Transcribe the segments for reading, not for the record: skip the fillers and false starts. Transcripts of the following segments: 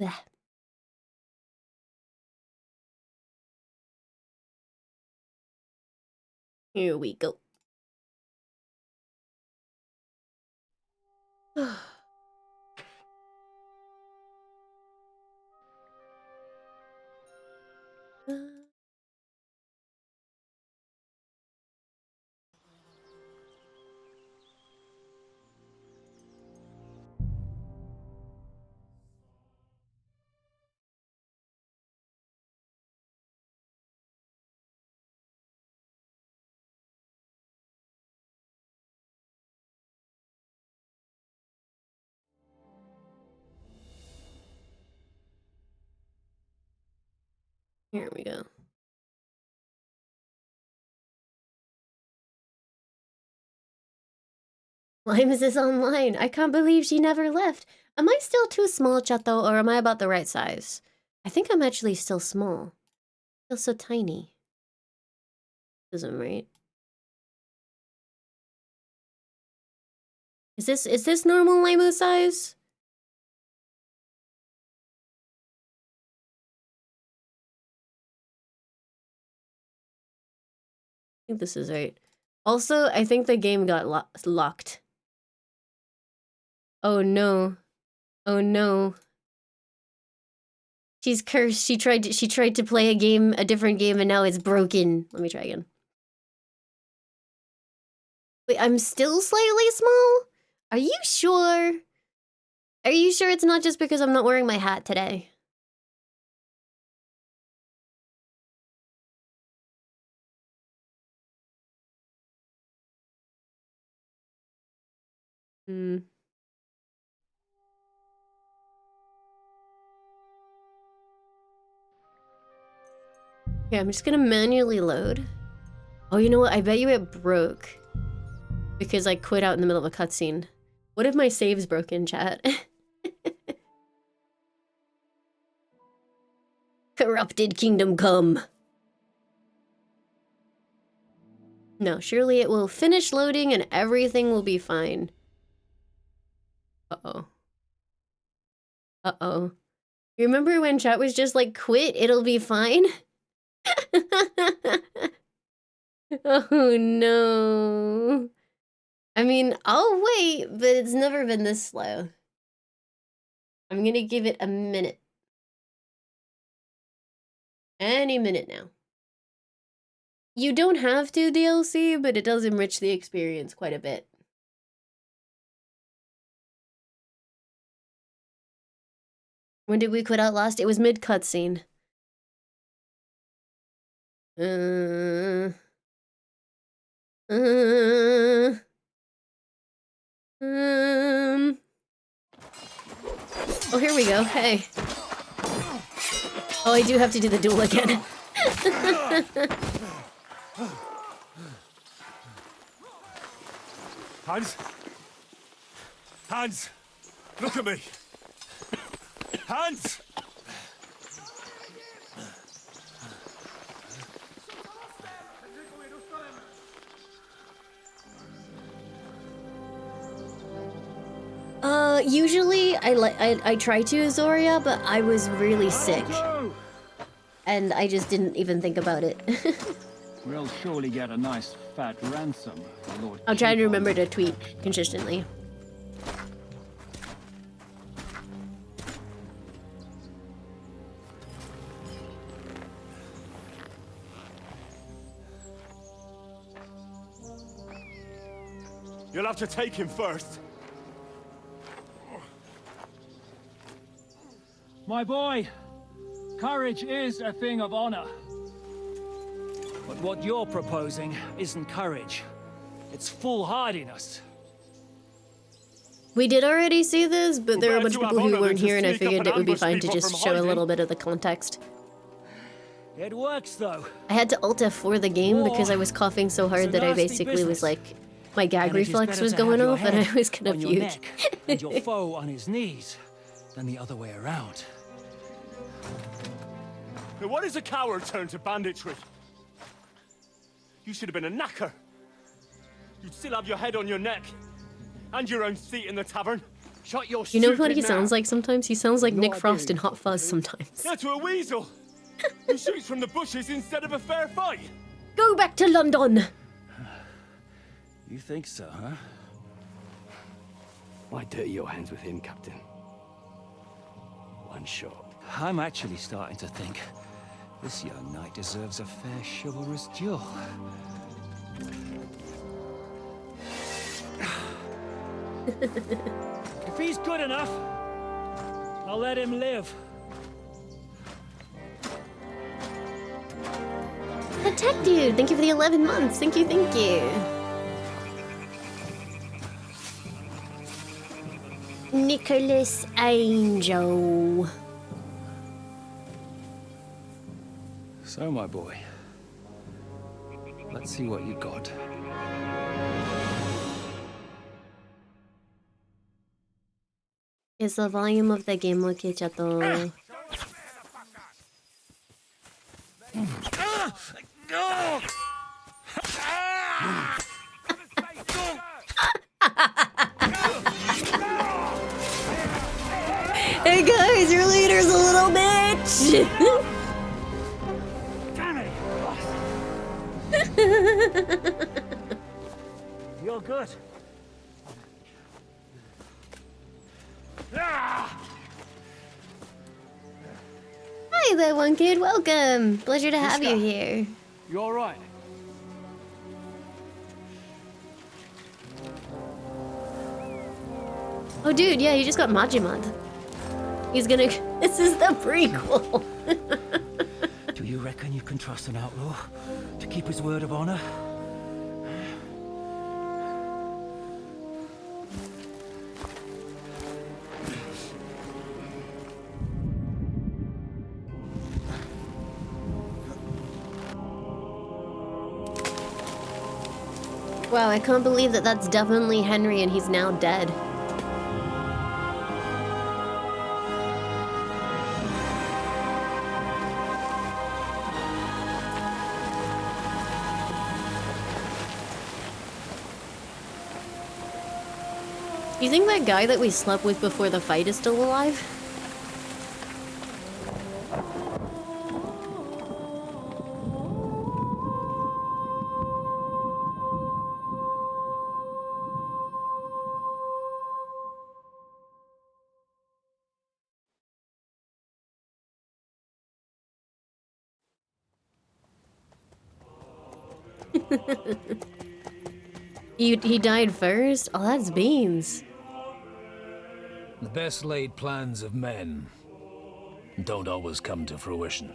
Blech. Here we go. Here we go. Lime's is online. I can't believe she never left. Am I still too small, Chato, or am I about the right size? I think I'm actually still small. Still so tiny. Isn't right? Is this normal Laimu size? I think this is right. Also, I think the game got locked. Oh no. Oh no. She's cursed. She tried to play a different game, and now it's broken. Let me try again. Wait, I'm still slightly small? Are you sure? Are you sure it's not just because I'm not wearing my hat today? Hmm. Yeah, I'm just gonna manually load. Oh, you know what? I bet you it broke. Because I quit out in the middle of a cutscene. What if my save's broken, chat? Corrupted kingdom come. No, surely it will finish loading and everything will be fine. Uh-oh. Uh-oh. You remember when chat was just like, quit, it'll be fine? Oh no. I mean, I'll wait, but it's never been this slow. I'm gonna give it a minute. Any minute now. You don't have to DLC, but it does enrich the experience quite a bit. When did we quit out last? It was mid cutscene. Oh, here we go. Hey. Oh, I do have to do the duel again. Hans? Hans! Look at me! Hans! Usually I try to Azoria, but I was really sick. And I just didn't even think about it. We'll surely get a nice fat ransom, Lord. I'll try to remember to tweet consistently. You'll have to take him first. My boy, courage is a thing of honor. But what you're proposing isn't courage. It's foolhardiness. We did already see this, but there were a bunch of people who weren't here, and I figured it would be fine to just show a little bit of the context. It works, though. I had to Alt F4 the game because I was coughing so hard that I basically was like, my gag reflex was going off, and I was gonna puke. And your foe on his knees, than the other way around. Now what is a coward turn to banditry? You should have been a knacker. You'd still have your head on your neck. And your own seat in the tavern. Shut your You know what stupid he mouth. sounds like sometimes? He sounds like No Nick idea Frost who in you Hot Fuzz talking to. sometimes. Yeah, to a weasel. Who shoots from the bushes instead of a fair fight. Go back to London! You think so, huh? Why dirty your hands with him, Captain? One shot. I'm actually starting to think this young knight deserves a fair chivalrous duel. If he's good enough, I'll let him live. The tech dude, thank you for the 11 months. Thank you, thank you. Nicholas Angel. So, my boy, let's see what you got. Is the volume of the game okay, chato? Hey guys, your leader's a little bitch! You're good. Hi there, one kid. Welcome. Pleasure to have you here. You all right? Oh, dude, yeah, he just got Majimad. He's gonna. This is the prequel. Do you reckon you can trust an outlaw to keep his word of honor? Wow, I can't believe that that's definitely Henry and he's now dead. Do you think that guy that we slept with before the fight is still alive? He died first? Oh, that's beans. The best laid plans of men don't always come to fruition.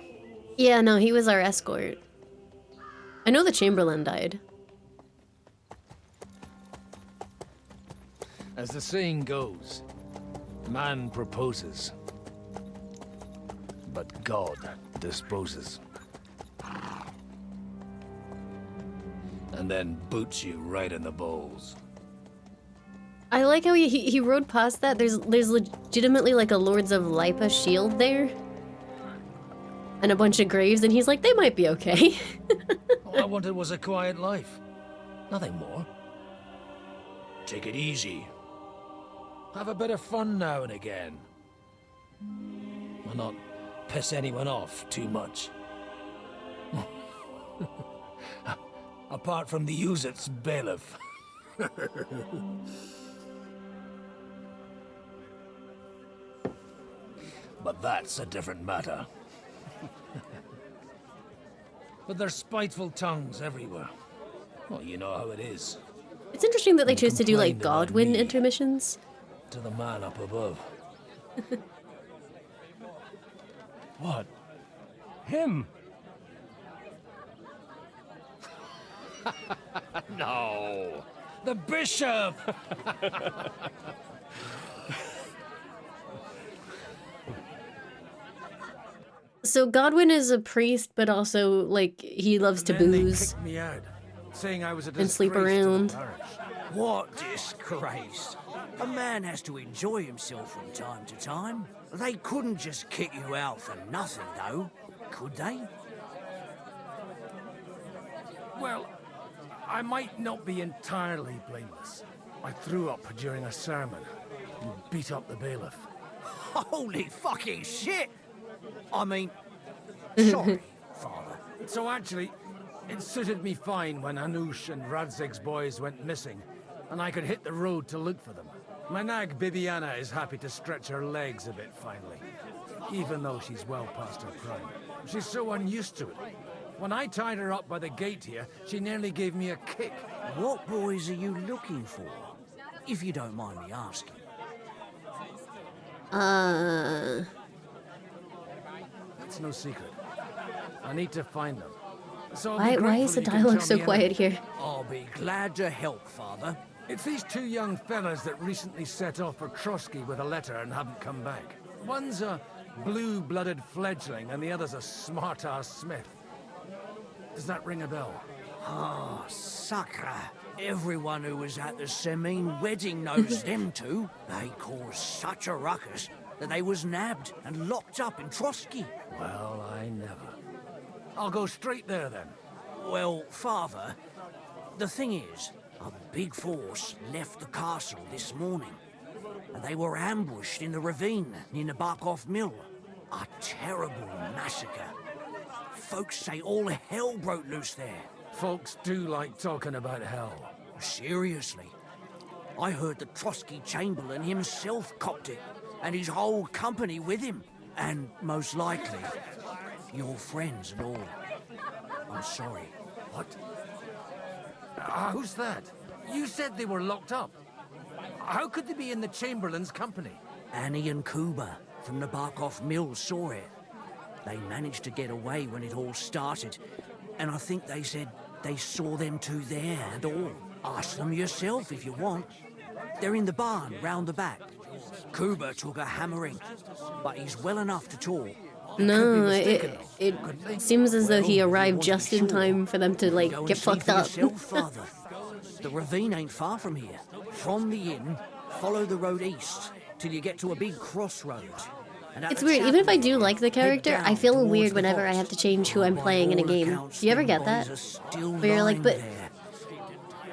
Yeah, no, he was our escort. I know the Chamberlain died. As the saying goes, man proposes, but God disposes. And then boots you right in the balls. I like how he rode past that. There's legitimately like a Lords of Lipa shield there. And a bunch of graves, and he's like, they might be okay. All I wanted was a quiet life. Nothing more. Take it easy. Have a bit of fun now and again. Well, not piss anyone off too much. Apart from the Use-It's bailiff. But that's a different matter. But there's spiteful tongues everywhere. Well, you know how it is. It's interesting that they chose to do like complained about Godwin me. intermissions. To the man up above. What? Him? No! The bishop! So Godwin is a priest, but also like he loves to Then they booze. kicked me out, saying I was a And sleep disgrace to the around. parish. What disgrace? A man has to enjoy himself from time to time. They couldn't just kick you out for nothing, though, could they? Well, I might not be entirely blameless. I threw up during a sermon. You beat up the bailiff. Holy fucking shit! I mean, sorry, Father. So actually, it suited me fine when Anush and Radzig's boys went missing, and I could hit the road to look for them. My nag Bibiana is happy to stretch her legs a bit finally, even though she's well past her prime. She's so unused to it. When I tied her up by the gate here, she nearly gave me a kick. What boys are you looking for? If you don't mind me asking. It's no secret. I need to find them. So I'll be Why grateful is the if you can dialogue tell so me quiet anything. here? I'll be glad to help, Father. It's these two young fellas that recently set off for Trotsky with a letter and haven't come back. One's a blue-blooded fledgling and the other's a smart-ass smith. Does that ring a bell? Ah, Sakra. Everyone who was at the Semine wedding knows them two. They caused such a ruckus that they was nabbed and locked up in Trotsky. Well, I never. I'll go straight there then. Well, Father, the thing is, a big force left the castle this morning, and they were ambushed in the ravine near Nebakov Mill. A terrible massacre. Folks say all hell broke loose there. Folks do like talking about hell. Seriously. I heard the Trotsky Chamberlain himself copped it, and his whole company with him. And most likely, your friends and all. I'm sorry. What? Who's that? You said they were locked up. How could they be in the Chamberlain's company? Annie and Kuba from the Nebakov Mill saw it. They managed to get away when it all started, and I think they said they saw them two there and all. Ask them yourself if you want. They're in the barn round the back. Kuba took a hammering, but he's well enough to talk. No, it seems as though he arrived just in time for them to, like, Go and get see fucked for up. yourself, Father. The ravine ain't far from here. From the inn, follow the road east till you get to a big crossroads. And at It's the weird, even if I chapel, do like the character, head I down feel towards weird the whenever I vault. have to change who I'm By playing in a all game. accounts, Do you ever them get that? bodies are still Where you're like, lying but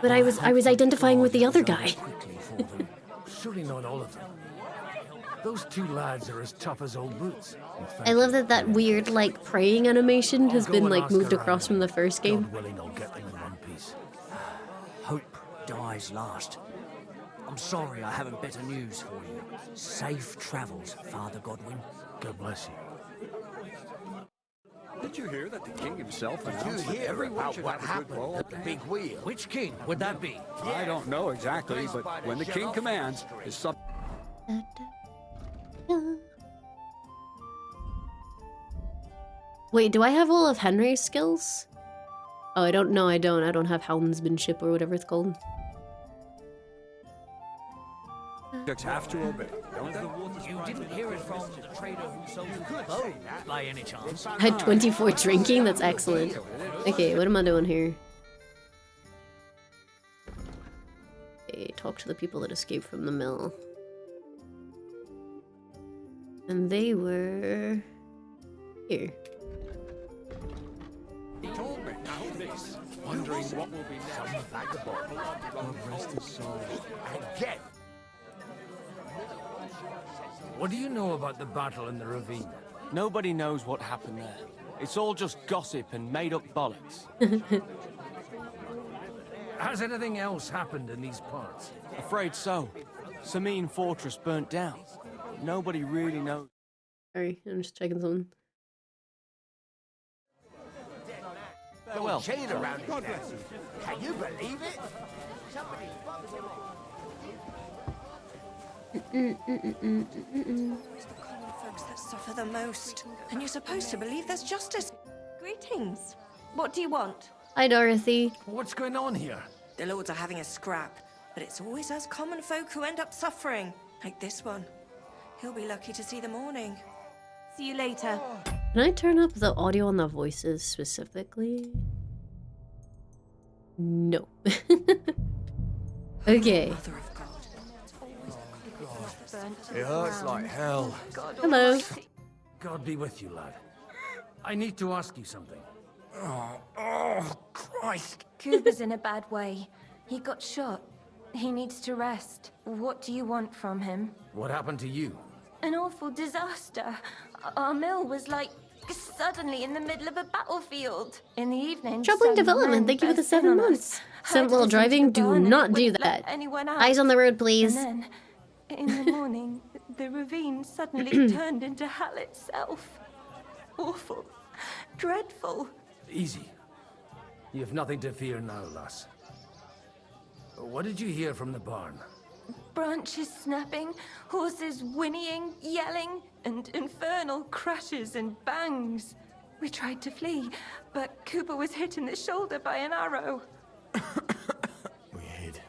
there. I was identifying with the other guy. Quickly for them. Surely not all of them. Those two lads are as tough as old boots. I love that weird, like, praying animation has I'll go been, and like, ask moved around. across from the first game. God willing, I'll get them in one piece. Hope dies last. I'm sorry I haven't better news for you. Safe travels, Father Godwin. God bless you. Did you hear that the king himself announced that everyone should have a good roll at the big wheel? Which king would that be? I don't know exactly, but when the king commands, is something. Wait, do I have all of Henry's skills? Oh, I don't know, I don't. I don't have houndsmanship or whatever it's called. Have to obey, don't they? You didn't hear it from the trader who sold the bow, by any chance? I had 24 drinking? That's excellent. Okay, what am I doing here? Okay, talk to the people that escaped from the mill. And they were... here. He told me now this, wondering what will be next. Some vagabond, God rest his soul. Again. What do you know about the battle in the ravine? Nobody knows what happened there. It's all just gossip and made-up bollocks. Has anything else happened in these parts? Afraid so. Semine Fortress burnt down. Nobody really knows. Sorry, I'm just checking something. Well, Chain around his neck. Can you believe it? Somebody It's the common folks that suffer the most. And you're supposed to believe there's justice. Greetings. What do you want? Hi, Dorothy. What's going on here? The lords are having a scrap, but it's always us common folk who end up suffering. Like this one. He'll be lucky to see the morning. See you later. Can I turn up the audio on the voices specifically? No. Okay. Mother of God. It's always the common that burnt to the It hurts ground. like hell. Hello. God be with you, lad. I need to ask you something. Oh, Christ. Kuba's in a bad way. He got shot. He needs to rest. What do you want from him? What happened to you? An awful disaster. Our mill was like suddenly in the middle of a battlefield. In the evening, Troubling some development. men Thank you for the burst in 7 on us, months. herded Simple us into driving. the Do barn and not do wouldn't let that. anyone out. Eyes on the road, please. And then, in the morning, the ravine suddenly turned into hell itself. Awful. Dreadful. Easy. You have nothing to fear now, lass. What did you hear from the barn? Branches snapping, horses whinnying, yelling, and infernal crashes and bangs. We tried to flee, but Cooper was hit in the shoulder by an arrow. We hid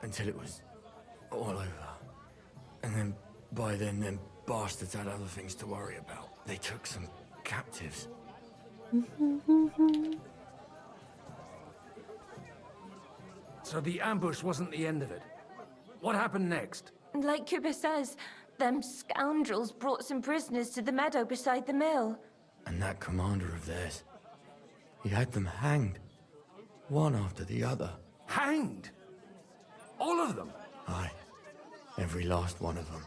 until it was all over. And then, by then, them bastards had other things to worry about. They took some captives. So the ambush wasn't the end of it. What happened next? Like Cooper says, them scoundrels brought some prisoners to the meadow beside the mill. And that commander of theirs, he had them hanged. One after the other. Hanged? All of them? Aye. Every last one of them.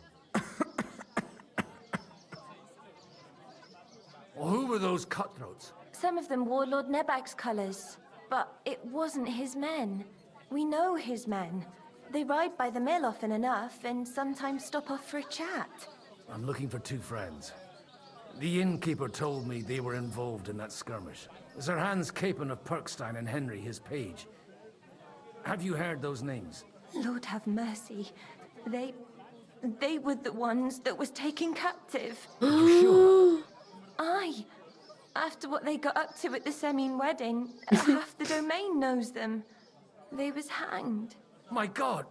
Well, who were those cutthroats? Some of them wore Lord Nebak's colours, but it wasn't his men. We know his men. They ride by the mill often enough and sometimes stop off for a chat. I'm looking for 2 friends. The innkeeper told me they were involved in that skirmish. Sir Hans Capon of Perkstein and Henry, his page. Have you heard those names? Lord have mercy. They were the ones that was taken captive. Are you sure? Aye. After what they got up to at the Semine wedding, half the domain knows them. They was hanged. My God!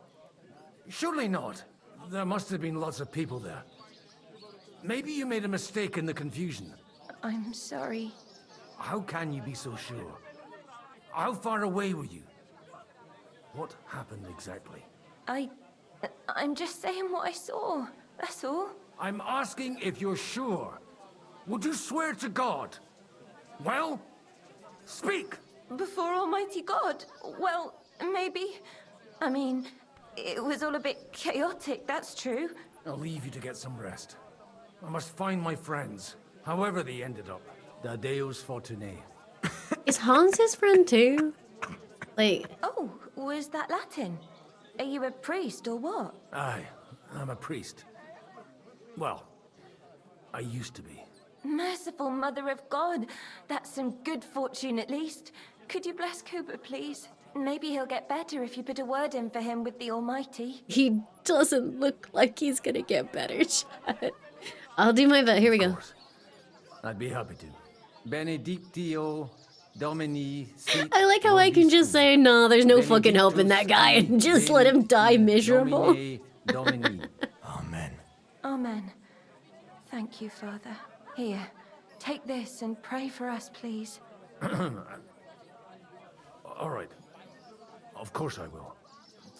Surely not. There must have been lots of people there. Maybe you made a mistake in the confusion. I'm sorry. How can you be so sure? How far away were you? What happened exactly? I'm just saying what I saw. That's all. I'm asking if you're sure. Would you swear to God? Well, speak! Before Almighty God? Well, maybe. I mean, it was all a bit chaotic, that's true. I'll leave you to get some rest. I must find my friends, however they ended up. Da Deus Fortunae. Is Hans his friend too? Like, Oh, was that Latin? Are you a priest or what? Aye, I'm a priest. Well, I used to be. Merciful Mother of God. That's some good fortune at least. Could you bless Cooper, please? Maybe he'll get better if you put a word in for him with the Almighty. he doesn't look like he's gonna get better, chat. I'll do my best. Here we go. I'd be happy to. Benedictio Domini sit I like how I can just say, no, there's no fucking helping that guy, and just let him die miserable. Domine Domini. Amen. Amen. Thank you, Father. Here, take this and pray for us, please. All right. Of course I will.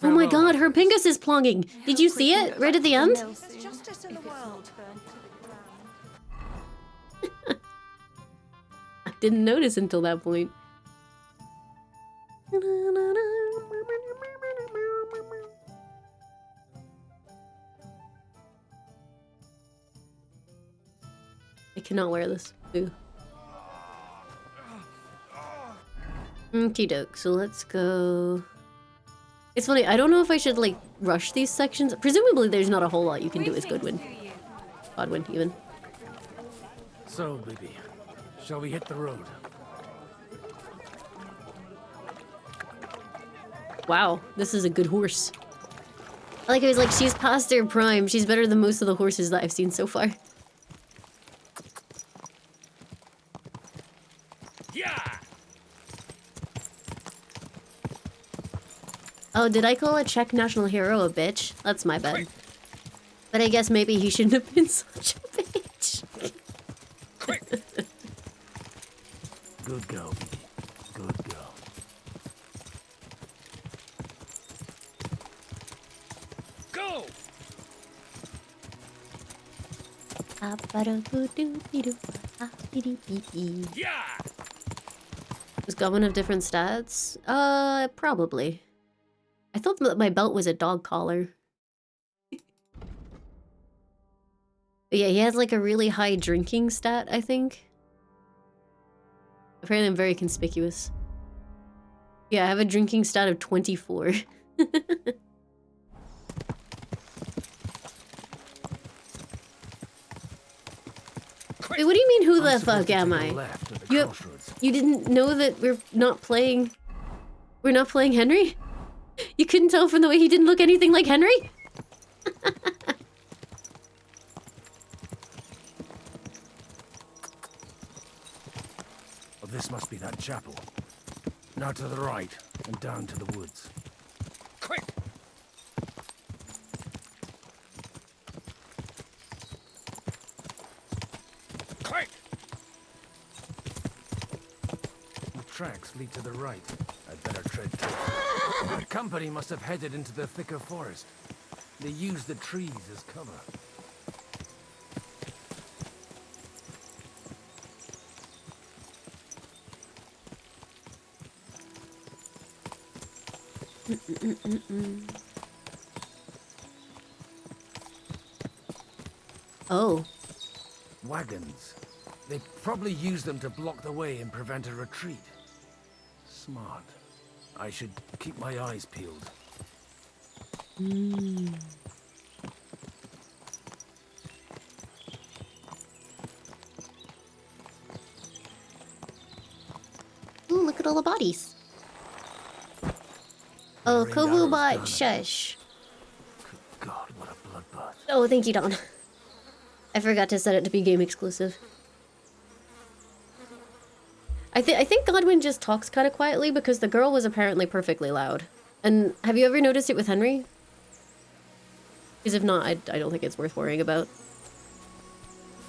Oh my Farewell, god, her pingus is plonging. Did you see it? Right at the end? There's justice in the world. I didn't notice until that point. I cannot wear this. Ooh. Okie doke, so let's go. It's funny, I don't know if I should like rush these sections. Presumably there's not a whole lot you can do as Godwin. Godwin, even. So, baby, shall we hit the road? Wow, this is a good horse. I like how he's like, she's past her prime. She's better than most of the horses that I've seen so far. Yeah. Oh, did I call a Czech national hero a bitch? That's my bad. But I guess maybe he shouldn't have been such a bitch. Good girl, baby. Good girl. Go. Yeah. Does Goblin have different stats? Probably. I thought that my belt was a dog collar. But yeah, he has like a really high drinking stat, I think. Apparently I'm very conspicuous. Yeah, I have a drinking stat of 24. Wait, what do you mean, who the fuck am I? You didn't know that we're not playing Henry? You couldn't tell from the way he didn't look anything like Henry? Well, this must be that chapel. Now to the right, and down to the woods. Quick! Quick! The tracks lead to the right. I'd better tread to it. The company must have headed into the thicker forest. They used the trees as cover. Oh. Wagons. They probably used them to block the way and prevent a retreat. Smart. I should keep my eyes peeled. Ooh, look at all the bodies. Oh, Kovu bot, shush. Good God, what a bloodbath. Oh, thank you, Don. I forgot to set it to be game exclusive. I think Godwin just talks kind of quietly because the girl was apparently perfectly loud. And have you ever noticed it with Henry? Because if not, I don't think it's worth worrying about.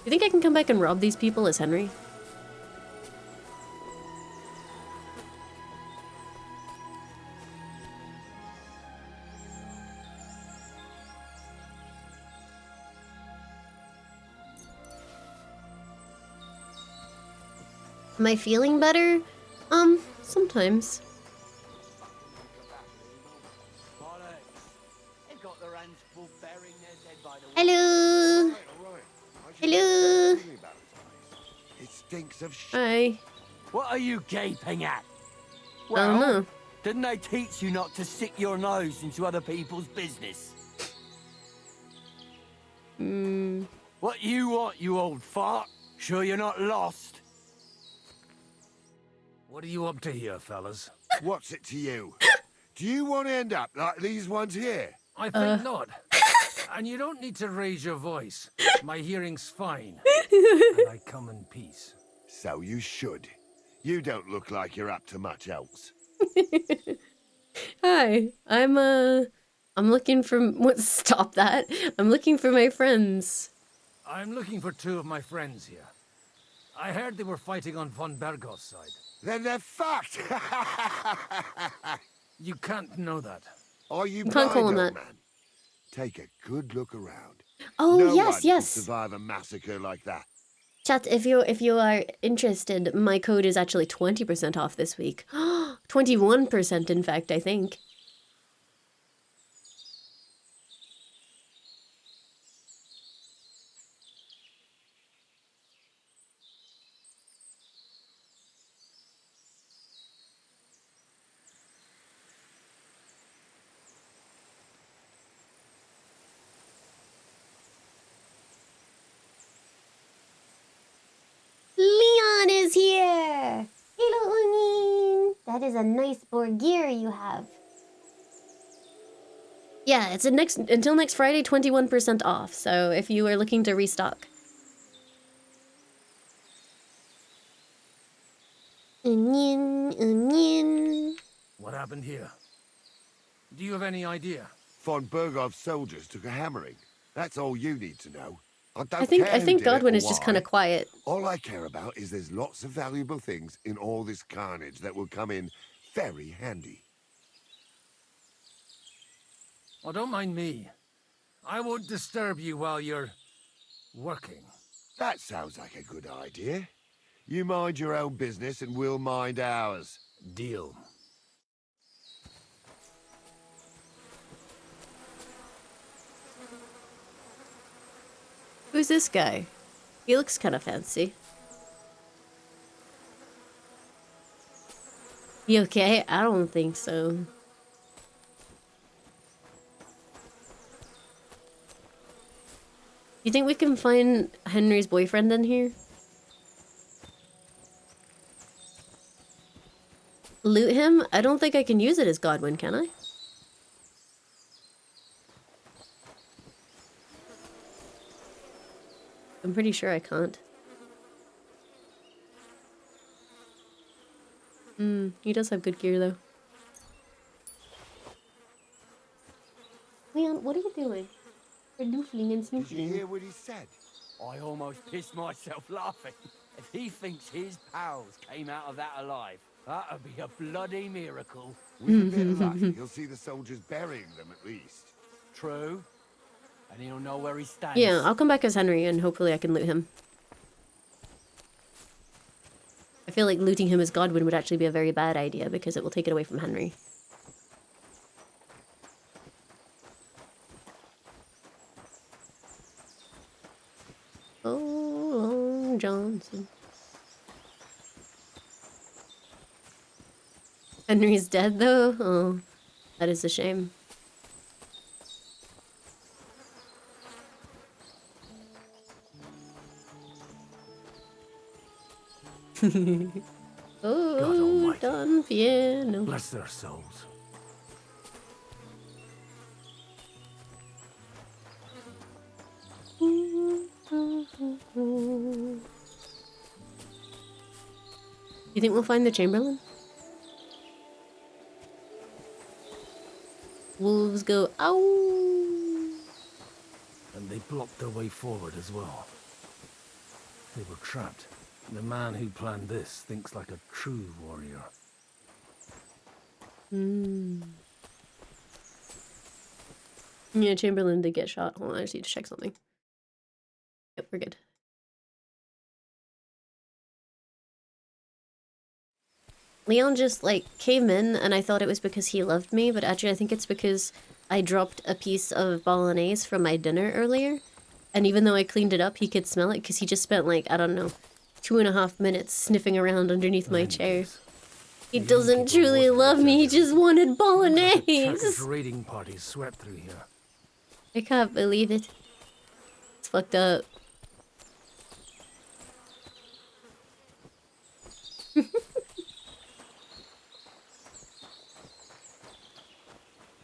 You think I can come back and rob these people as Henry? Am I feeling better? Sometimes. Hello. Hello. It stinks of shit. Hi. What are you gaping at? I don't know. Didn't they teach you not to stick your nose into other people's business? What you want, you old fart? Sure you're not lost? What are you up to here, fellas? What's it to you? Do you want to end up like these ones here? I think not. And you don't need to raise your voice. My hearing's fine. And I come in peace. So you should. You don't look like you're up to much else. Hi. I'm looking for stop that. I'm looking for my friends. I'm looking for two of my friends here. I heard they were fighting on von Bergov's side. Then they're fucked! You can't know that. Are you can't blind, call old him that. man? Take a good look around. Oh, no yes, one yes. Could survive a massacre like that. Chat, if you are interested, my code is actually 20% off this week. 21% in fact, I think. Leon is here! Hello, Onion! That is a nice Borgir you have. Yeah, it's until next Friday, 21% off, so if you are looking to restock. Onion, onion. What happened here? Do you have any idea? Von Bergov's soldiers took a hammering. That's all you need to know. I think Godwin is just kind of quiet. All I care about is there's lots of valuable things in all this carnage that will come in very handy. Oh, don't mind me. I won't disturb you while you're working. That sounds like a good idea. You mind your own business and we'll mind ours. Deal. Who's this guy? He looks kind of fancy. You okay? I don't think so. You think we can find Henry's boyfriend in here? Loot him? I don't think I can use it as Godwin, can I? I'm pretty sure I can't. He does have good gear though. Leon, what are you doing? You're doofling and Did you snoofling. hear what he said? I almost pissed myself laughing. If he thinks his pals came out of that alive, that'd be a bloody miracle. With a bit of luck, he'll see the soldiers burying them at least. True. And he'll know where he stands. Yeah, I'll come back as Henry and hopefully I can loot him. I feel like looting him as Godwin would actually be a very bad idea because it will take it away from Henry. Oh, Long Johnson. Henry's dead though? Oh, that is a shame. Oh, Don Piano. Bless their souls. You think we'll find the Chamberlain? Wolves go, ow! And they blocked their way forward as well. They were trapped. The man who planned this thinks like a true warrior. Yeah, Chamberlain did get shot. Hold on, I just need to check something. Yep, we're good. Leon just, like, came in and I thought it was because he loved me, but actually I think it's because I dropped a piece of bolognese from my dinner earlier. And even though I cleaned it up, he could smell it because he just spent, like, I don't know, 2.5 minutes sniffing around underneath my chair. He doesn't truly love me, he just wanted bolognese! Turkish raiding parties swept through here. I can't believe it. It's fucked up.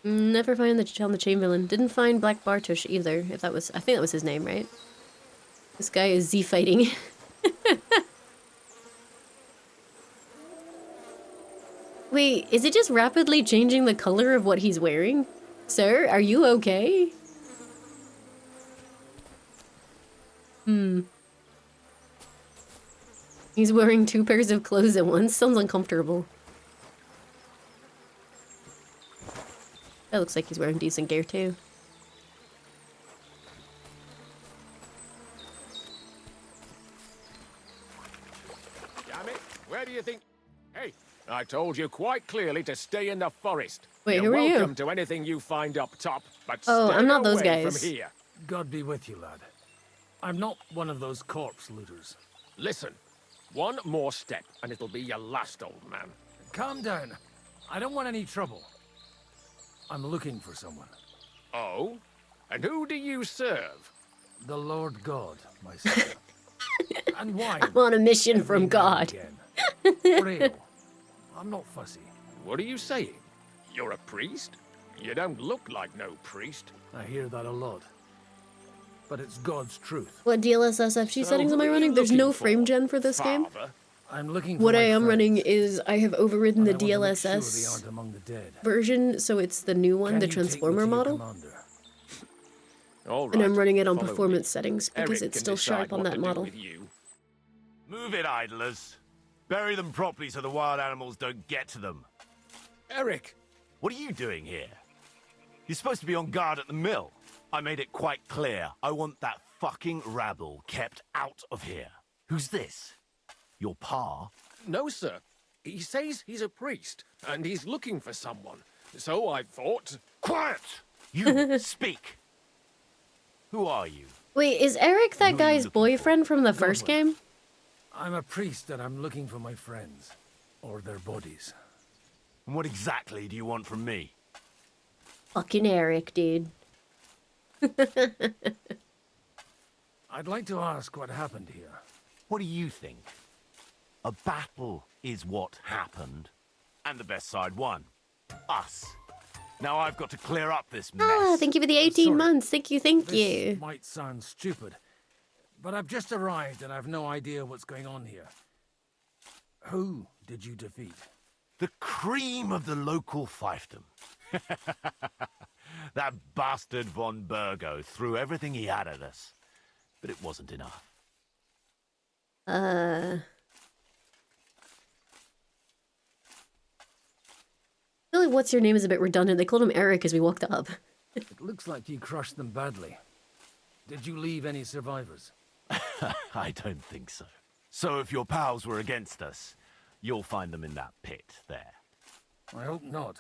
Never found the Chamberlain. Didn't find Black Bartosz either, if that was... I think that was his name, right? This guy is Z-fighting. Wait, is it just rapidly changing the color of what he's wearing? Sir, are you okay? He's wearing 2 pairs of clothes at once. Sounds uncomfortable. That looks like he's wearing decent gear too. Damn it, where do you think... Hey, I told you quite clearly to stay in the forest. Wait, You're who are you? welcome to anything you find up top, but Oh, stay I'm not those away guys. from here. God be with you, lad. I'm not one of those corpse looters. Listen, one more step and it'll be your last, old man. Calm down. I don't want any trouble. I'm looking for someone. Oh? And who do you serve? The Lord God, myself. And wine. I'm on a mission every from now God. and again. Or ale. I'm not fussy. What are you saying? You're a priest? You don't look like no priest. I hear that a lot. But it's God's truth. What DLSS FG So settings am I who are you running? There's looking no for, frame gen for this game. Father? I'm looking for What my I am friends, running is I have overridden the and I want to make sure they DLSS aren't among the dead. version, so it's the new one, Can the you take me Transformer to your model. commander? All right. And I'm running it on follow performance me. settings because Eric it's can still decide sharp on what that to do model. with you. Move it, idlers. Bury them properly so the wild animals don't get to them. Eric! What are you doing here? You're supposed to be on guard at the mill. I made it quite clear. I want that fucking rabble kept out of here. Who's this? Your pa? No, sir. He says he's a priest, and he's looking for someone. So I thought... Quiet! You speak! Who are you? Wait, is Eric that guy's boyfriend from the first game? I'm a priest and I'm looking for my friends. Or their bodies. And what exactly do you want from me? Fucking Eric, dude. I'd like to ask what happened here. What do you think? A battle is what happened, and the best side won. Us. Now I've got to clear up this mess. Ah, thank you for the 18 Sorry. months. Thank you, thank This you. might sound stupid, but I've just arrived and I've no idea what's going on here. Who did you defeat? The cream of the local fiefdom. That bastard von Burgo threw everything he had at us, but it wasn't enough. I feel like what's your name is a bit redundant. They called him Eric as we walked up. It looks like you crushed them badly. Did you leave any survivors? I don't think so. So if your pals were against us, you'll find them in that pit there. I hope not.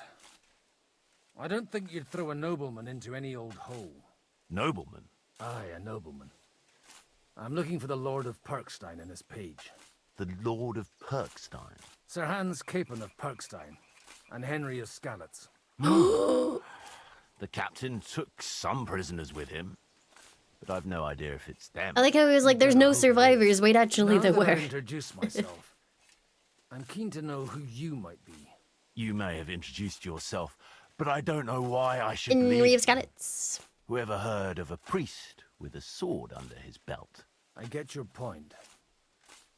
I don't think you'd throw a nobleman into any old hole. Nobleman? Aye, a nobleman. I'm looking for the Lord of Perkstein and his page. The Lord of Perkstein? Sir Hans Capon of Perkstein, and Henry of Skalitz. The captain took some prisoners with him, but I've no idea if it's them. I like how he was like, there's no survivors. Wait, actually, Now there that were. I've introduced myself, I'm keen to know who you might be. You may have introduced yourself, but I don't know why I should Henry believe of Skalitz. Whoever heard of a priest with a sword under his belt? I get your point.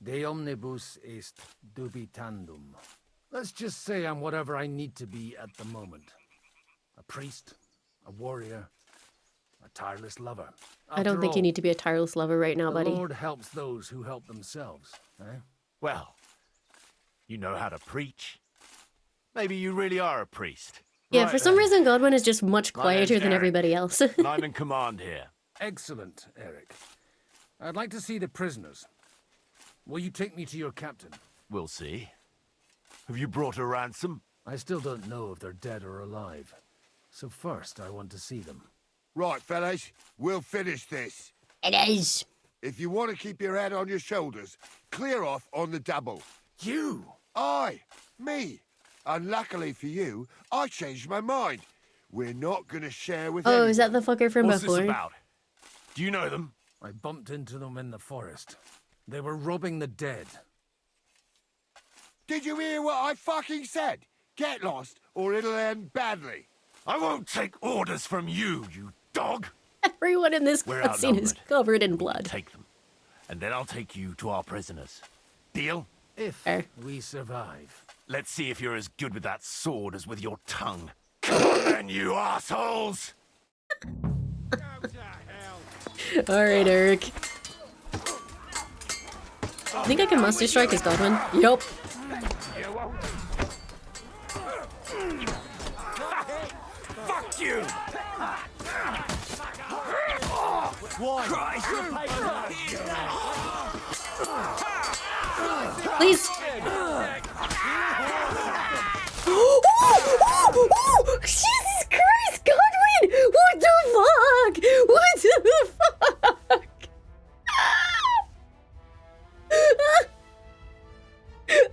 De omnibus est dubitandum. Let's just say I'm whatever I need to be at the moment. A priest, a warrior, a tireless lover. I don't think you need to be a tireless lover right now, buddy. The Lord helps those who help themselves, eh? Well, you know how to preach. Maybe you really are a priest. Yeah, Right for some then. reason, Godwin is just much My name's quieter than Eric. everybody else. And I'm in command here. Excellent, Eric. I'd like to see the prisoners. Will you take me to your captain? We'll see. Have you brought a ransom? I still don't know if they're dead or alive. So first, I want to see them. Right, fellas, we'll finish this. It is. If you want to keep your head on your shoulders, clear off on the double. You? Aye, me. Unluckily for you, I changed my mind. We're not going to share with Oh, is that the fucker from What's before? this about? Do you know them? I bumped into them in the forest. They were robbing the dead. Did you hear what I fucking said? Get lost, or it'll end badly. I won't take orders from you, you dog. Everyone in this We're cutscene is outnumbered. covered in blood. Take them, and then I'll take you to our prisoners. Deal? If we survive. Let's see if you're as good with that sword as with your tongue. Come on then, you assholes! Alright, Eric. I think I can Muster Strike as Godwin. Yup. Fuck you! Please. Jesus Christ, Godwin! What the fuck? What the fuck?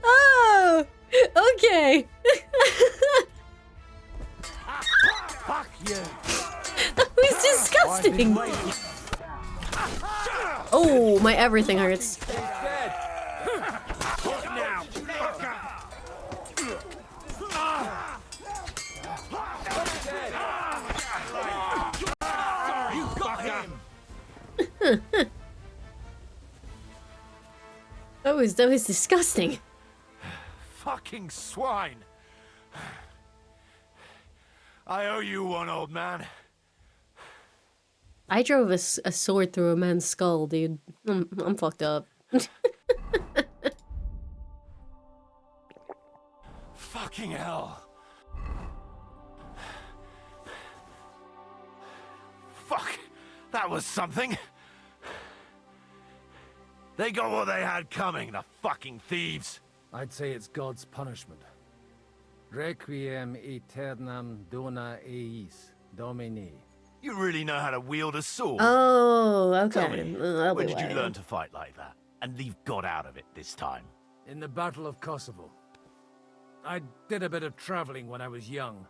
Oh, okay. Fuck you! That was disgusting. Oh, my everything hurts. That was disgusting. Fucking swine! I owe you one, old man. I drove a sword through a man's skull, dude. I'm fucked up. Fucking hell. Fuck, that was something. They got what they had coming, the fucking thieves. I'd say it's God's punishment. Requiem aeternam dona eis, Domini. You really know how to wield a sword. Oh, Tell okay. me, That'll where be did you why. learn to fight like that? And leave God out of it this time? In the Battle of Kosovo. I did a bit of traveling when I was young,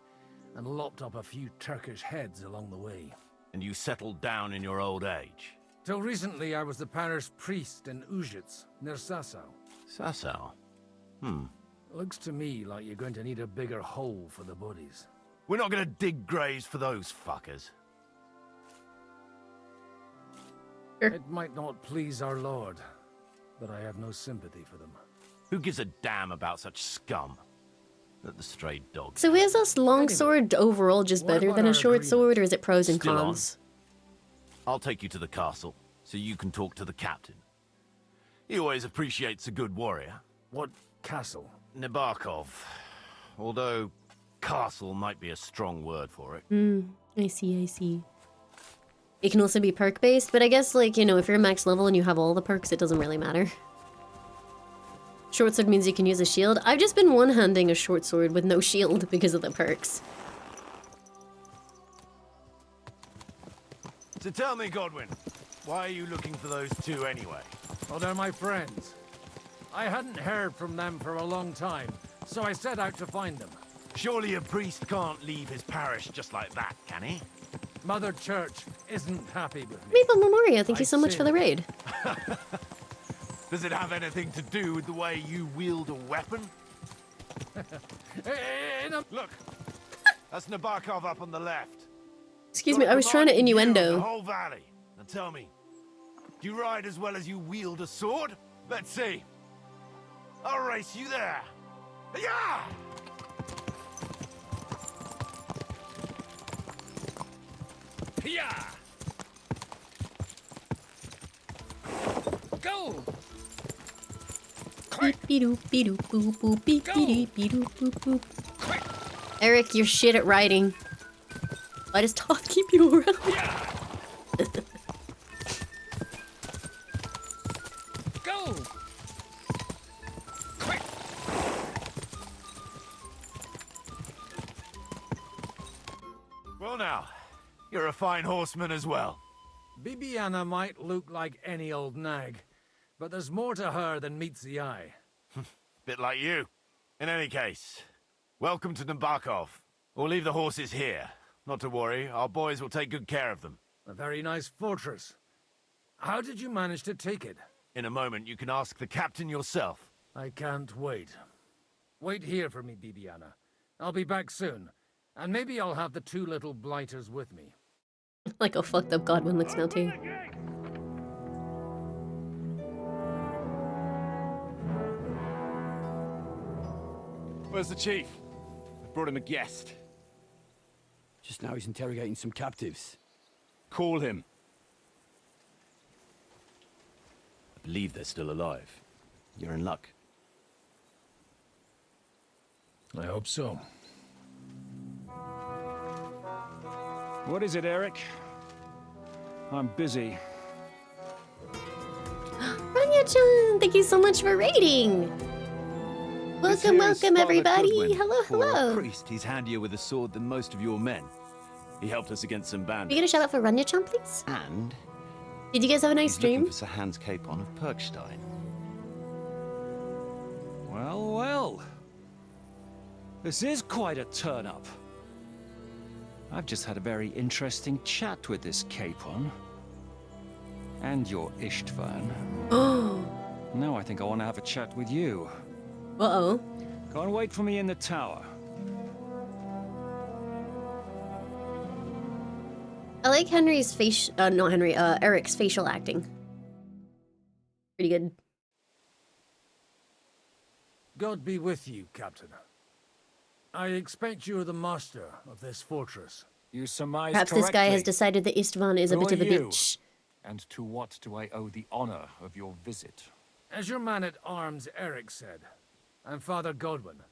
and lopped up a few Turkish heads along the way. And you settled down in your old age? Till recently, I was the parish priest in Ujits, near Sasau. Sasau? Looks to me like you're going to need a bigger hole for the bodies. We're not gonna dig graves for those fuckers. It might not please our Lord, but I have no sympathy for them. Who gives a damn about such scum? Let the stray dogs. So is this longsword overall just What better about than a our short agreement? sword, or is it pros and Still on. cons? I'll take you to the castle, so you can talk to the captain. He always appreciates a good warrior. What castle? Nebakov. Although, castle might be a strong word for it. I see. It can also be perk-based, but I guess, like, you know, if you're max level and you have all the perks, it doesn't really matter. Short sword means you can use a shield. I've just been one-handing a short sword with no shield because of the perks. So tell me, Godwin, why are you looking for those two anyway? Oh, they're my friends. I hadn't heard from them for a long time, so I set out to find them. Surely a priest can't leave his parish just like that, can he? Mother Church isn't happy with me. Maple Memoria, thank you so much say for the raid. Does it have anything to do with the way you wield a weapon? Look, that's Nebakov up on the left. Excuse me, I was trying to The innuendo. whole valley. Now tell me, do you ride as well as you wield a sword? Let's see. I'll race you there. Yeah! Yeah! Go! Eric, you're shit at riding. Why does Toth keep you around? Go! Quick! Well now, you're a fine horseman as well. Bibiana might look like any old nag, but there's more to her than meets the eye. Bit like you. In any case, welcome to Nebakov. We'll leave the horses here. Not to worry, our boys will take good care of them. A very nice fortress. How did you manage to take it? In a moment, you can ask the captain yourself. I can't wait. Wait here for me, Bibiana. I'll be back soon, and maybe I'll have the two little blighters with me. Like a fucked up Godwin looks now too. Where's the chief? I brought him a guest. Just now he's interrogating some captives. Call him. I believe they're still alive. You're in luck. I hope so. What is it, Eric? I'm busy. Ranya-chan, thank you so much for raiding. This here is Welcome, Father everybody. Goodwin. Hello, For a hello. priest, he's handier with a sword than most of your men. He helped us against some Can bandits. you get a shout out for Ranya-chan, please? And Did you guys have a nice he's looking stream? for Sir Hans Capon of Perkstein. Well, well. This is quite a turn-up. I've just had a very interesting chat with this Capon. And your Istvan. Oh. Now I think I want to have a chat with you. Uh-oh. Go and wait for me in the tower. I like Henry's face, not Henry, Eric's facial acting. Pretty good. God be with you, Captain. I expect you're the master of this fortress. You surmise Perhaps this guy has correctly. decided that Istvan is a Who bit of are a you? bitch. And to what do I owe the honor of your visit? As your man-at-arms Eric said, I'm Father Godwin.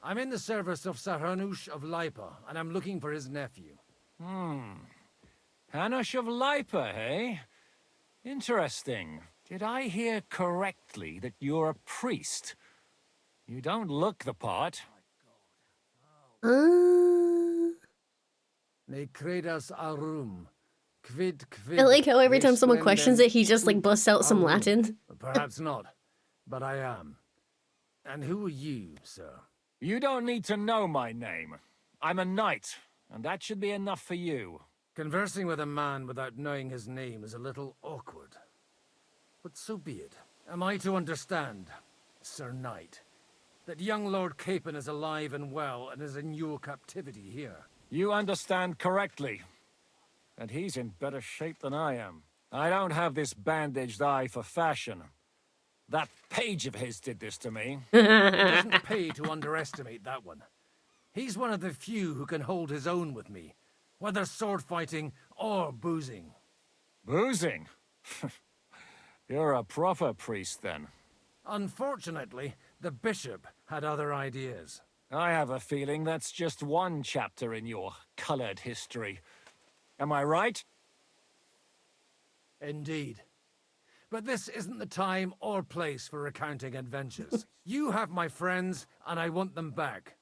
I'm in the service of Sir Hanush of Lipa, and I'm looking for his nephew. Hanush of Lipa, eh? Interesting. Did I hear correctly that you're a priest? You don't look the part. Ne credas aurum. Quid I like how every time someone questions it, he just like sunt busts out some aurum. Latin. Perhaps not, but I am. And who are you, sir? You don't need to know my name. I'm a knight, and that should be enough for you. Conversing with a man without knowing his name is a little awkward. But so be it. Am I to understand, Sir Knight, that young Lord Capon is alive and well and is in your captivity here? You understand correctly. And he's in better shape than I am. I don't have this bandaged eye for fashion. That page of his did this to me. It doesn't pay to underestimate that one. He's one of the few who can hold his own with me, whether sword fighting or boozing. Boozing? You're a proper priest, then. Unfortunately, the bishop had other ideas. I have a feeling that's just one chapter in your colored history. Am I right? Indeed. But this isn't the time or place for recounting adventures. You have my friends, and I want them back.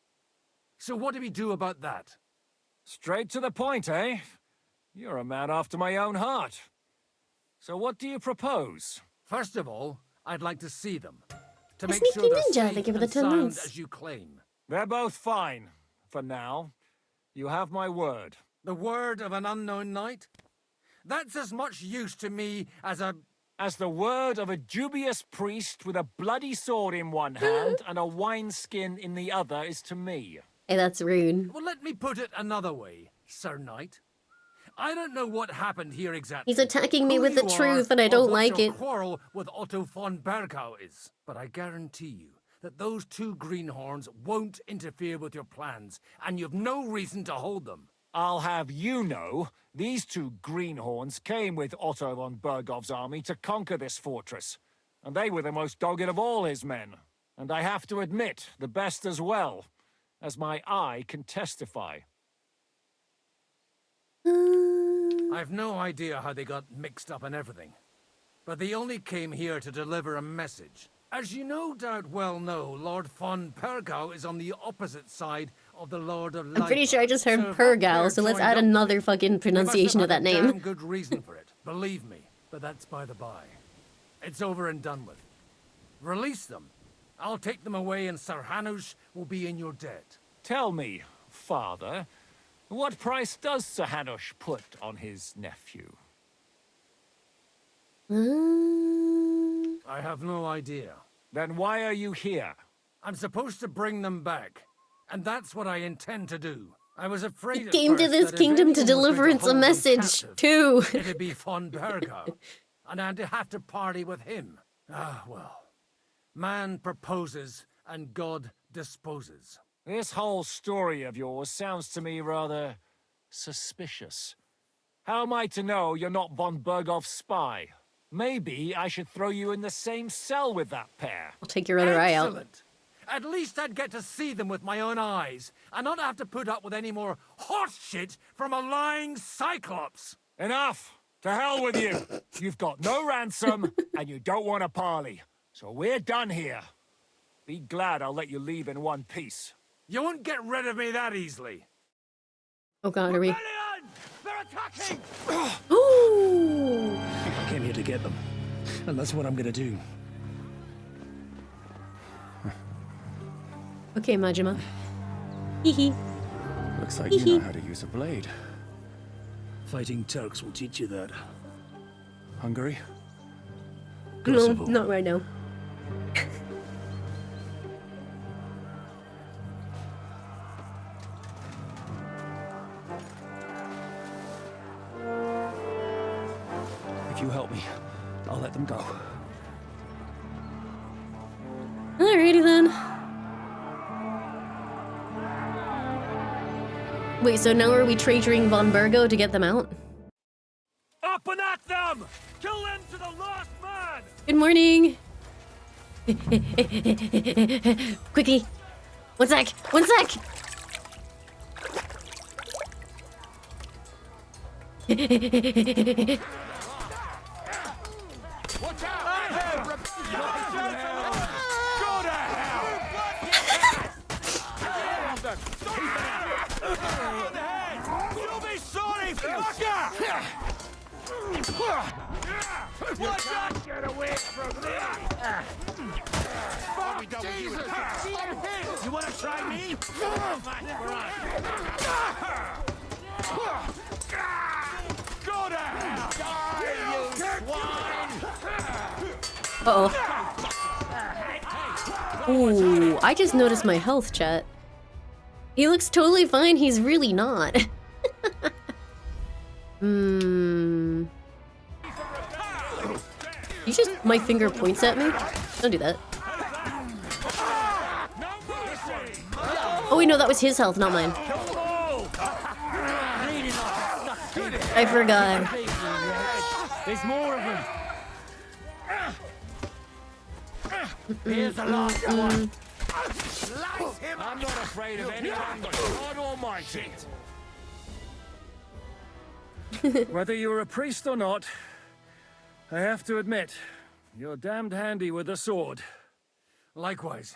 So what do we do about that? Straight to the point, eh? You're a man after my own heart. So what do you propose? First of all, I'd like to see them. To A make sneaky sure they're ninja, safe they give it and the 10 sound months. as you claim. They're both fine. For now. You have my word. The word of an unknown knight? That's as much use to me as the word of a dubious priest with a bloody sword in one hand and a wineskin in the other is to me. Hey, that's rude. Well, let me put it another way, Sir Knight. I don't know what happened here exactly. He's attacking me who with the you truth are, and I or don't what like your it. quarrel with Otto von Bergau is. But I guarantee you that those two greenhorns won't interfere with your plans, and you've no reason to hold them. I'll have you know, these two greenhorns came with Otto von Bergov's army to conquer this fortress. And they were the most dogged of all his men. And I have to admit, the best as well, as my eye can testify. I've no idea how they got mixed up in everything. But they only came here to deliver a message. As you no doubt well know, Lord von Pergau is on the opposite side of the Lord of Light. I'm pretty sure I just heard So if Pergau, they're so let's joined add up, another fucking they must have pronunciation of had that a name. damn good reason for it, believe me. But that's by the by. It's over and done with. Release them. I'll take them away and Sir Hanush will be in your debt. Tell me, father, what price does Sir Hanush put on his nephew? I have no idea. Then why are you here? I'm supposed to bring them back, and that's what I intend to do. I was afraid at Came to first this that if kingdom to anyone was going Deliverance a hold them message, captive, too. it'd be von Bergau, and I'd have to party with him. Ah, well. Man proposes, and God disposes. This whole story of yours sounds to me rather suspicious. How am I to know you're not von Bergov's spy? Maybe I should throw you in the same cell with that pair. I'll take your other eye out. Excellent. At least I'd get to see them with my own eyes, and not have to put up with any more horse shit from a lying cyclops. Enough! To hell with you! You've got no ransom, and you don't want a parley. So we're done here. Be glad I'll let you leave in one piece. You won't get rid of me that easily. Oh god, are we? They're attacking! Ooh! I came here to get them, and that's what I'm gonna do. Okay, Majima. Hee Looks like you know how to use a blade. Fighting Turks will teach you that. Hungary? No, Kosovo. not right now. If you help me, I'll let them go. Alrighty then. Wait, so now are we traitoring von Bergo to get them out? Up and at them! Kill them to the last man! Good morning! Quickly! One sec! One sec! Watch out! Go to hell! You'll be Watch out! Get away from me! Fuck, Jesus! You want to try me? Go to hell! Die, you swine! Uh-oh. Ooh, I just noticed my health, chat. He looks totally fine, he's really not. You just, my finger points at me? Don't do that. Oh wait, no, that was his health, not mine. I forgot. There's more of them. Here's the last one. I'm not afraid of anyone but God Almighty. Whether you're a priest or not, I have to admit, you're damned handy with a sword. Likewise.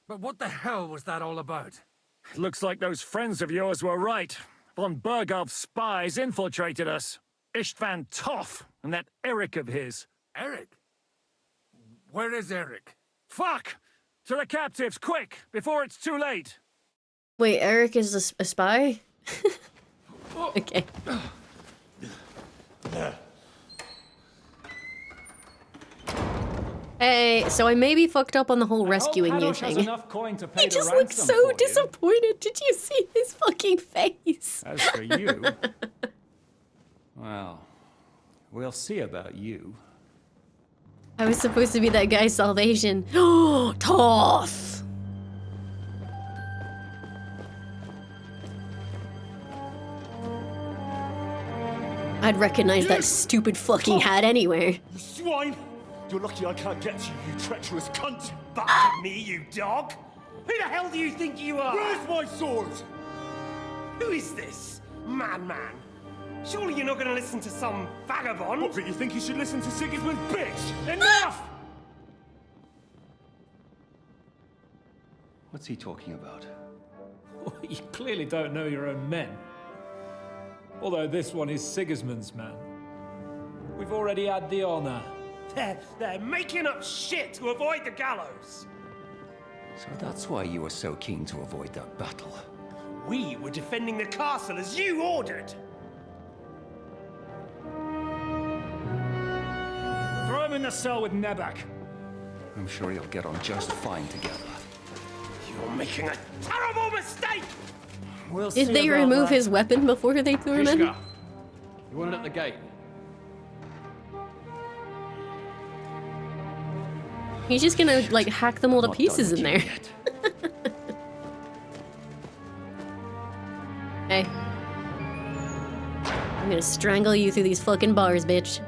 But what the hell was that all about? Looks like those friends of yours were right. Von Bergov's spies infiltrated us. Istvan Toth and that Eric of his. Eric? Where is Eric? Fuck! To the captives, quick, before it's too late! Wait, Eric is a spy? Okay. Hey, so I maybe fucked up on the whole rescuing you thing. He just looks so disappointed. Did you see his fucking face? As for you, well, we'll see about you. I was supposed to be that guy's salvation. Oh, Toth! I'd recognize that stupid fucking hat anywhere. You swine! You're lucky I can't get to you, you treacherous cunt! Back at me, you dog! Who the hell do you think you are? Where's my sword? Who is this? Man. Surely you're not gonna listen to some vagabond? What, but you think you should listen to Sigismund's bitch? Enough! What's he talking about? You clearly don't know your own men. Although this one is Sigismund's man. We've already had the honor. They're making up shit to avoid the gallows! So that's why you were so keen to avoid that battle. We were defending the castle as you ordered! Throw him in the cell with Nebak. I'm sure you'll get on just fine together. You're making a terrible mistake! We'll Did they remove his weapon before they threw him in? You want it at the gate? He's just gonna, like, hack them all to pieces in there. Hey. I'm gonna strangle you through these fucking bars, bitch.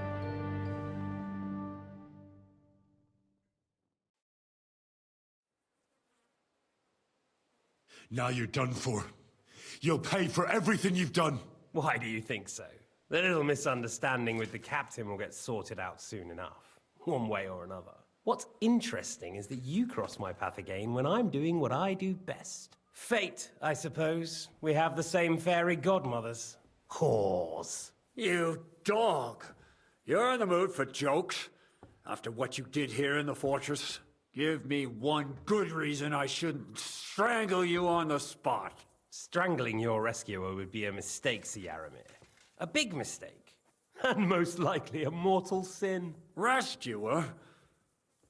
Now you're done for. You'll pay for everything you've done. Why do you think so? The little misunderstanding with the captain will get sorted out soon enough, one way or another. What's interesting is that you cross my path again when I'm doing what I do best. Fate, I suppose. We have the same fairy godmothers. Whores. You dog! You're in the mood for jokes? After what you did here in the fortress? Give me one good reason I shouldn't strangle you on the spot. Strangling your rescuer would be a mistake, Yaramir. A big mistake. And most likely a mortal sin. Rescuer?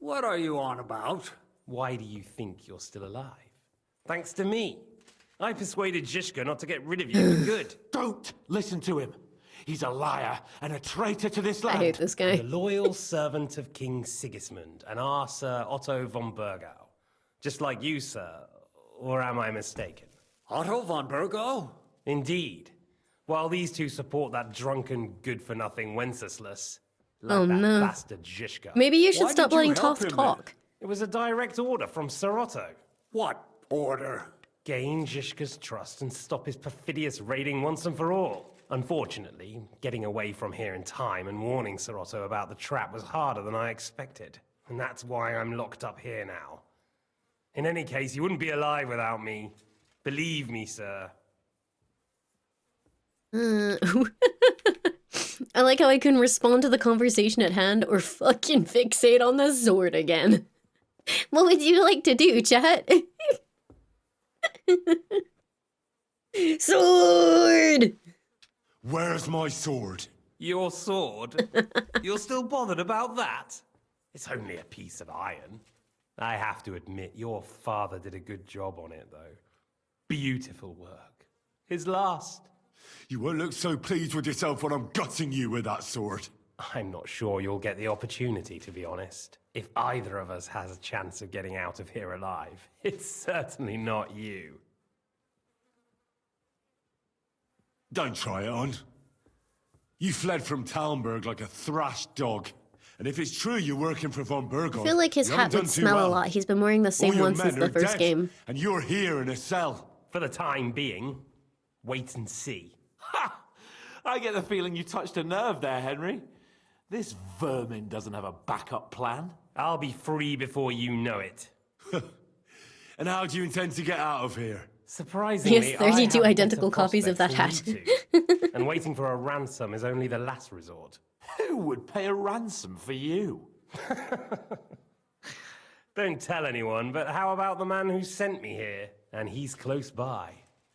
What are you on about? Why do you think you're still alive? Thanks to me. I persuaded Zhishka not to get rid of you for good. Don't listen to him. He's a liar and a traitor to this land. I hate this guy. The loyal servant of King Sigismund and our Sir Otto von Bergau. Just like you, sir. Or am I mistaken? Otto von Bergau? Indeed. While these two support that drunken, good-for-nothing Wenceslas, like Oh, that no. bastard Zhishka. Maybe you should Why stop did you letting help Toth him talk. It was a direct order from Sir Otto. What order? Gain Zhishka's trust and stop his perfidious raiding once and for all. Unfortunately, getting away from here in time and warning Sir Otto about the trap was harder than I expected. And that's why I'm locked up here now. In any case, you wouldn't be alive without me. Believe me, sir. I like how I can respond to the conversation at hand or fucking fixate on the sword again. What would you like to do, chat? Sword! Where's my sword? Your sword? You're still bothered about that? It's only a piece of iron. I have to admit, your father did a good job on it, though. Beautiful work. His last. You won't look so pleased with yourself when I'm gutting you with that sword. I'm not sure you'll get the opportunity, to be honest. If either of us has a chance of getting out of here alive, it's certainly not you. Don't try it on. You fled from Talmberg like a thrashed dog. And if it's true you're working for von Burgos, I feel like his hat would smell a lot. He's been wearing the same one since the first game. And you're here in a cell. For the time being, wait and see. Ha! I get the feeling you touched a nerve there, Henry. This vermin doesn't have a backup plan. I'll be free before you know it. And how do you intend to get out of here? Surprisingly, he has 32 identical copies of that hat. And waiting for a ransom is only the last resort. Who would pay a ransom for you? Don't tell anyone, but how about the man who sent me here? And he's close by.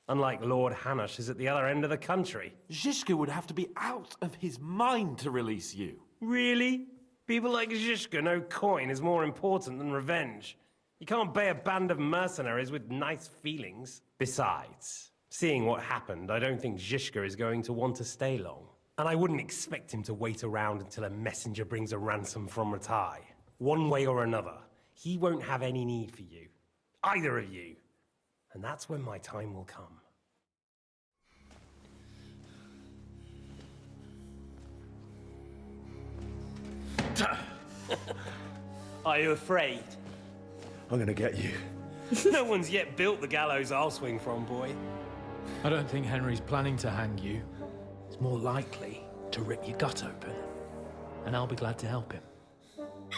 Unlike Lord Hanush is at the other end of the country. Zhishka would have to be out of his mind to release you. Really? People like Zhishka know coin is more important than revenge. You can't pay a band of mercenaries with nice feelings. Besides, seeing what happened, I don't think Zhishka is going to want to stay long. And I wouldn't expect him to wait around until a messenger brings a ransom from Ratai. One way or another, he won't have any need for you. Either of you. And that's when my time will come. Are you afraid? I'm gonna get you. No one's yet built the gallows I'll swing from, boy. I don't think Henry's planning to hang you. It's more likely to rip your gut open. And I'll be glad to help him.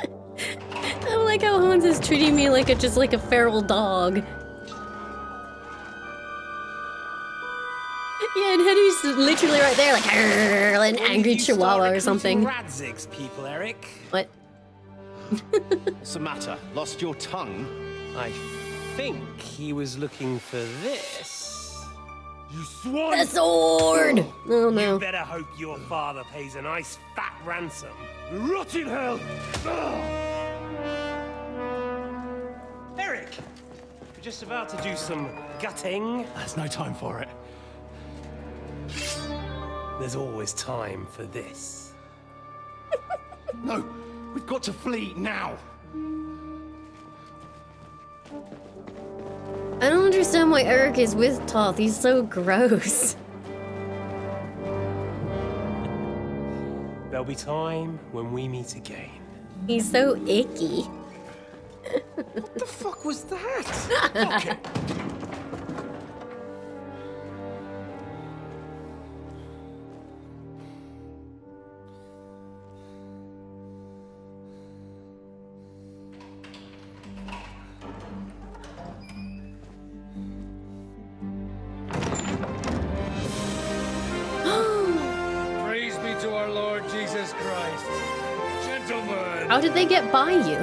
I like how Hans is treating me like just like a feral dog. Yeah, and Henry's literally right there, like an angry chihuahua or something. Radzig's people, Eric. What? What's the matter? Lost your tongue? I think he was looking for this. You swine! The sword! Oh no. You better hope your father pays a nice fat ransom. Rot in hell! Eric! We're just about to do some gutting. There's no time for it. There's always time for this. No! We've got to flee now! I don't understand why Eric is with Toth. He's so gross. There'll be time when we meet again. He's so icky. What the fuck was that? Okay. Praise be to our Lord Jesus Christ. Gentlemen! How did they get by you?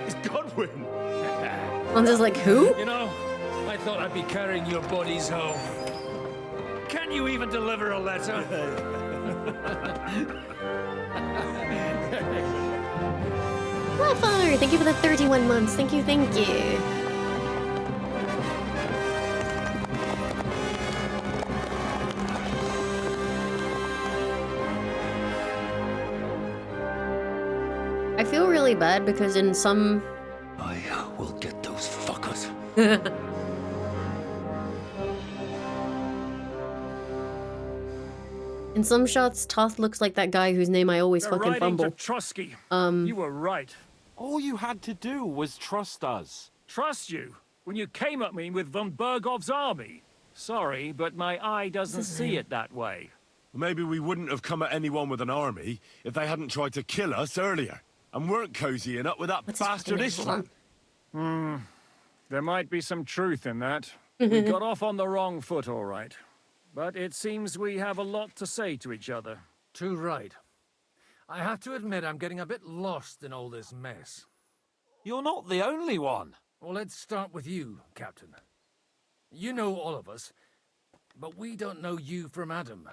It's Godwin! Hans is like, who? You know, I thought I'd be carrying your bodies home. Can you even deliver a letter? Wildfire, thank you for the 31 months. Thank you, thank you. I feel really bad because in some... I will get those fuckers. In some shots, Toth looks like that guy whose name I always fucking fumble. Trusky. Um, You were right. All you had to do was trust us. Trust you? When you came at me with von Bergov's army? Sorry, but my eye doesn't see it that way. Maybe we wouldn't have come at anyone with an army if they hadn't tried to kill us earlier. And weren't cozying up with that bastard Islam. There might be some truth in that. We got off on the wrong foot, all right. But it seems we have a lot to say to each other. Too right. I have to admit I'm getting a bit lost in all this mess. You're not the only one. Well, let's start with you, Captain. You know all of us, but we don't know you from Adam.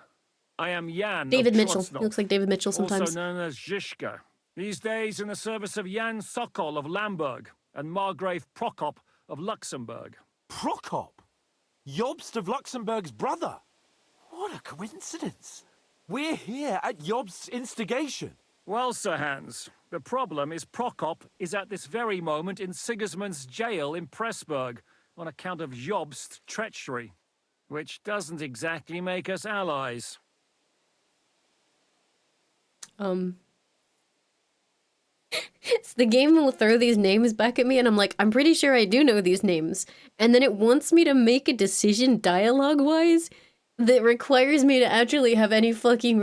I am Jan David of Mitchell. Trostnov, He looks like David Mitchell sometimes. also known as Zizka. These days in the service of Jan Sokol of Lamberg and Margrave Prokop of Luxembourg. Prokop? Jobst of Luxembourg's brother? What a coincidence. We're here at Jobst's instigation. Well, Sir Hans, the problem is Prokop is at this very moment in Sigismund's jail in Pressburg on account of Jobst's treachery, which doesn't exactly make us allies. So the game will throw these names back at me, and I'm like, I'm pretty sure I do know these names. And then it wants me to make a decision dialogue-wise that requires me to actually have any fucking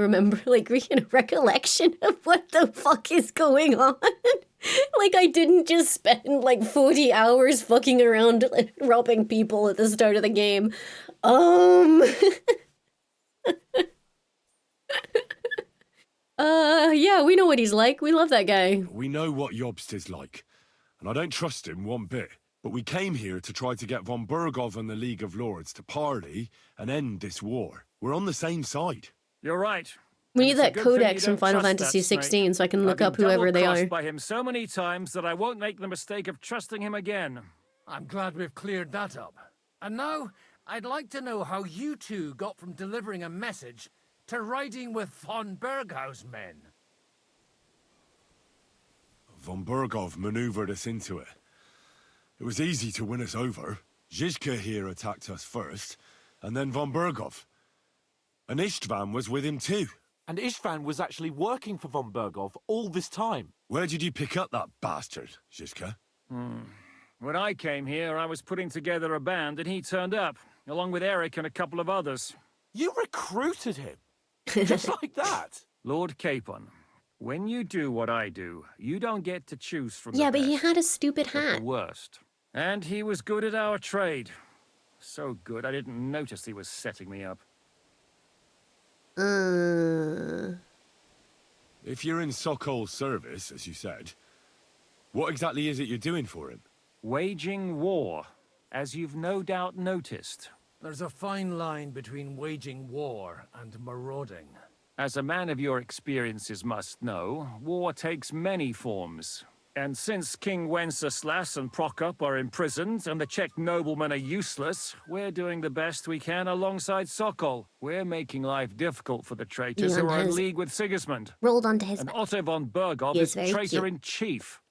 recollection of what the fuck is going on. Like, I didn't just spend, 40 hours fucking around robbing people at the start of the game. Yeah, we know what he's like. We love that guy. We know what Jobst is like, and I don't trust him one bit. But we came here to try to get von Burgov and the League of Lords to parley and end this war. We're on the same side. You're right. We need It's a that good thing you codex from don't Final trust Fantasy that snake. 16 so I can look I've up been whoever they double-crossed are. by him so many times that I won't make the mistake of trusting him again. I'm glad we've cleared that up. And now, I'd like to know how you two got from delivering a message to riding with von Berghaus men. Von Burgov maneuvered us into it. It was easy to win us over. Zizka here attacked us first, and then von Burgov. And Istvan was with him too. And Istvan was actually working for von Burgov all this time. Where did you pick up that bastard, Zizka? When I came here, I was putting together a band, and he turned up, along with Eric and a couple of others. You recruited him? Just like that? Lord Capon, when you do what I do, you don't get to choose from Yeah, the but he best, had a stupid but hat. the worst. And he was good at our trade. So good, I didn't notice he was setting me up. If you're in Sokol's service, as you said, what exactly is it you're doing for him? Waging war, as you've no doubt noticed. There's a fine line between waging war and marauding. As a man of your experiences must know, war takes many forms. And since King Wenceslas and Prokop are imprisoned and the Czech noblemen are useless, we're doing the best we can alongside Sokol. We're making life difficult for the traitors who are in league with Sigismund. Rolled onto his And back. Otto von Burgov He is is very traitor-in-chief.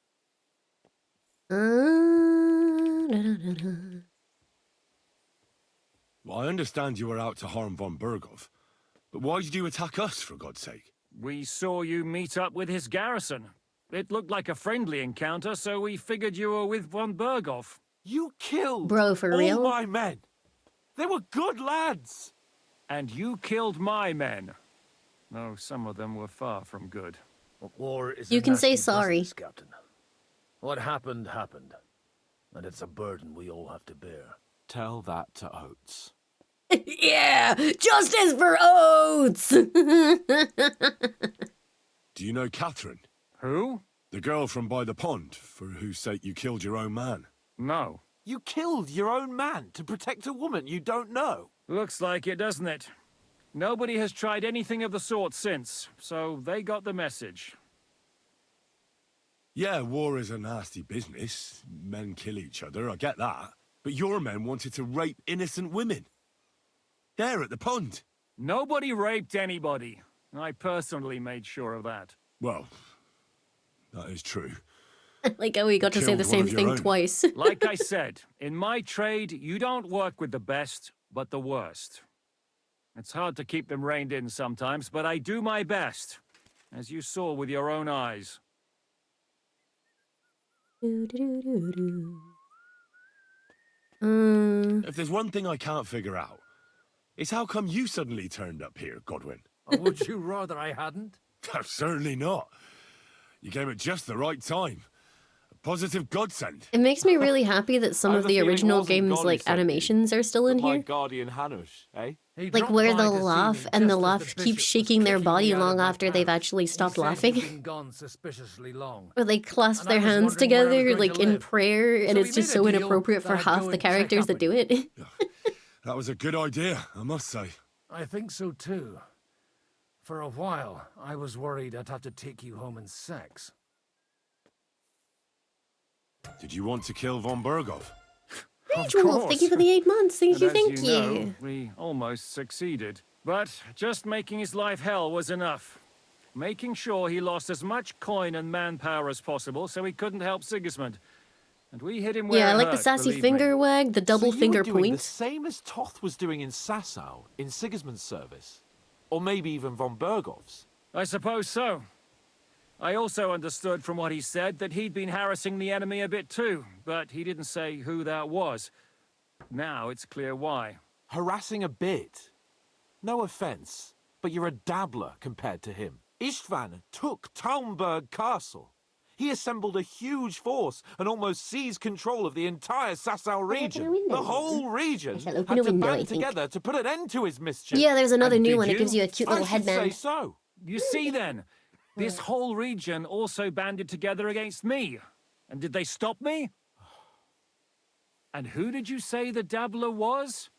Well, I understand you were out to harm von Burgov, but why did you attack us, for God's sake? We saw you meet up with his garrison. It looked like a friendly encounter, so we figured you were with von Burgov. You killed Bro, for all real? my men. They were good lads. And you killed my men. Though some of them were far from good. War is You a can say nasty sorry. business, Captain. What happened, happened. And it's a burden we all have to bear. Tell that to Oates. Yeah! Justice for Oates! Do you know Catherine? Who? The girl from by the pond, for whose sake you killed your own man. No. You killed your own man to protect a woman you don't know. Looks like it, doesn't it? Nobody has tried anything of the sort since, so they got the message. Yeah, war is a nasty business. Men kill each other, I get that. But your men wanted to rape innocent women. There at the pond. Nobody raped anybody. I personally made sure of that. Well, that is true. Like how we got to say Killed the one same of your thing own. twice. Like I said, in my trade, you don't work with the best, but the worst. It's hard to keep them reined in sometimes, but I do my best, as you saw with your own eyes. If there's one thing I can't figure out, it's how come you suddenly turned up here, Godwin? Or would you rather I hadn't? Certainly not. You came at just the right time. Positive godsend. It makes me really happy that some I of have a the feeling it original wasn't games, God who like, sent you, animations are still in but my here. guardian Hanush, eh? He Like, dropped where by they'll to see laugh, me and the just as laugh bishop keeps was shaking their kicking me body out of long my after they've palace. actually He stopped said laughing. you'd been gone suspiciously long. Or they clasp And I their was hands wondering where I was together, going like to in live. prayer, and So it's we just made a so deal inappropriate that for I'd half go the and check characters up that on do you. it. That was a good idea, I must say. I think so too. For a while, I was worried I'd have to take you home in sex. Did you want to kill von Bergov? Of Ritual, thank you for the 8 months. Thank And you, as thank you know, you. we almost succeeded. But just making his life hell was enough. Making sure he lost as much coin and manpower as possible so he couldn't help Sigismund. And we hit him where Yeah, I it like the hurt, sassy believe finger me. wag, the double so you finger were doing the point. same as Toth was doing in Sasau, in Sigismund's service? Or maybe even von Bergov's? I suppose so. I also understood from what he said that he'd been harassing the enemy a bit too, but he didn't say who that was. Now it's clear why. Harassing a bit? No offense, but you're a dabbler compared to him. Istvan took Talmberg Castle. He assembled a huge force and almost seized control of the entire Sasau region. The whole region shall had open a to window, I band think. together to put an end to his mischief. Yeah, there's another And new did one. It you? gives you a cute little I should say headband. so. You see then, this whole region also banded together against me. And did they stop me? And who did you say the dabbler was?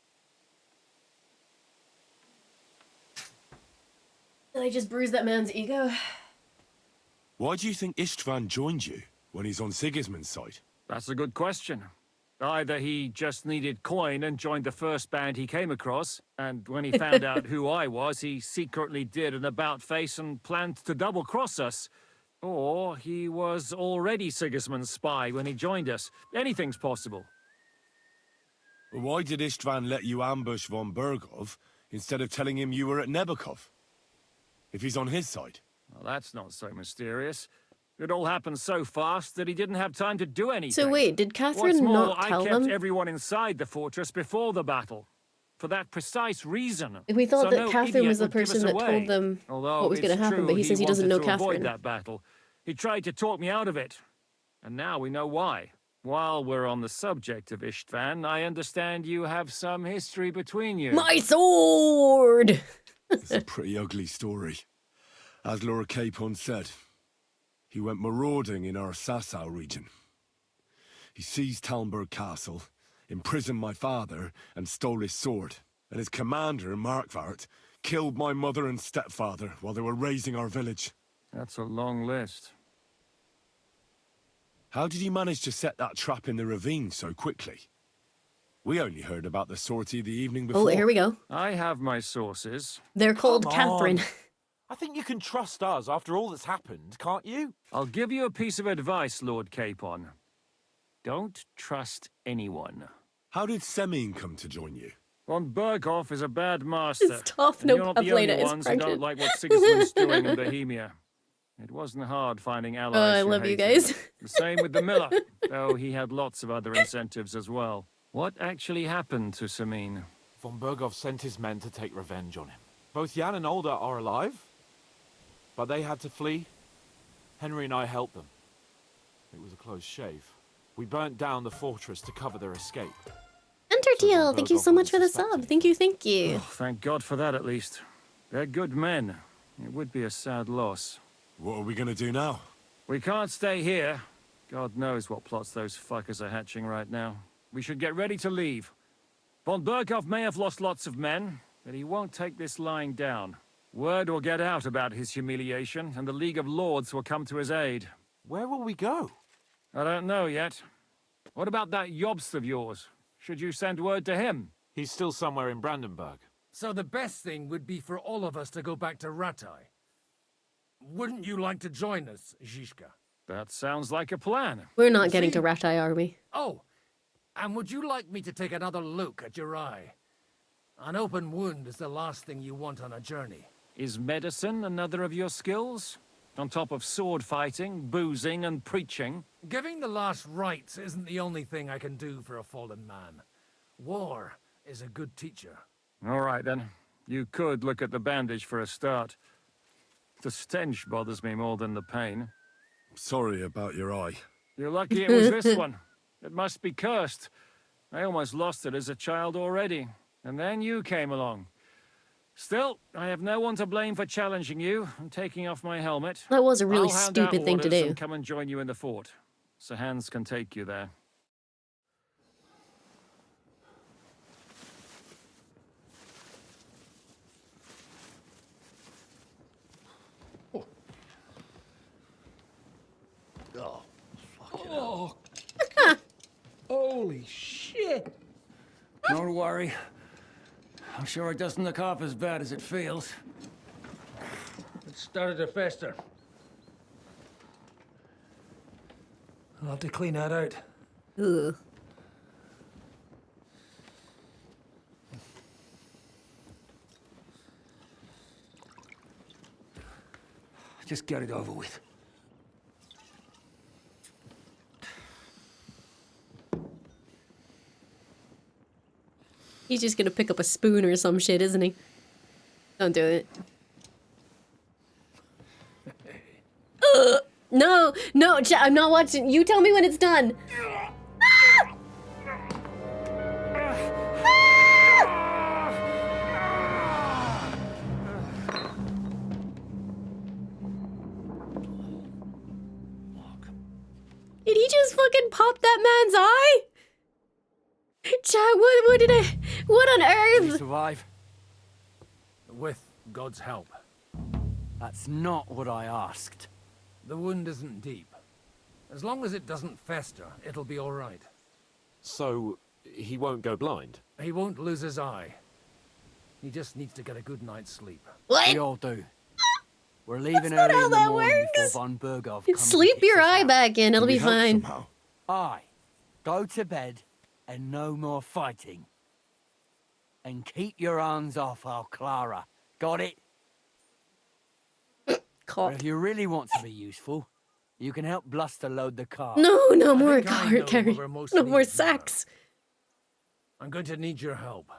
Did I just bruise that man's ego? Why do you think Istvan joined you when he's on Sigismund's side? That's a good question. Either he just needed coin and joined the first band he came across, and when he found out who I was, he secretly did an about-face and planned to double-cross us. Or he was already Sigismund's spy when he joined us. Anything's possible. But why did Istvan let you ambush von Bergov instead of telling him you were at Nebakov? If he's on his side. Well, that's not so mysterious. It all happened so fast that he didn't have time to do anything. So wait, did What's Catherine more, not I tell kept them? everyone inside the fortress before the battle. For that precise reason. We thought So that no Catherine idiot was the would give us person that away. told them Although what was going to it's happen, true but he says he doesn't know wanted to avoid Catherine. that battle. He tried to talk me out of it. And now we know why. While we're on the subject of Istvan, I understand you have some history between you. My sword! It's a pretty ugly story. As Lord Capon said, he went marauding in our Sasau region. He seized Talmberg Castle, imprisoned my father, and stole his sword. And his commander, Markvart, killed my mother and stepfather while they were raising our village. That's a long list. How did you manage to set that trap in the ravine so quickly? We only heard about the sortie the evening before. Oh, here we go. I have my sources. They're called Come Catherine. on. I think you can trust us after all that's happened, can't you? I'll give you a piece of advice, Lord Capon. Don't trust anyone. How did Semine come to join you? Von Berghoff is a bad master. It's tough, and no you're not the Pavlina only is ones who don't pregnant. like what Sigismund's doing in Bohemia. It wasn't hard finding allies. I who love you hate guys. him. The same with the miller, though he had lots of other incentives as well. What actually happened to Semine? Von Bergov sent his men to take revenge on him. Both Jan and Olda are alive, but they had to flee. Henry and I helped them. It was a close shave. We burnt down the fortress to cover their escape. Enterteal, thank you so much for the sub. Thank you, thank you. Oh, thank God for that, at least. They're good men. It would be a sad loss. What are we gonna do now? We can't stay here. God knows what plots those fuckers are hatching right now. We should get ready to leave. Von Berghoff may have lost lots of men, but he won't take this lying down. Word will get out about his humiliation, and the League of Lords will come to his aid. Where will we go? I don't know yet. What about that Jobst of yours? Should you send word to him? He's still somewhere in Brandenburg. So the best thing would be for all of us to go back to Ratai. Wouldn't you like to join us, Zizka? That sounds like a plan. We're not getting to Ratai, are we? Oh, and would you like me to take another look at your eye? An open wound is the last thing you want on a journey. Is medicine another of your skills? On top of sword fighting, boozing, and preaching? Giving the last rites isn't the only thing I can do for a fallen man. War is a good teacher. All right, then. You could look at the bandage for a start. The stench bothers me more than the pain. Sorry about your eye. You're lucky it was this one. It must be cursed. I almost lost it as a child already. And then you came along. Still, I have no one to blame for challenging you and taking off my helmet. That was a really I'll hand out stupid thing to orders do. and come and join you in the fort. Sir Hans can take you there. Oh, oh. Holy shit! Don't worry. I'm sure it doesn't look half as bad as it feels. It started to fester. I'll have to clean that out. Ugh. Just get it over with. He's just gonna pick up a spoon or some shit, isn't he? Don't do it. No, no, I'm not watching. You tell me when it's done. Did he just fucking pop that man's eye? Chat, what on Did you earth? survive? With God's help. That's not what I asked. The wound isn't deep. As long as it doesn't fester, it'll be all right. So, he won't go blind? He won't lose his eye. He just needs to get a good night's sleep. What? We all do. We're leaving not early how in the that morning works. before Von Berghoff comes. Sleep your eye back in, it'll be fine. Aye. Go to bed and no more fighting. And keep your hands off our Clara. Got it? Cop. If you really want to be useful, you can help Bluster load the car. No, no more think I car know carry. where we're most No more needed now. sex. I'm going to need your help.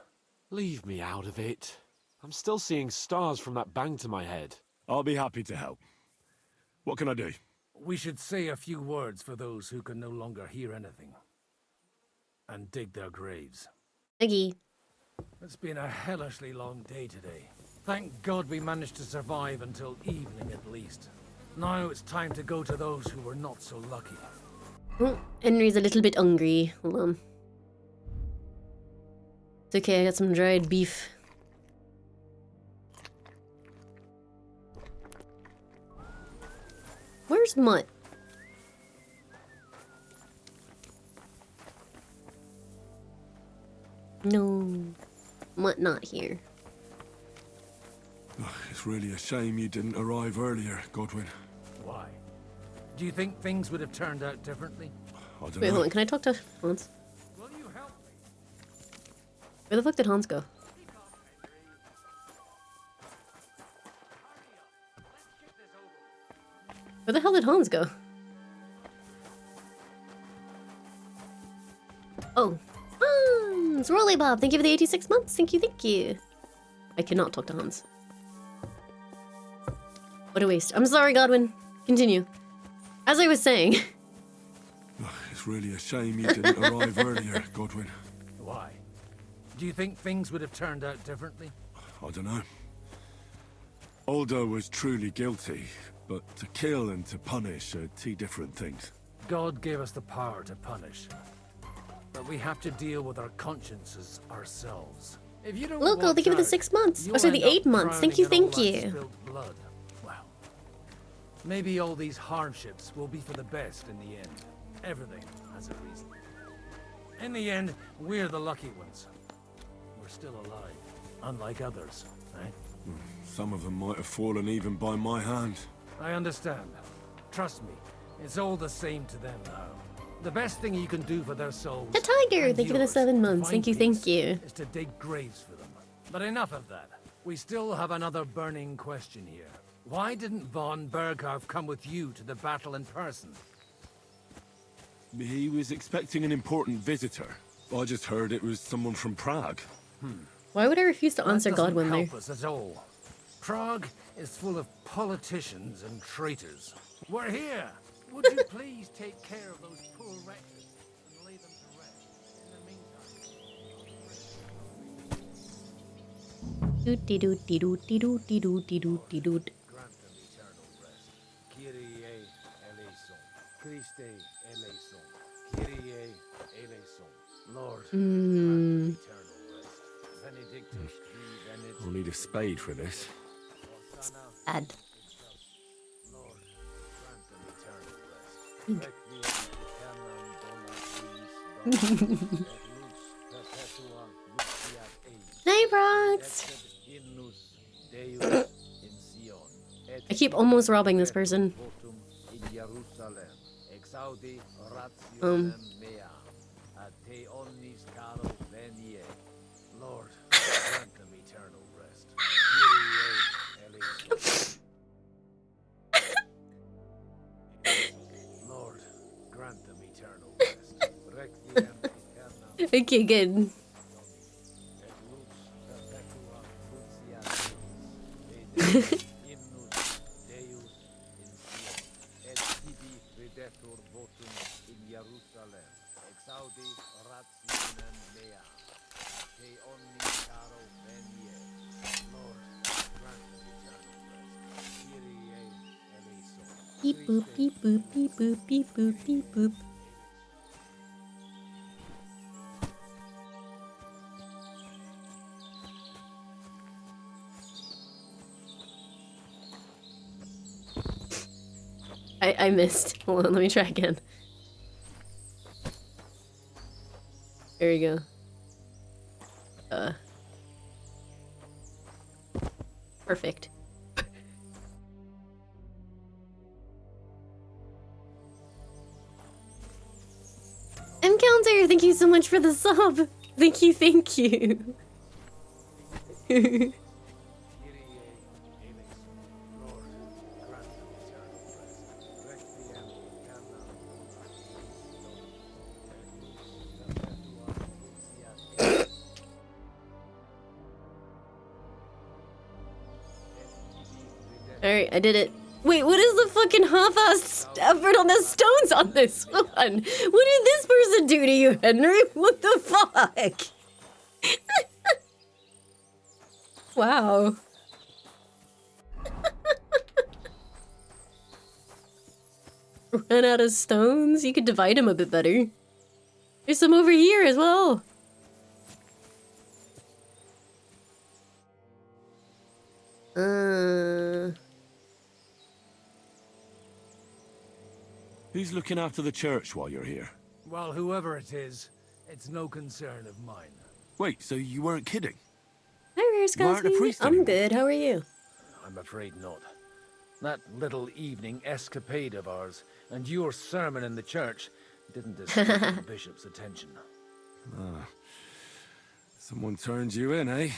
Leave me out of it. I'm still seeing stars from that bang to my head. I'll be happy to help. What can I do? We should say a few words for those who can no longer hear anything. And dig their graves. Iggy. It's been a hellishly long day today. Thank God we managed to survive until evening at least. Now it's time to go to those who were not so lucky. Oh, Henry's a little bit hungry. Hold on. It's okay, I got some dried beef. Where's Mutt? No, Mutt not here. Ugh, it's really a shame you didn't arrive earlier, Godwin. Why? Do you think things would have turned out differently? I don't Wait, know. hold on, can I talk to Hans? Will you help me? Where the fuck did Hans go? Where the hell did Hans go? Oh. Hans! Rolly Bob, thank you for the 86 months. Thank you, thank you. I cannot talk to Hans. What a waste. I'm sorry, Godwin. Continue. As I was saying. Ugh, it's really a shame you didn't arrive earlier, Godwin. Why? Do you think things would have turned out differently? I don't know. Aldo was truly guilty, but to kill and to punish are two different things. God gave us the power to punish. But we have to deal with our consciences ourselves. If you don't Loco, thank you for the 6 months. Oh, sorry, the 8 months. Thank you, thank you. Blood. Well, maybe all these hardships will be for the best in the end. Everything has a reason. In the end, we're the lucky ones. We're still alive, unlike others, eh? Some of them might have fallen even by my hand. I understand. Trust me, it's all the same to them now. The best thing you can do for their souls. The Tiger, and thank you for the yours 7 to months. find Thank you, thank you. is to dig graves for them. But enough of that. We still have another burning question here. Why didn't Von Berghoff come with you to the battle in person? He was expecting an important visitor. I just heard it was someone from Prague. Why would I refuse to answer That doesn't Godwin there? help us at all. Prague is full of politicians and traitors. We're here, Would you please take care of those poor wretches and lay them to rest? In the meantime... Doot-de-doot-de-doot-de-doot-de-doot-de-doot. Grant them eternal rest. Kyrie eleison. Christe eleison. Kyrie eleison. Lord, Mm. eternal rest. Benedictus qui benedictus. I'll need a spade for this. Bad. Lord, grant them eternal rest. Ink. Requiem aeternam dona tuis et lux perpetua luxiat eis. Night, Brox! Hymnus Deus in Sion. I keep almost robbing this person. Votum in Jerusalem. Exaudi rationem mea. A te omnis caro venie. Lord, grant them eternal rest. Kyrie eleison. Lord, grant them eternal rest. Requiem aeternam Okay, good. et lux perpetua luxiat eis. Hymnus Deus in Sion. Et tibi videtur votum in Jerusalem. Exaudi rationem mea. Te omnis caro venie. Lord, grant them eternal rest. Kyrie eleison. Beep boop, beep boop, beep boop, beep boop, beep boop. I missed. Hold on, let me try again. There we go. Perfect. M-Counter, thank you so much for the sub. Thank you, thank you. Alright, I did it. Wait, what is the fucking half-ass effort on the stones on this one? What did this person do to you, Henry? What the fuck? Wow. Ran out of stones? You could divide them a bit better. There's some over here as well. Who's looking after the church while you're here? Well, whoever it is, it's no concern of mine. Wait, so you weren't kidding? Hi, Rare You aren't a Scotty. priest I'm anymore? good. How are you? I'm afraid not. That little evening escapade of ours and your sermon in the church didn't escape the bishop's attention. Ah. Someone turned you in, eh?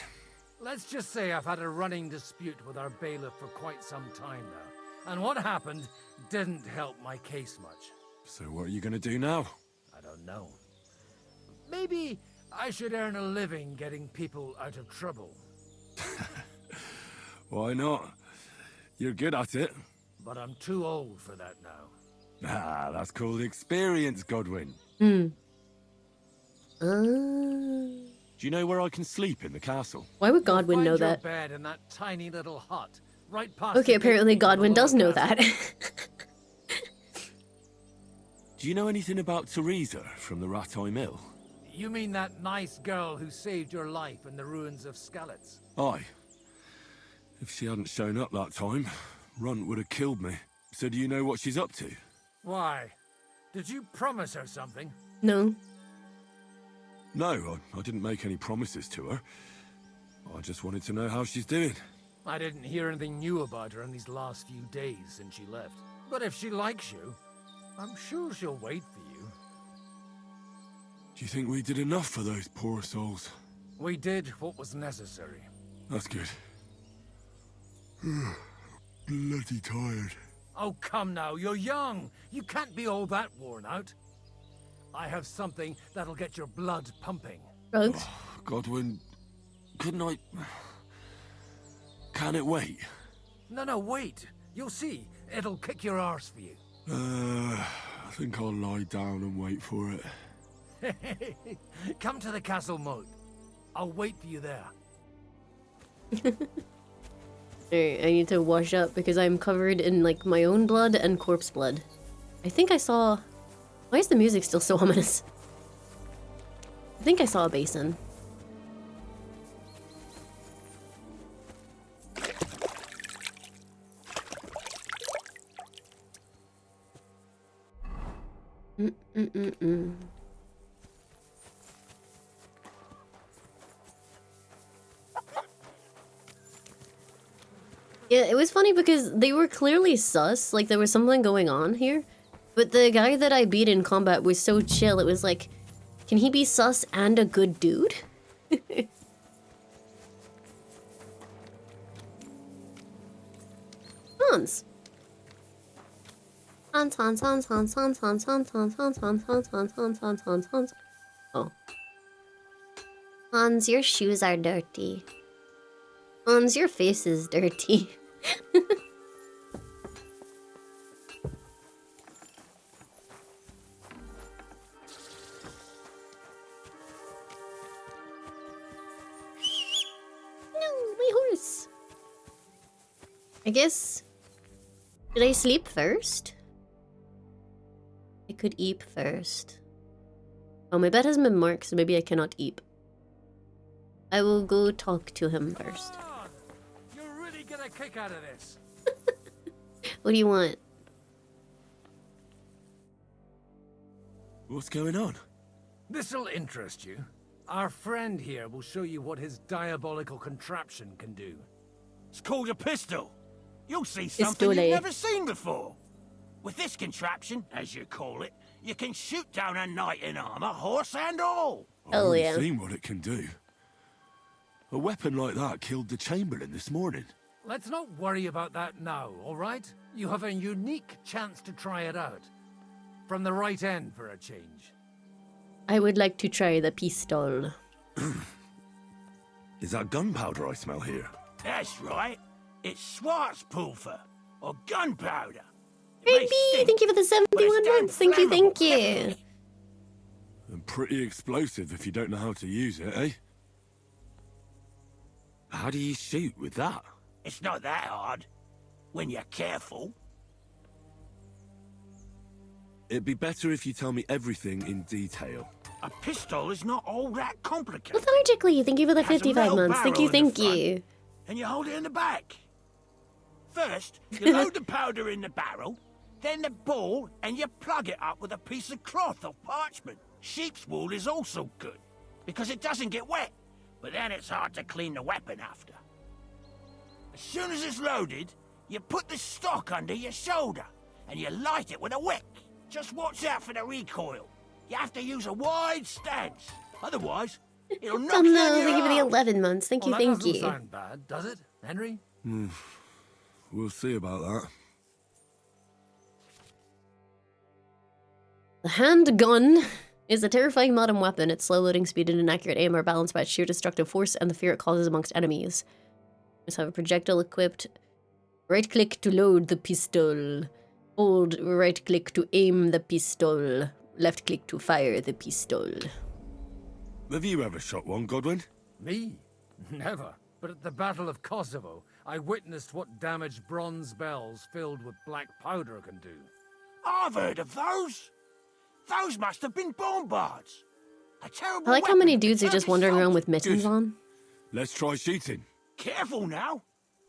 Let's just say I've had a running dispute with our bailiff for quite some time now. And what happened didn't help my case much. So what are you gonna do now? I don't know. Maybe I should earn a living getting people out of trouble. Why not? You're good at it. But I'm too old for that now. Ah, that's called experience, Godwin. Hmm. Do you know where I can sleep in the castle? Why would Godwin know Find your that? bed in that tiny little hut, right past Okay, the apparently gate to the Godwin does know lower that. Do you know anything about Teresa from the Ratoi Mill? You mean that nice girl who saved your life in the ruins of Skalitz? Aye. If she hadn't shown up that time, Runt would have killed me. So do you know what she's up to? Why? Did you promise her something? No. No, I didn't make any promises to her. I just wanted to know how she's doing. I didn't hear anything new about her in these last few days since she left. But if she likes you, I'm sure she'll wait for you. Do you think we did enough for those poor souls? We did what was necessary. That's good. Bloody tired. Oh, come now, you're young. You can't be all that worn out. I have something that'll get your blood pumping. Drugs? Godwin, couldn't I... Can it wait? No, wait. You'll see. It'll kick your arse for you. I think I'll lie down and wait for it. Come to the castle moat. I'll wait for you there. Alright, I need to wash up because I'm covered in like my own blood and corpse blood. I think I saw... Why is the music still so ominous? I think I saw a basin. Yeah, it was funny because they were clearly sus, like there was something going on here. But the guy that I beat in combat was so chill, it was like, can he be sus and a good dude? Hans. Hans. Oh. Hans, your shoes are dirty. Hans, your face is dirty. No, my horse. I guess... Did I sleep first? I could eat first. Oh, my bed hasn't been marked, so maybe I cannot eat. I will go talk to him first. You'll really get a kick out of this. What do you want? What's going on? This'll interest you. Our friend here will show you what his diabolical contraption can do. It's called a pistol. You'll see something Pistole. you've never seen before. With this contraption, as you call it, you can shoot down a knight in armor, horse and all. I've already seen what it can do. A weapon like that killed the Chamberlain this morning. Let's not worry about that now, all right? You have a unique chance to try it out. From the right end for a change. I would like to try the pistol. Is that gunpowder I smell here? That's right. It's Schwarzpulver, or gunpowder. Baby, thank you for the 71 months. Thank you, thank you. And pretty explosive if you don't know how to use it, eh? How do you shoot with that? It's not that hard, when you're careful. It'd be better if you tell me everything in detail. A pistol is not all that complicated. Lethargically, thank you for the It has a 55 metal months. Thank you, barrel in the thank front, you. And you hold it in the back. First, you load the powder in the barrel, then the ball, and you plug it up with a piece of cloth or parchment. Sheep's wool is also good, because it doesn't get wet, but then it's hard to clean the weapon after. As soon as it's loaded, you put the stock under your shoulder, and you light it with a wick. Just watch out for the recoil. You have to use a wide stance, otherwise it'll knock Oh you no, on your thank you for the arm. 11 months. Thank you, Well, that thank doesn't you. sound bad, does it, Henry? We'll see about that. The handgun is a terrifying modern weapon. Its slow loading speed and inaccurate aim are balanced by its sheer destructive force and the fear it causes amongst enemies. Just have a projectile equipped. Right click to load the pistol. Hold right click to aim the pistol. Left click to fire the pistol. Have you ever shot one, Godwin? Me? Never. But at the Battle of Kosovo, I witnessed what damage bronze bells filled with black powder can do. I've heard of those. Those must have been bombards. A terrible I like how weapon many to dudes are turn just a wandering around soldier. with mittens on. Let's try shooting. Careful now.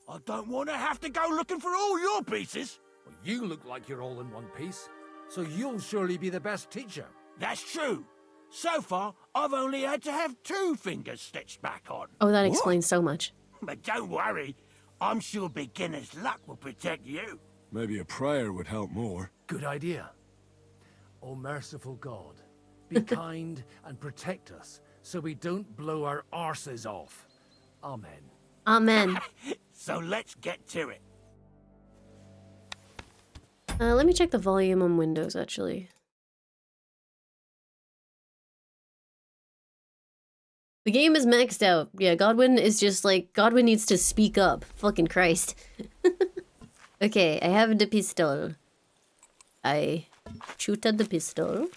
I don't want to have to go looking for all your pieces. Well, you look like you're all in one piece, so you'll surely be the best teacher. That's true. So far, I've only had to have 2 fingers stitched back on. Oh, that explains so much. But don't worry. I'm sure beginner's luck will protect you. Maybe a prayer would help more. Good idea. O merciful God, be kind and protect us so we don't blow our arses off. Amen. Amen. So let's get to it. Let me check the volume on Windows, actually. The game is maxed out. Yeah, Godwin is just like, Godwin needs to speak up. Fucking Christ. Okay, I have the pistol. I shoot at the pistol.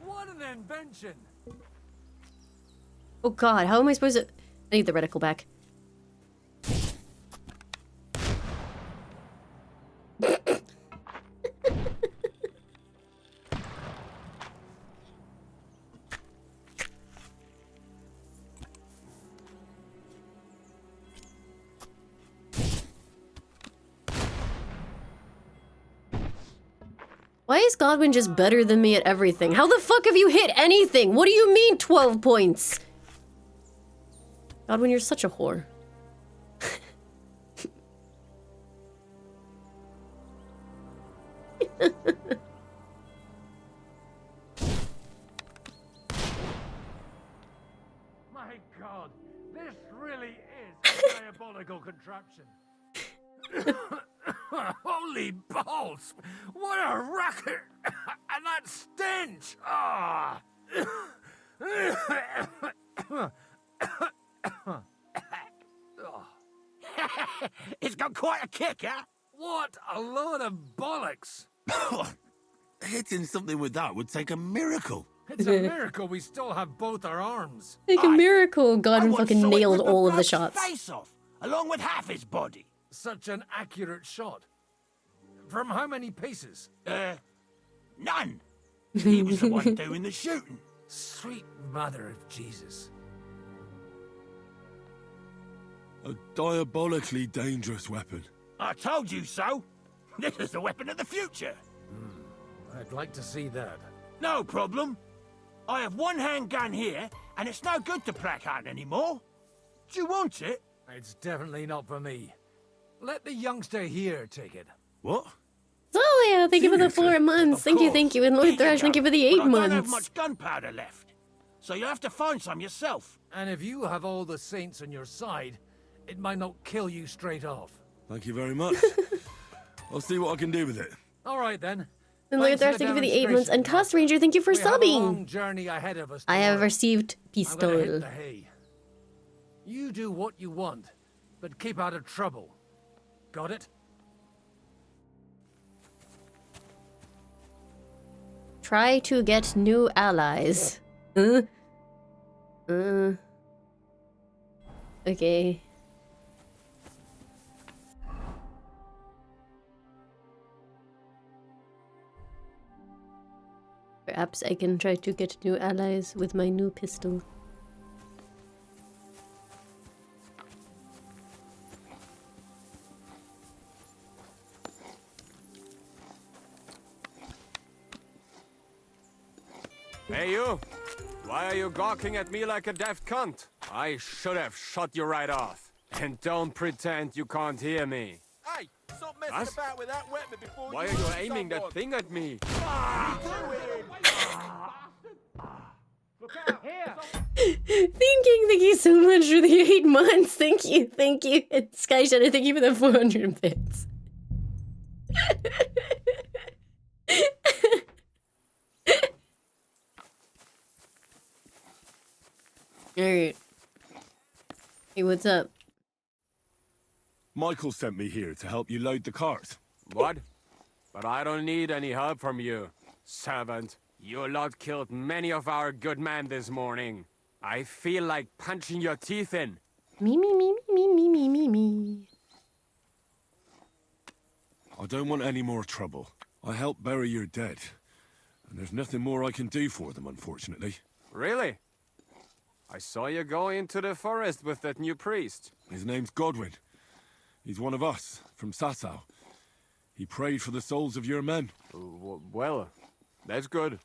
What an invention! Oh god, how am I supposed to... I need the reticle back. Why is Godwin just better than me at everything? How the fuck have you hit anything? What do you mean 12 points? Godwin, you're such a whore. My god, this really is a diabolical contraption. Holy balls! What a racket! And that stench! Ah! It's got quite a kick, huh? What a load of bollocks! Hitting something with that would take a miracle. It's a miracle we still have both our arms. Like a miracle, Godwin fucking nailed all of the shots. Face off, along with half his body. Such an accurate shot. From how many paces? None. He was the one doing the shooting. Sweet mother of Jesus. A diabolically dangerous weapon. I told you so. This is the weapon of the future. I'd like to see that. No problem. I have one handgun here, and it's no good to placard anymore. Do you want it? It's definitely not for me. Let the youngster here take it. What? Zolia, thank you for the 4 months. Thank you. And Lord Thrash, thank you for the 8 But I don't have months. much gunpowder left, so you'll have to find some yourself. And if you have all the saints on your side, it might not kill you straight off. Thank you very much. I'll see what I can do with it. All right then. And Lord Thrash, thank you for the 8 months. And Cost Ranger, thank you for We have a subbing. long journey ahead of us. I have tomorrow. received I'm gonna hit pistol. the hay. You do what you want, but keep out of trouble. Got it? Try to get new allies. Okay. Perhaps I can try to get new allies with my new pistol. Hey you! Why are you gawking at me like a daft cunt? I should have shot you right off. And don't pretend you can't hear me. Hey, stop messing about with that weapon before Why you are you shoot aiming that someone. thing at me? Thank you so much for the 8 months. Thank you. And Sky Shadow, thank you for the 400 bits. Alright. Hey, what's up? Michael sent me here to help you load the cart. What? But I don't need any help from you, servant. You lot killed many of our good men this morning. I feel like punching your teeth in. Me. I don't want any more trouble. I helped bury your dead. And there's nothing more I can do for them, unfortunately. Really? I saw you go into the forest with that new priest. His name's Godwin. He's one of us, from Sasau. He prayed for the souls of your men. Well, that's good.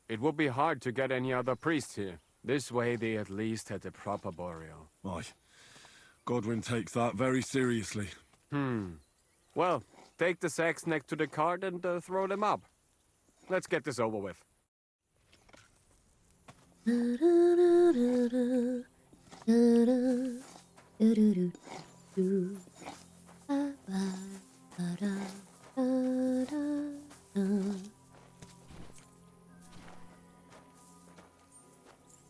It would be hard to get any other priest here. This way they at least had a proper burial. Aye. Godwin takes that very seriously. Well, take the sacks next to the cart and throw them up. Let's get this over with.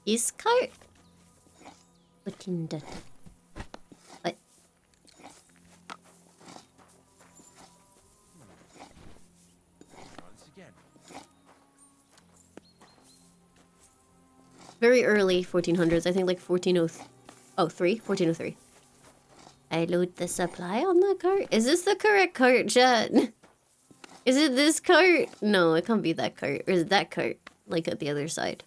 His cart? What fucking dead. What? Very early 1400s. I think like 1403. I load the supply on the cart. Is this the correct cart, chat? Is it this cart? No, it can't be that cart. Or is it that cart? Like at the other side.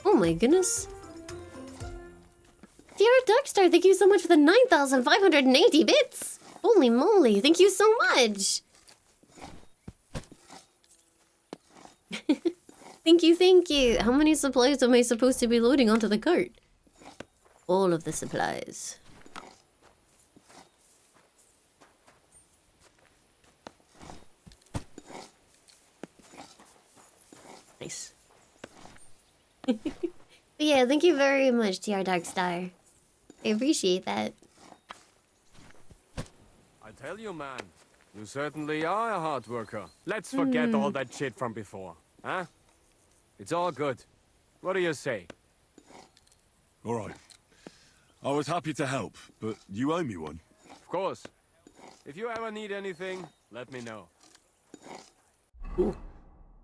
Oh my goodness. Dear Darkstar, thank you so much for the 9,580 bits. Holy moly, thank you so much. Thank you, thank you. How many supplies am I supposed to be loading onto the cart? All of the supplies. Nice. But yeah, thank you very much, TR Darkstar. I appreciate that. I tell you, man, you certainly are a hard worker. Let's forget all that shit from before, huh? It's all good. What do you say? All right. I was happy to help, but you owe me one. Of course. If you ever need anything, let me know. Ooh.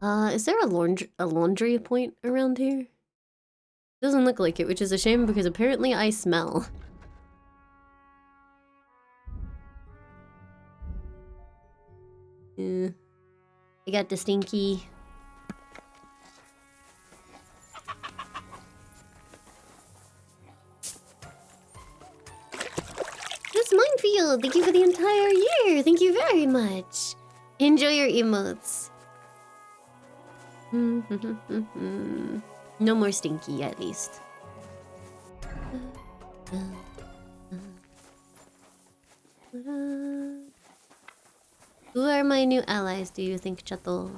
Is there a laundry point around here? Doesn't look like it, which is a shame because apparently I smell. Yeah. I got the stinky. This minefield! Thank you for the entire year! Thank you very much! Enjoy your emotes. No more stinky, at least. Who are my new allies, do you think, Chato?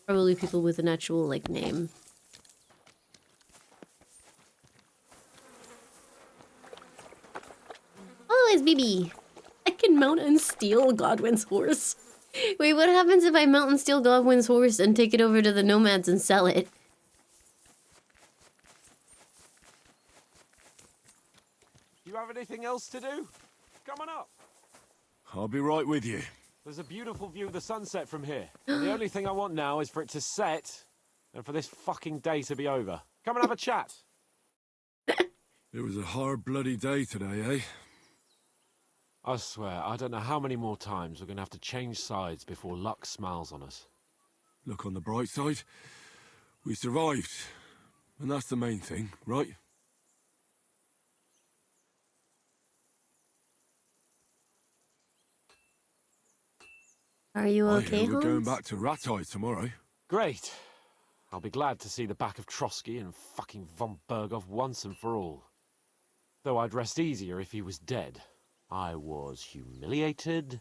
Probably people with an actual, like, name. Oh, it's BB. I can mount and steal Godwin's horse. Wait, what happens if I mount and steal Godwin's horse and take it over to the nomads and sell it? You have anything else to do? Come on up. I'll be right with you. There's a beautiful view of the sunset from here. And the only thing I want now is for it to set and for this fucking day to be over. Come and have a chat. It was a hard bloody day today, eh? I swear, I don't know how many more times we're going to have to change sides before luck smiles on us. Look on the bright side. We survived. And that's the main thing, right? Are you I okay, hear we're going Hans? back to Ratai tomorrow. Great. I'll be glad to see the back of Trotsky and fucking von Berghoff once and for all. Though I'd rest easier if he was dead. I was humiliated,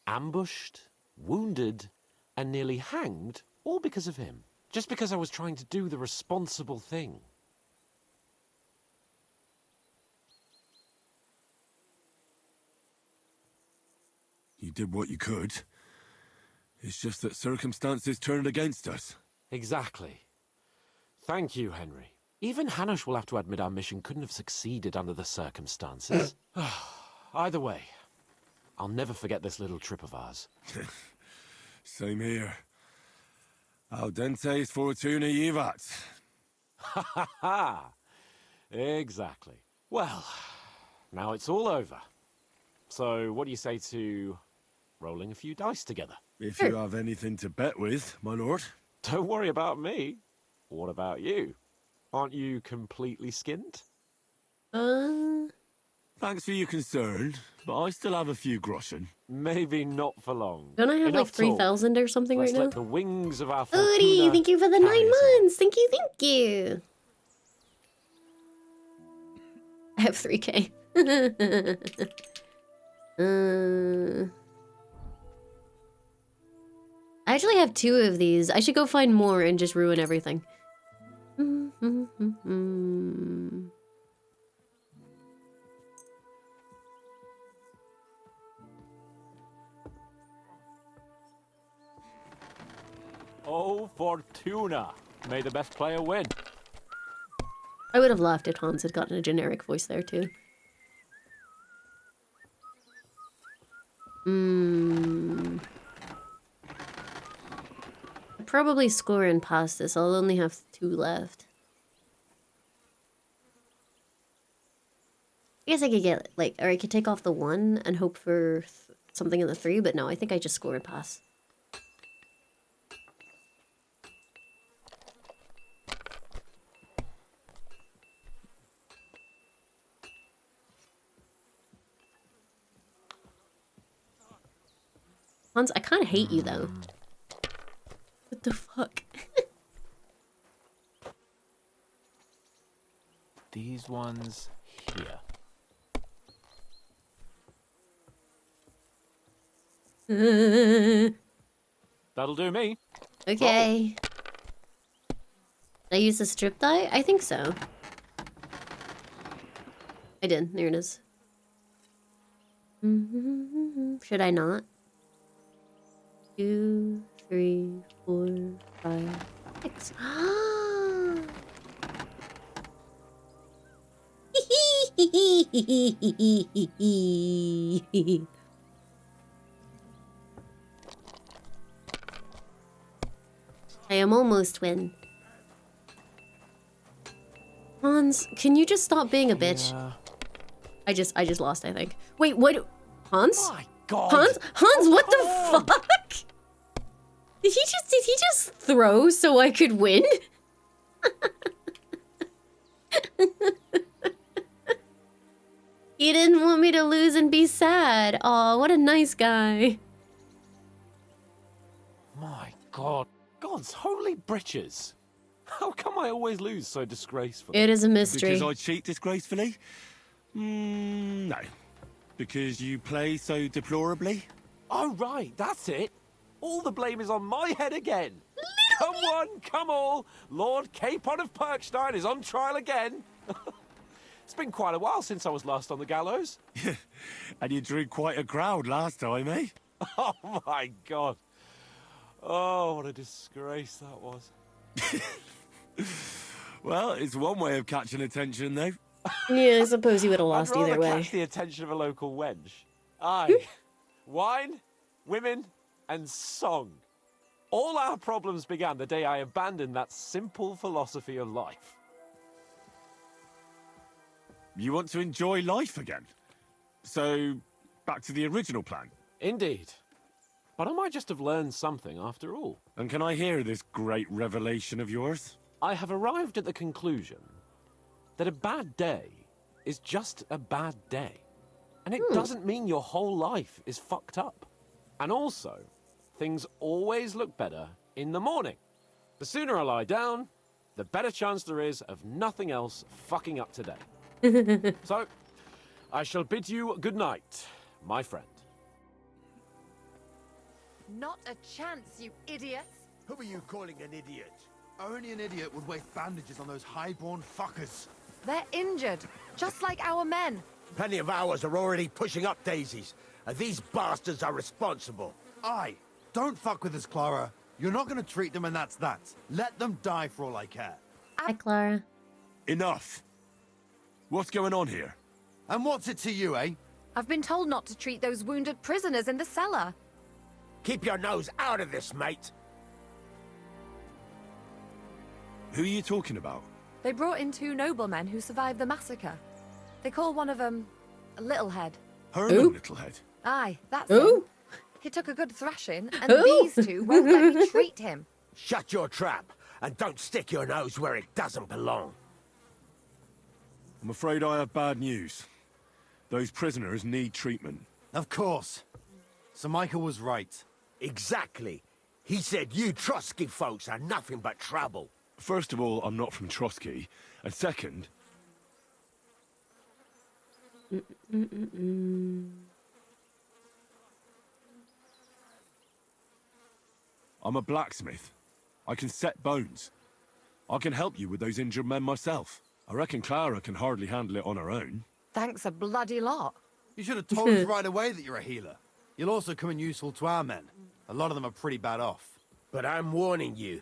ambushed, wounded, and nearly hanged, all because of him. Just because I was trying to do the responsible thing. You did what you could. It's just that circumstances turned against us. Exactly. Thank you, Henry. Even Hanush will have to admit our mission couldn't have succeeded under the circumstances. Either way, I'll never forget this little trip of ours. Same here. Al dente fortuna jivat. Ha ha ha! Exactly. Well, now it's all over. So, what do you say to rolling a few dice together? If you have anything to bet with, my lord. Don't worry about me. What about you? Aren't you completely skinned? Thanks for your concern, but I still have a few groschen. Maybe not for long. Don't I have Enough like 3,000 or something Let's right now? let the wings of our Odie, fortuna thank you for the 9 carry us on. months. Thank you, thank you. I have 3K. I actually have 2 of these. I should go find more and just ruin everything. Oh, Fortuna! May the best player win. I would have laughed if Hans had gotten a generic voice there too. I'd probably score and pass this. I'll only have 2 left. I guess I could get, like, or I could take off the 1 and hope for something in the 3, but no, I think I just score and pass. Hans, I kind of hate you, though. What the fuck? These ones here. That'll do me. Okay. Did I use the strip die? I think so. I did. There it is. Should I not? 2, 3, 4, 5, 6. I am almost win. Hans, can you just stop being a bitch? Yeah. I just lost, I think. Wait, what? Hans? My God. Hans, what the fuck? Did he just throw so I could win? He didn't want me to lose and be sad. Aw, what a nice guy. My God. God's holy britches. How come I always lose so disgracefully? It is a mystery. Because I cheat disgracefully? No. Because you play so deplorably? Oh, right, that's it. All the blame is on my head again. Come one, come all. Lord Capon of Perkstein is on trial again. It's been quite a while since I was last on the gallows. And you drew quite a crowd last time, eh? Oh, my God. Oh, what a disgrace that was. Well, it's one way of catching attention, though. Yeah, I suppose you would have lost I'd rather either way. catch the attention of a local wench. Aye. Wine, women, and song. All our problems began the day I abandoned that simple philosophy of life. You want to enjoy life again? So, back to the original plan? Indeed. But I might just have learned something after all. And can I hear this great revelation of yours? I have arrived at the conclusion that a bad day is just a bad day. And it doesn't mean your whole life is fucked up. And also, things always look better in the morning. The sooner I lie down, the better chance there is of nothing else fucking up today. So, I shall bid you good night, my friend. Not a chance, you idiots! Who are you calling an idiot? Only an idiot would waste bandages on those high-born fuckers. They're injured, just like our men. Plenty of ours are already pushing up daisies, and these bastards are responsible. Aye, don't fuck with us, Clara. You're not going to treat them and that's that. Let them die for all I care. Hi, Clara. Enough. What's going on here? And what's it to you, eh? I've been told not to treat those wounded prisoners in the cellar. Keep your nose out of this, mate. Who are you talking about? They brought in 2 noblemen who survived the massacre. They call one of them Littlehead. Herman Littlehead? Aye, that's Who? him. He took a good thrashing, and these 2 won't let me treat him. Shut your trap, and don't stick your nose where it doesn't belong. I'm afraid I have bad news. Those prisoners need treatment. Of course. Sir Michael was right. Exactly. He said you Trotsky folks are nothing but trouble. First of all, I'm not from Trotsky. And second... I'm a blacksmith. I can set bones. I can help you with those injured men myself. I reckon Clara can hardly handle it on her own. Thanks a bloody lot. You should have told us right away that you're a healer. You'll also come in useful to our men. A lot of them are pretty bad off. But I'm warning you.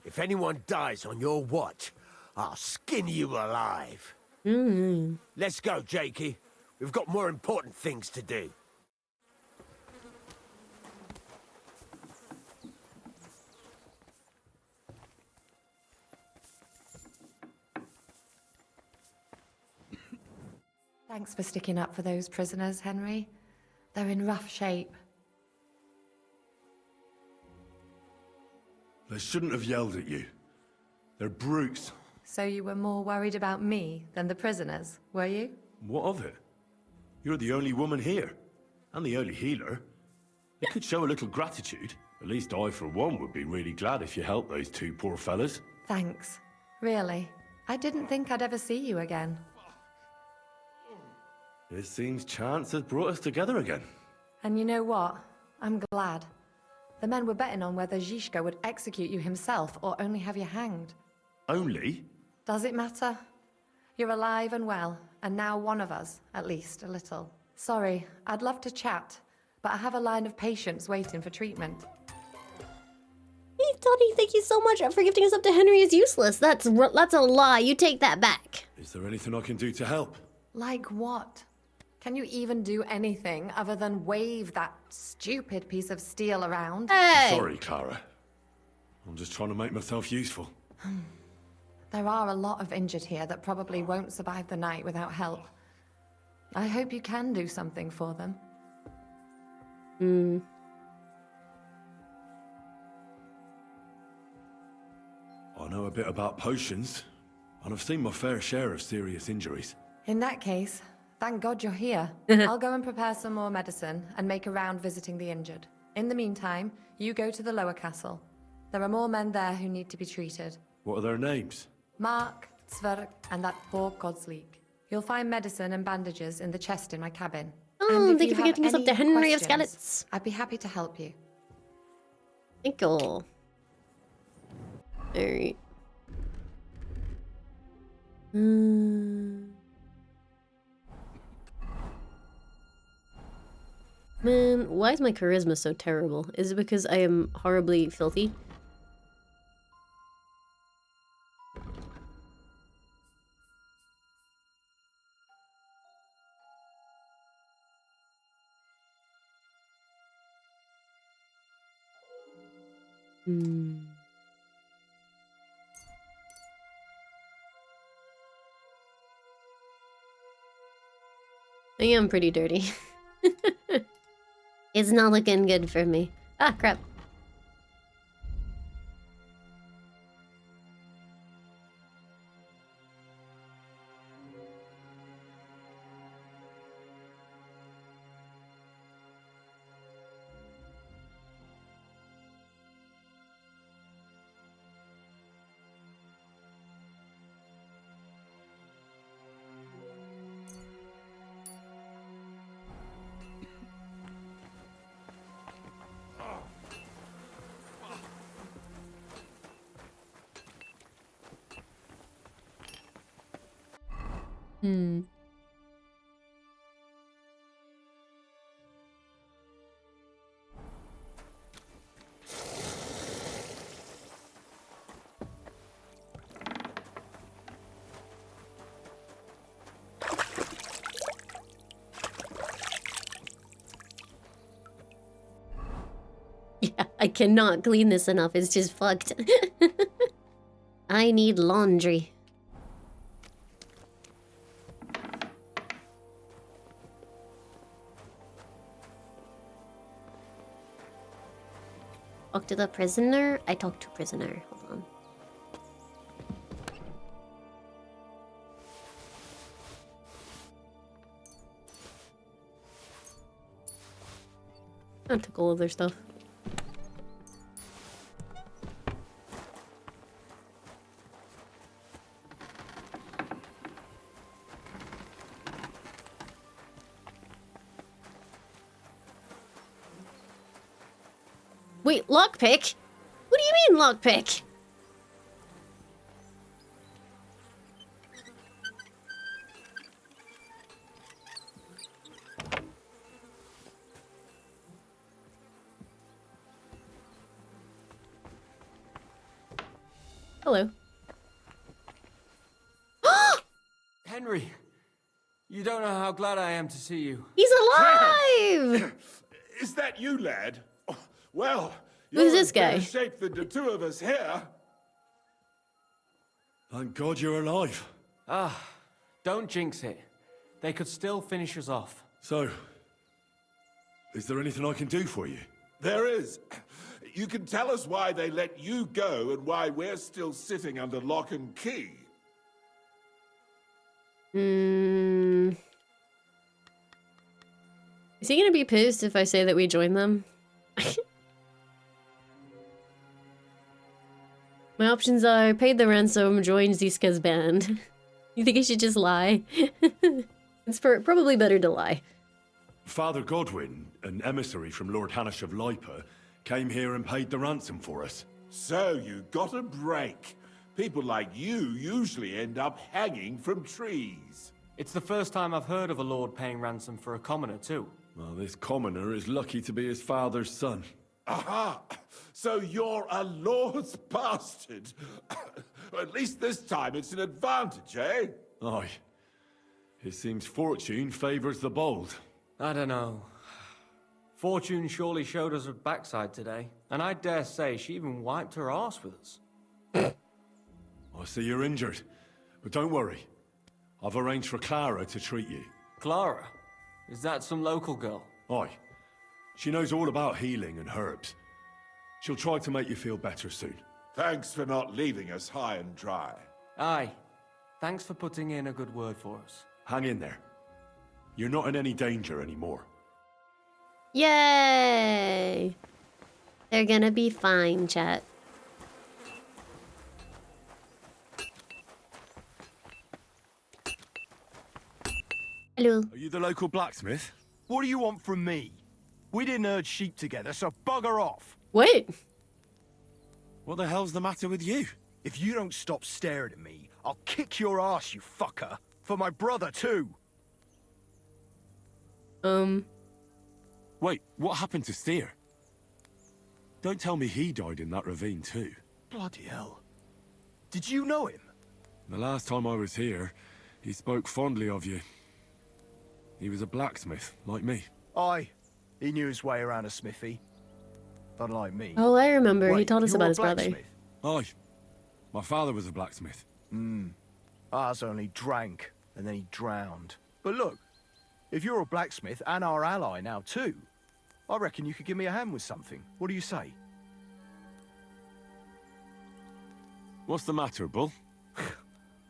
If anyone dies on your watch, I'll skin you alive. Let's go, Jakey. We've got more important things to do. Thanks for sticking up for those prisoners, Henry. They're in rough shape. They shouldn't have yelled at you. They're brutes. So you were more worried about me than the prisoners, were you? What of it? You're the only woman here, and the only healer. You could show a little gratitude. At least I, for one, would be really glad if you helped those two poor fellas. Thanks. Really. I didn't think I'd ever see you again. It seems chance has brought us together again. And you know what? I'm glad. The men were betting on whether Zizka would execute you himself or only have you hanged. Only? Does it matter? You're alive and well, and now one of us, at least, a little. Sorry, I'd love to chat, but I have a line of patients waiting for treatment. Hey, Tony, thank you so much for gifting us up to Henry is useless. That's a lie. You take that back. Is there anything I can do to help? Like what? Can you even do anything other than wave that stupid piece of steel around? Hey! Sorry, Clara. I'm just trying to make myself useful. There are a lot of injured here that probably won't survive the night without help. I hope you can do something for them. I know a bit about potions, and I've seen my fair share of serious injuries. In that case, thank God you're here. I'll go and prepare some more medicine and make a round visiting the injured. In the meantime, you go to the lower castle. There are more men there who need to be treated. What are their names? Mark, Zverk, and that poor Godsleek. You'll find medicine and bandages in the chest in my cabin. Oh, thank you for gifting us up to Henry of Skalitz. I'd be happy to help you. Thank you. Alright. Man, why is my charisma so terrible? Is it because I am horribly filthy? I am pretty dirty. It's not looking good for me. Ah, crap. Yeah, I cannot clean this enough. It's just fucked. I need laundry. Talk to the prisoner? I talked to prisoner. Hold on. I took all of their stuff. Wait, lockpick? What do you mean lockpick? Hello. Henry, you don't know how glad I am to see you. He's alive! Is that you, lad? Oh, well, Who's you're this in better guy? shape than the two of us here. Thank God you're alive. Ah, don't jinx it. They could still finish us off. So, is there anything I can do for you? There is. You can tell us why they let you go and why we're still sitting under lock and key. Is he gonna be pissed if I say that we join them? My options are paid the ransom, join Ziska's band. You think I should just lie? It's probably better to lie. Father Godwin, an emissary from Lord Hanish of Lipa, came here and paid the ransom for us. So you got a break. People like you usually end up hanging from trees. It's the first time I've heard of a lord paying ransom for a commoner, too. Well, this commoner is lucky to be his father's son. Aha! So you're a lord's bastard. At least this time it's an advantage, eh? Aye. It seems fortune favours the bold. I don't know. Fortune surely showed us her backside today, and I dare say she even wiped her arse with us. I see you're injured, but don't worry. I've arranged for Clara to treat you. Clara? Is that some local girl? Aye. She knows all about healing and herbs. She'll try to make you feel better soon. Thanks for not leaving us high and dry. Aye. Thanks for putting in a good word for us. Hang in there. You're not in any danger anymore. Yay! They're gonna be fine, chat. Hello. Are you the local blacksmith? What do you want from me? We didn't herd sheep together, so bugger off. Wait. What the hell's the matter with you? If you don't stop staring at me, I'll kick your ass, you fucker. For my brother, too. Wait, what happened to Steer? Don't tell me he died in that ravine too. Bloody hell. Did you know him? The last time I was here, he spoke fondly of you. He was a blacksmith, like me. Aye. He knew his way around a smithy. Unlike me. Oh, I remember. He Wait, told us you're about a his brother. blacksmith? Aye. My father was a blacksmith. Ours only drank, and then he drowned. But look, if you're a blacksmith and our ally now too, I reckon you could give me a hand with something. What do you say? What's the matter, Bull?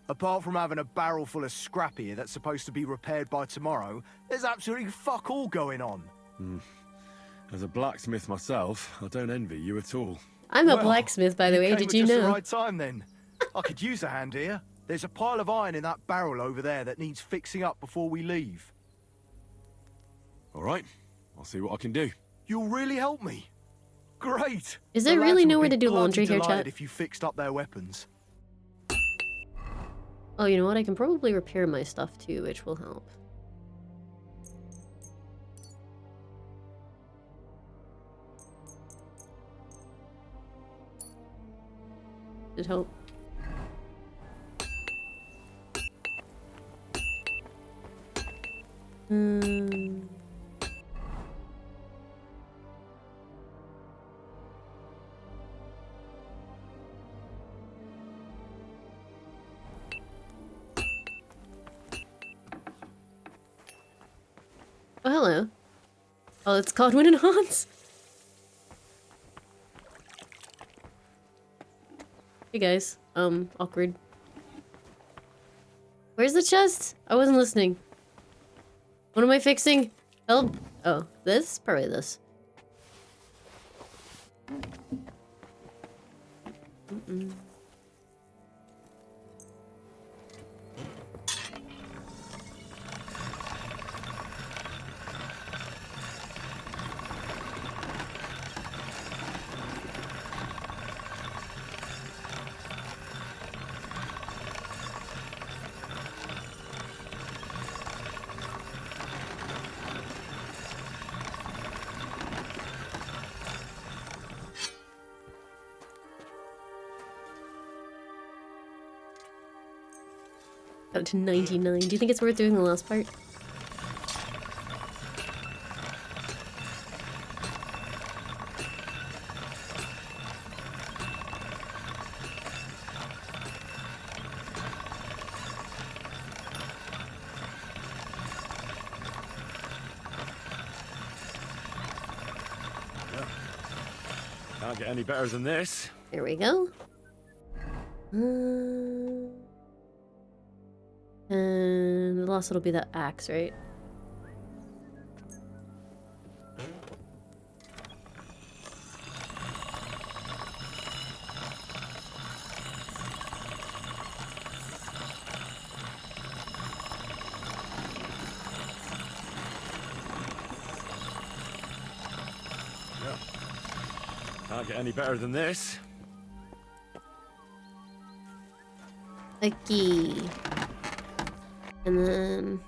Apart from having a barrel full of scrap here that's supposed to be repaired by tomorrow, there's absolutely fuck all going on. As a blacksmith myself, I don't envy you at all. I'm a Well, blacksmith, by the way. came Did at you just the know? right time then. I could use a hand here. There's a pile of iron in that barrel over there that needs fixing up before we leave. All right, I'll see what I can do. You'll really help me. Great. Is The there really lads will nowhere be to do bloody laundry here, delighted chat? if you fixed up their weapons. Oh, you know what? I can probably repair my stuff too, which will help. Should help. Oh, hello. Oh, it's Godwin and Hans. Hey guys. Awkward. Where's the chest? I wasn't listening. What am I fixing? Help. Oh, this? Probably this. Got to 99. Do you think it's worth doing the last part? Can't get any better than this. There we go. And the last one will be the axe, right? Can't get any better than this. A key. And then...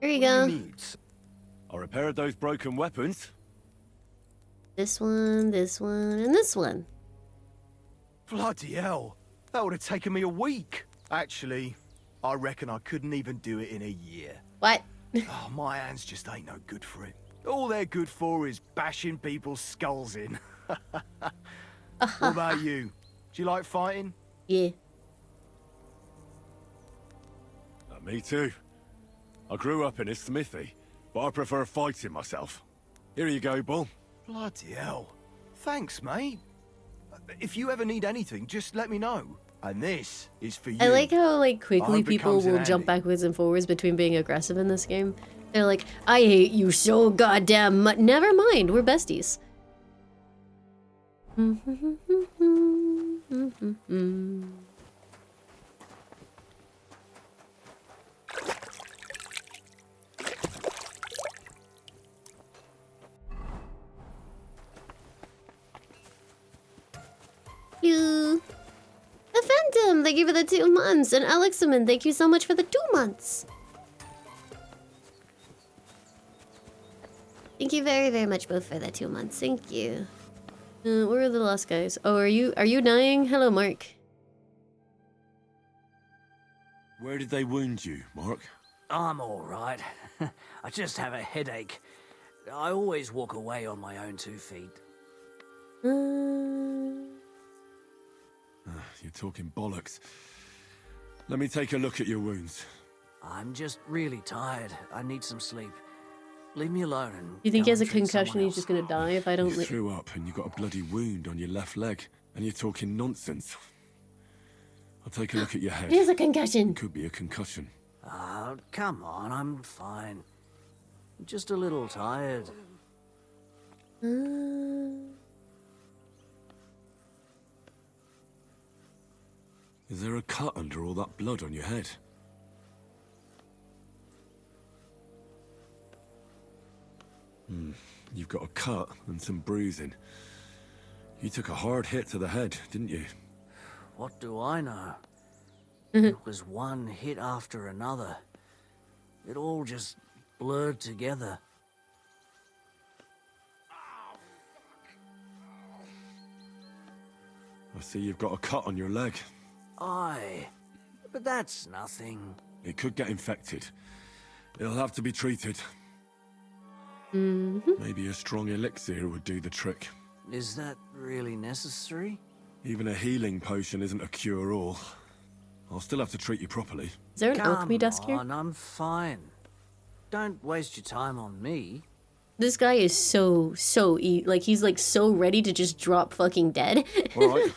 There you go. I repaired those broken weapons. This one, and this one. Bloody hell. That would have taken me a week. Actually, I reckon I couldn't even do it in a year. What? Oh, my hands just ain't no good for it. All they're good for is bashing people's skulls in. What about you? Do you like fighting? Yeah. Me too. I grew up in a smithy, but I prefer fighting myself. Here you go, Bull. Bloody hell. Thanks, mate. If you ever need anything, just let me know. And this is for you. I like how, like, quickly hope it people comes in will jump handy. backwards and forwards between being aggressive in this game. They're like, I hate you so goddamn much. Never mind, we're besties. You. The Phantom, thank you for the 2 months. And Alexaman, thank you so much for the 2 months. Thank you very, very much both for the 2 months. Thank you. Where are the last guys? Oh, are you dying? Hello, Mark. Where did they wound you, Mark? I'm all right. I just have a headache. I always walk away on my own 2 feet. You're talking bollocks. Let me take a look at your wounds. I'm just really tired. I need some sleep. Leave me alone. And You think he go has a and treat concussion? someone He's just gonna die if I don't. You threw up and you got a bloody wound on your left leg, and you're talking nonsense. I'll take a look at your head. It is a concussion. Could be a concussion. Oh, come on, I'm fine. I'm just a little tired. Is there a cut under all that blood on your head? You've got a cut and some bruising. You took a hard hit to the head, didn't you? What do I know? It was one hit after another. It all just blurred together. I see you've got a cut on your leg. Aye, but that's nothing. It could get infected. It'll have to be treated. Maybe a strong elixir would do the trick. Is that really necessary? Even a healing potion isn't a cure-all. I'll still have to treat you properly. Is there an alchemy desk here? Come on, I'm fine. Don't waste your time on me. This guy is so like he's like so ready to just drop fucking dead. All right.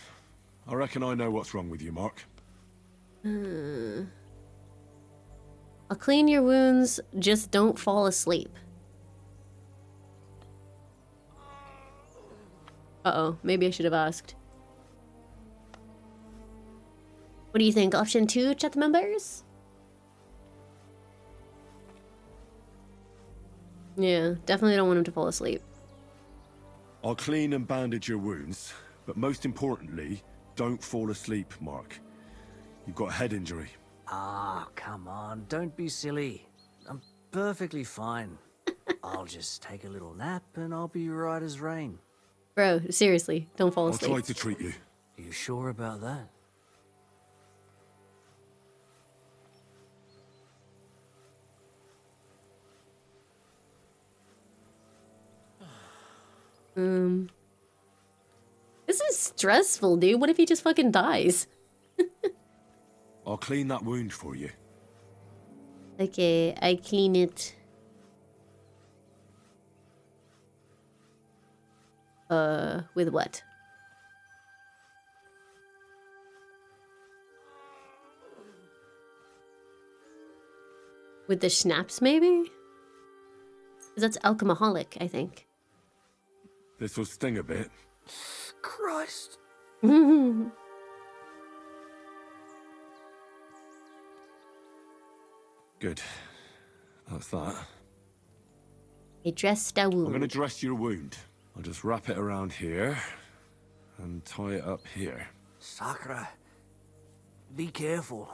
I reckon I know what's wrong with you, Mark. I'll clean your wounds, just don't fall asleep. Uh-oh, maybe I should have asked. What do you think? Option 2, chat members? Yeah, definitely don't want him to fall asleep. I'll clean and bandage your wounds, but most importantly, don't fall asleep, Mark. You've got a head injury. Ah, come on, don't be silly. I'm perfectly fine. I'll just take a little nap and I'll be right as rain. Bro, seriously, don't fall I'll asleep. try to treat you. Are you sure about that? This is stressful, dude. What if he just fucking dies? I'll clean that wound for you. Okay, I clean it. With what? With the schnapps, maybe? 'Cause that's alcoholic, I think. This will sting a bit. Christ. Good. That's that. A dressed a wound. I'm gonna dress your wound. I'll just wrap it around here and tie it up here. Sakura, be careful.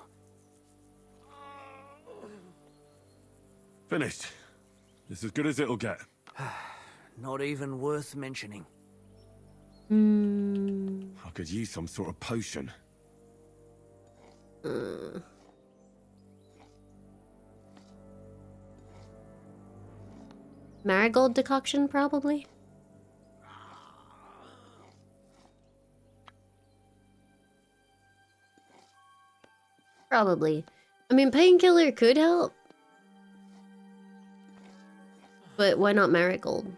Finished. It's as good as it'll get. Not even worth mentioning. I could use some sort of potion. Marigold decoction, probably? Probably. I mean, painkiller could help. But why not marigold?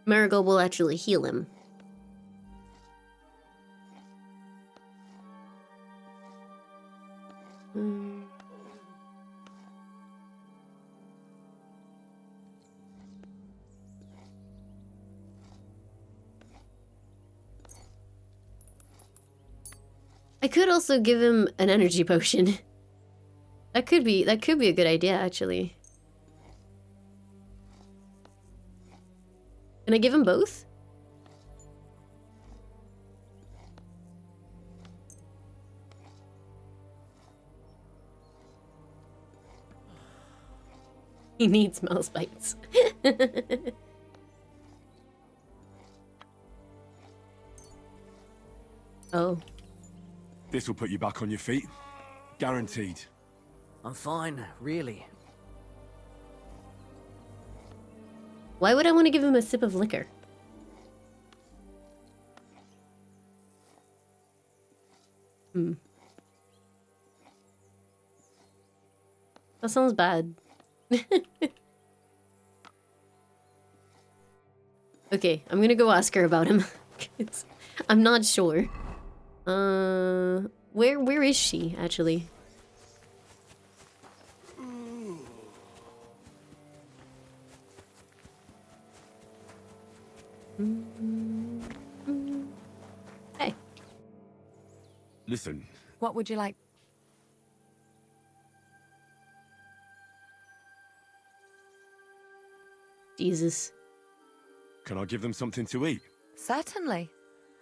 Marigold will actually heal him. I could also give him an energy potion. That could be a good idea, actually. Can I give him both? He needs mouse bites. Oh. This will put you back on your feet. Guaranteed. I'm fine, really. Why would I want to give him a sip of liquor? That sounds bad. Okay, I'm gonna go ask her about him. I'm not sure. Where is she, actually? Hey. Listen, What would you like? Jesus. can I give them something to eat? Certainly.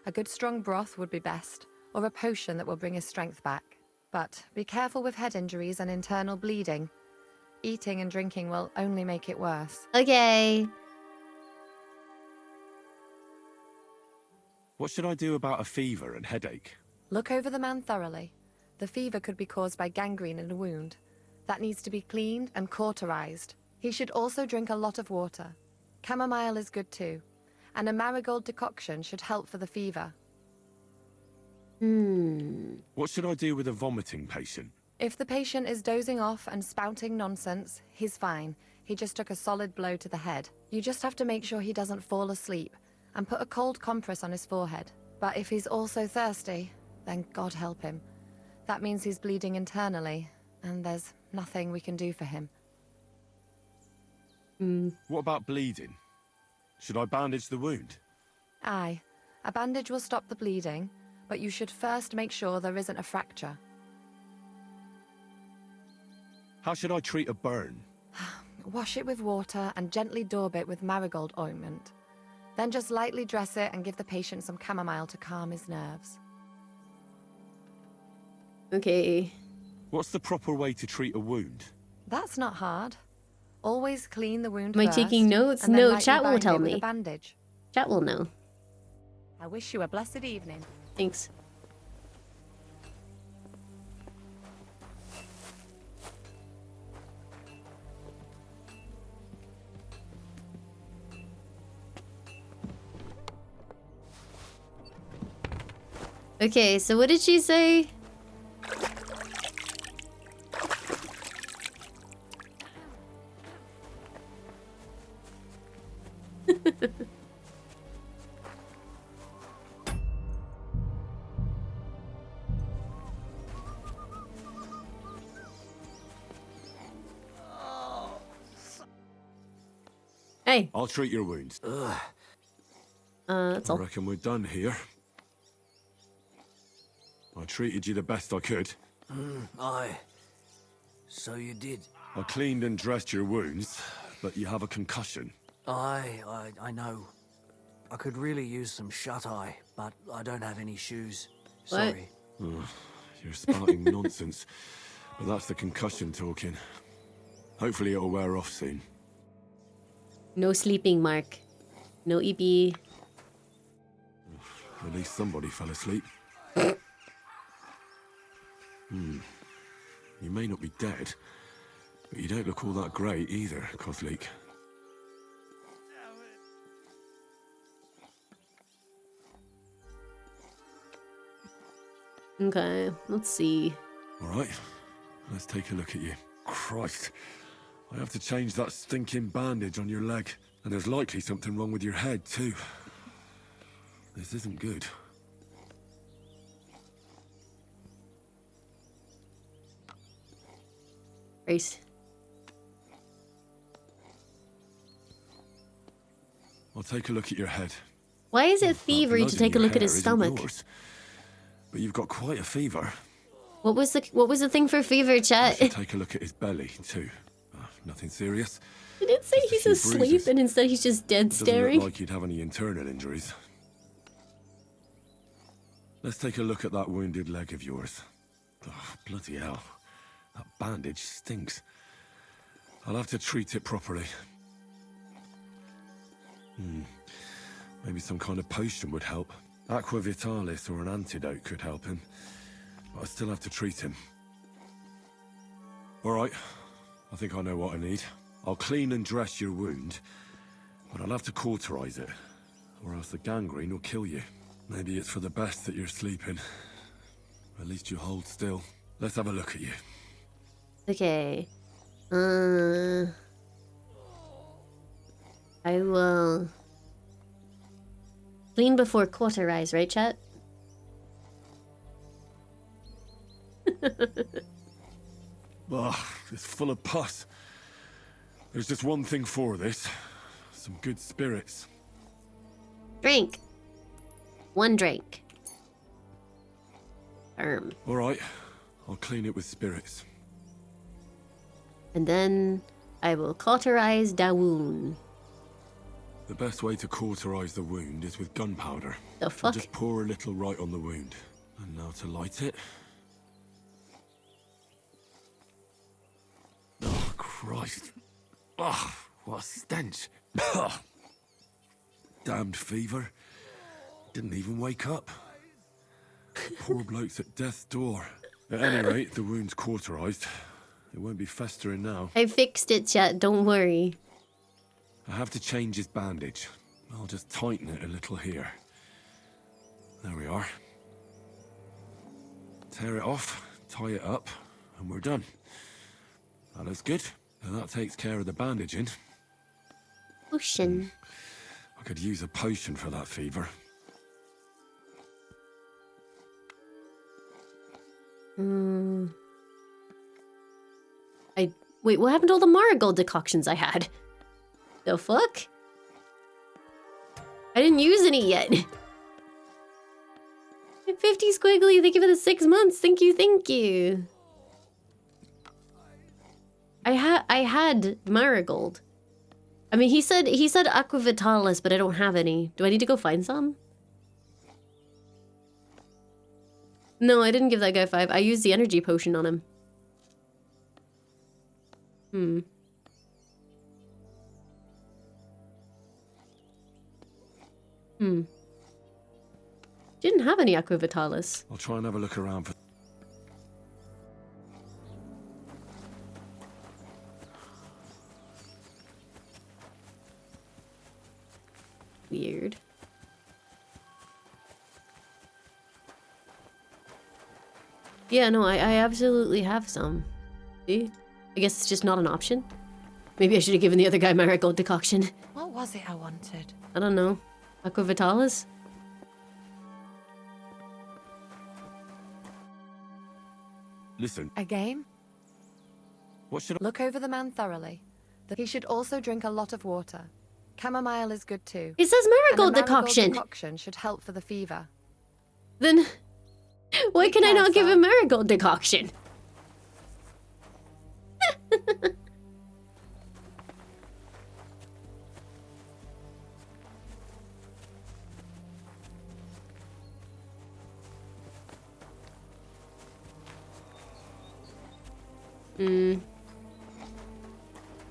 A good strong broth would be best, or a potion that will bring his strength back. But be careful with head injuries and internal bleeding. Eating and drinking will only make it worse. Okay. What should I do about a fever and headache? Look over the man thoroughly. The fever could be caused by gangrene in a wound. That needs to be cleaned and cauterized. He should also drink a lot of water. Chamomile is good too. And a marigold decoction should help for the fever. What should I do with a vomiting patient? If the patient is dozing off and spouting nonsense, he's fine. He just took a solid blow to the head. You just have to make sure he doesn't fall asleep and put a cold compress on his forehead. But if he's also thirsty, then God help him. That means he's bleeding internally, and there's nothing we can do for him. What about bleeding? Should I bandage the wound? Aye. A bandage will stop the bleeding, but you should first make sure there isn't a fracture. How should I treat a burn? Wash it with water and gently daub it with marigold ointment. Then just lightly dress it and give the patient some chamomile to calm his nerves. Okay. What's the proper way to treat a wound? That's not hard. Always clean the wound Am I first, taking notes? and then No, lightly chat will bind tell it with me. a bandage. Chat will know. I wish you a blessed evening. Thanks. Okay, so what did she say? Hey. I'll treat your wounds. That's I all. reckon we're done here. I treated you the best I could. Aye. So you did. I cleaned and dressed your wounds, but you have a concussion. Aye, I know. I could really use some shut-eye, but I don't have any shoes. Sorry. You're spouting nonsense, but that's the concussion talking. Hopefully it'll wear off soon. No sleeping, Mark. No EP. At least somebody fell asleep. You may not be dead, but you don't look all that great either, Kozlik. Okay, let's see. All right, let's take a look at you. Christ, I have to change that stinking bandage on your leg, and there's likely something wrong with your head too. This isn't good. Race. I'll take a look at your head. Why is it That thievery blood to in take a your look at hair his isn't stomach? yours, but you've got quite a fever. What was the thing for fever, chat? Take a look at his belly too. Nothing serious. I didn't say Just a he's few asleep bruises. and instead he's just dead Doesn't staring. look like you'd have any internal injuries. Let's take a look at that wounded leg of yours. Oh, bloody hell. That bandage stinks. I'll have to treat it properly. Maybe some kind of potion would help. Aqua Vitalis or an antidote could help him. But I still have to treat him. Alright, I think I know what I need. I'll clean and dress your wound, but I'll have to cauterize it, or else the gangrene will kill you. Maybe it's for the best that you're sleeping. At least you hold still. Let's have a look at you. Okay. I will clean before cauterize, right, chat? Ugh, it's full of pus. There's just one thing for this. Some good spirits. Drink. One drink. Alright, I'll clean it with spirits. And then I will cauterize the wound. The best way to cauterize the wound is with gunpowder. The fuck? Just pour a little right on the wound. And now to light it. Oh, Christ. Oh, what a stench. Damned fever. Didn't even wake up. Poor bloke's at death's door. At any rate, the wound's cauterized. It won't be festering now. I fixed it, chat. Don't worry. I have to change his bandage. I'll just tighten it a little here. There we are. Tear it off, tie it up, and we're done. That looks good. And that takes care of the bandaging. Potion. I could use a potion for that fever. Wait, what happened to all the marigold decoctions I had? The fuck? I didn't use any yet. 50 squiggly, thank you for the 6 months. Thank you, thank you. I had marigold. I mean, he said aqua vitalis, but I don't have any. Do I need to go find some? No, I didn't give that guy 5. I used the energy potion on him. Didn't have any aqua vitalis. I'll try and have a look around for... Weird. Yeah, no, I absolutely have some. See? I guess it's just not an option. Maybe I should have given the other guy marigold decoction. What was it I wanted? I don't know. Aqua Vitalis? Listen. A game? What should I... Look over the man thoroughly. He should also drink a lot of water. Chamomile is good too. It says marigold and a decoction. decoction should help for the fever. Then why can I not give him marigold decoction?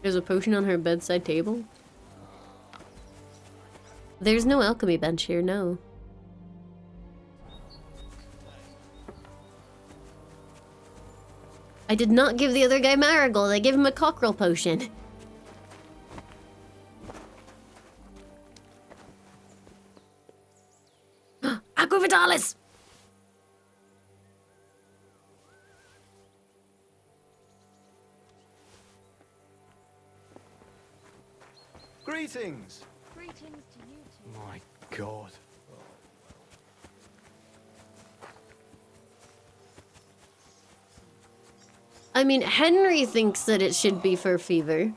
There's a potion on her bedside table. There's no alchemy bench here, no. I did not give the other guy marigold, I gave him a cockerel potion. Aqua Vitalis! Greetings! Greetings to you too. My God. I mean, Henry thinks that it should be for fever.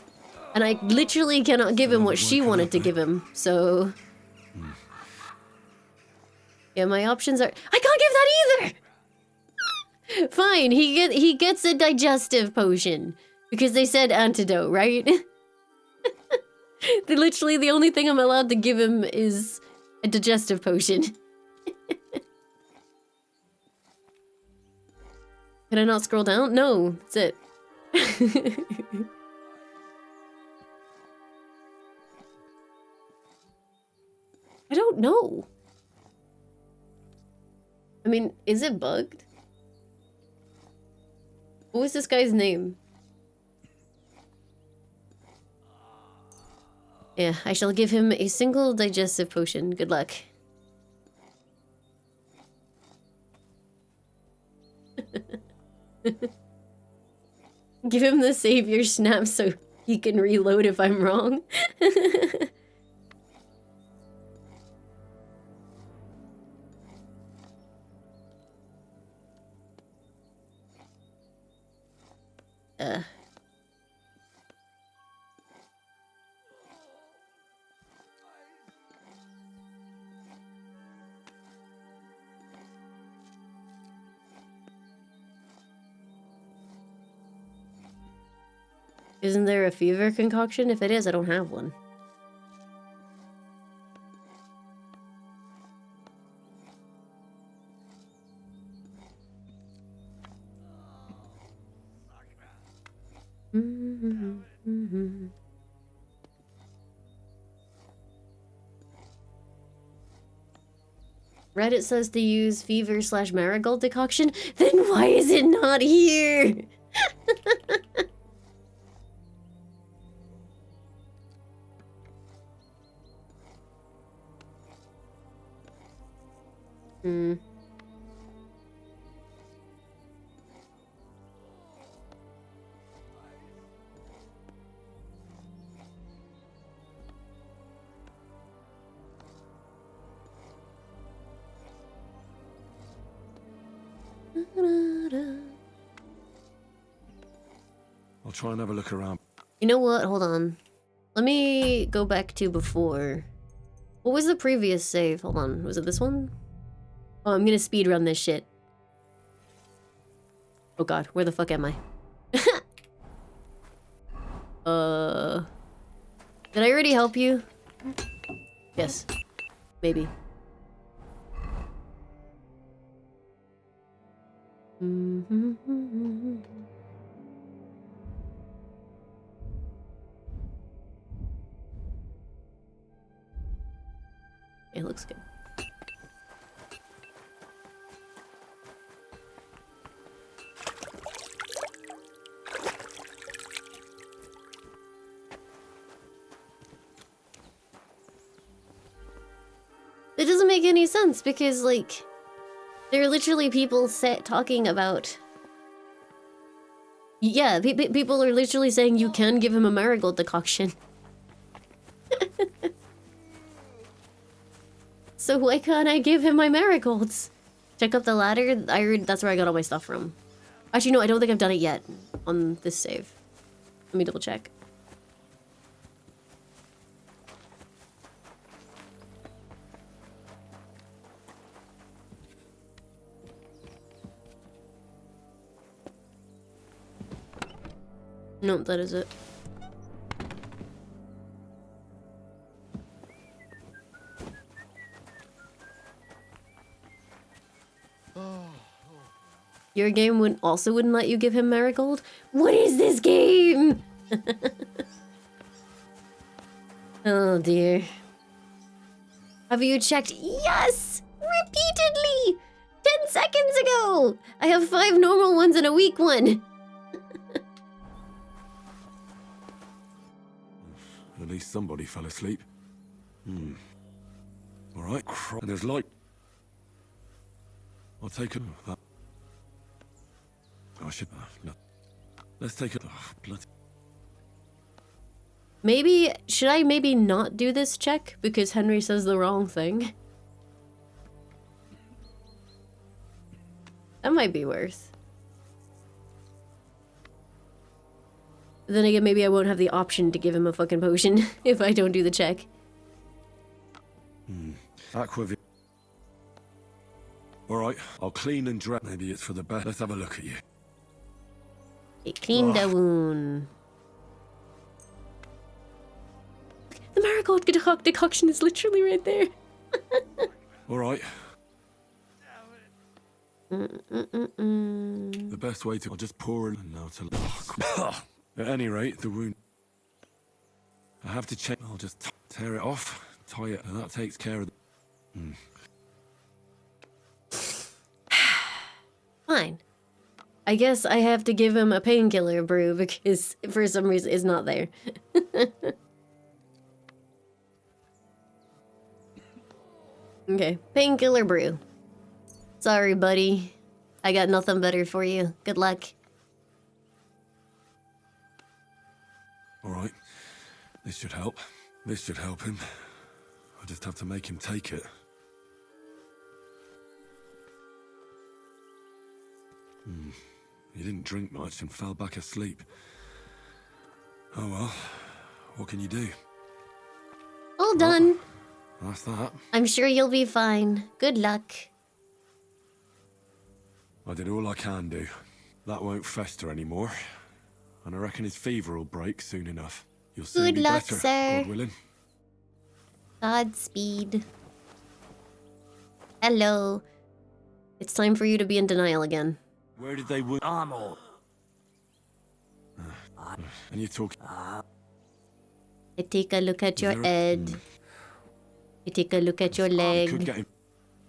And I literally cannot give him what she wanted to give him, so... Yeah, my options are... I can't give that either! Fine, he gets a digestive potion. Because they said antidote, right? Literally, the only thing I'm allowed to give him is a digestive potion. Can I not scroll down? No, that's it. I don't know. I mean, is it bugged? What was this guy's name? Yeah, I shall give him a single digestive potion. Good luck. Give him the savior snap so he can reload if I'm wrong. Isn't there a fever concoction? If it is, I don't have one. Reddit says to use fever/marigold decoction. Then why is it not here? I'll try and have a look around. You know what? Hold on. Let me go back to before. What was the previous save? Hold on. Was it this one? Oh, I'm gonna speedrun this shit. Oh god, where the fuck am I? Did I already help you? Yes. Maybe. It looks good. It doesn't make any sense because, like, There are literally people talking about... Yeah, people are literally saying you can give him a marigold decoction. So why can't I give him my marigolds? Check up the ladder. I heard that's where I got all my stuff from. Actually, no, I don't think I've done it yet on this save. Let me double check. Nope, that is it. Your game wouldn't let you give him marigold? What is this game? Oh dear. Have you checked? Yes! Repeatedly! 10 seconds ago! I have 5 normal ones and a weak one. At least somebody fell asleep. Alright, and there's light. I'll take it. I should... no. Let's take it. Oh, blood. Maybe... Should I maybe not do this check? Because Henry says the wrong thing? That might be worth. Then again, maybe I won't have the option to give him a fucking potion if I don't do the check. Aquavit. Alright, I'll clean and dress. Maybe it's for the best. Let's have a look at you. It cleaned the wound. The marigold decoction is literally right there. Alright. The best way to... I'll just pour in and now to... At any rate, the wound... I have to check... I'll just tear it off, tie it, and that takes care of the... Fine. I guess I have to give him a painkiller brew because for some reason it's not there. Okay, painkiller brew. Sorry, buddy. I got nothing better for you. Good luck. Alright. This should help. This should help him. I just have to make him take it. He didn't drink much and fell back asleep. Oh well. What can you do? All done. That's that. I'm sure you'll be fine. Good luck. I did all I can do. That won't fester anymore. And I reckon his fever will break soon enough. You'll soon Good be luck, better, sir. God willing. Godspeed. Hello. It's time for you to be in denial again. Where did they wound? Armor. And you talk... I take a look at your head. I take a look at your Could leg. get him.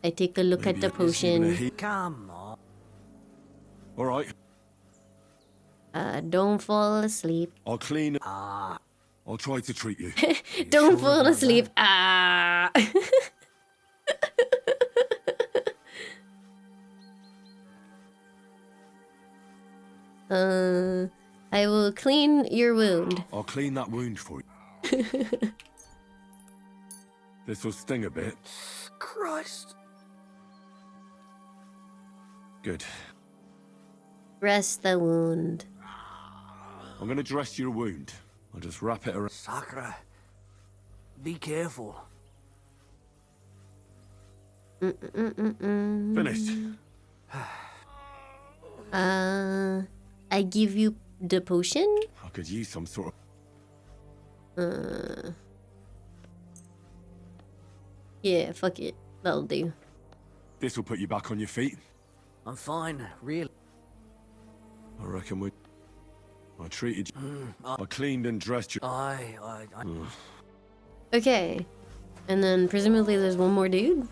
I take a look at the potion. Come on. Alright. Don't fall asleep. I'll clean... I'll try to treat you. Don't fall asleep. Ah. I will clean your wound. I'll clean that wound for you. This will sting a bit. Christ. Good. Rest the wound. I'm gonna dress your wound. I'll just wrap it around. Sakura. Be careful. Finished. I give you the potion? I could use some sort of... Yeah, fuck it. That'll do. This will put you back on your feet. I'm fine, really. I reckon I treated you. I cleaned and dressed you. Okay. And then presumably there's one more dude?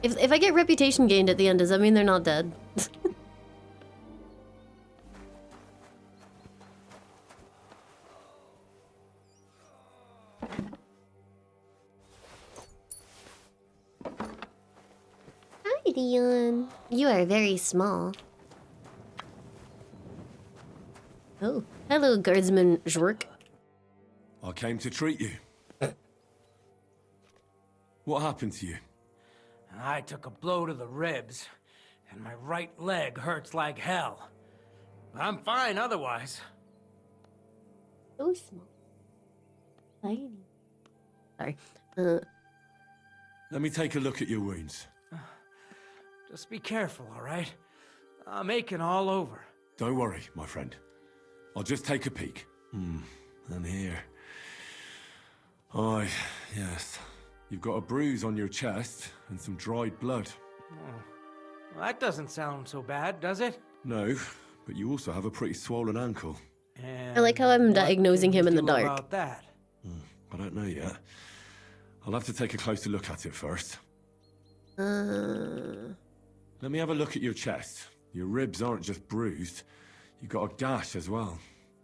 If I get reputation gained at the end, does that mean they're not dead? Gideon, you are very small. Oh, hello, guardsman Zhork. I came to treat you. What happened to you? I took a blow to the ribs, and my right leg hurts like hell. I'm fine otherwise. So small. Tiny. Sorry. Let me take a look at your wounds. Just be careful, all right? I'm aching all over. Don't worry, my friend. I'll just take a peek. And here. Aye, yes. You've got a bruise on your chest and some dried blood. Well, that doesn't sound so bad, does it? No, but you also have a pretty swollen ankle. And I like how I'm diagnosing him in the dark. About that? I don't know yet. I'll have to take a closer look at it first. Let me have a look at your chest. Your ribs aren't just bruised. You've got a gash as well.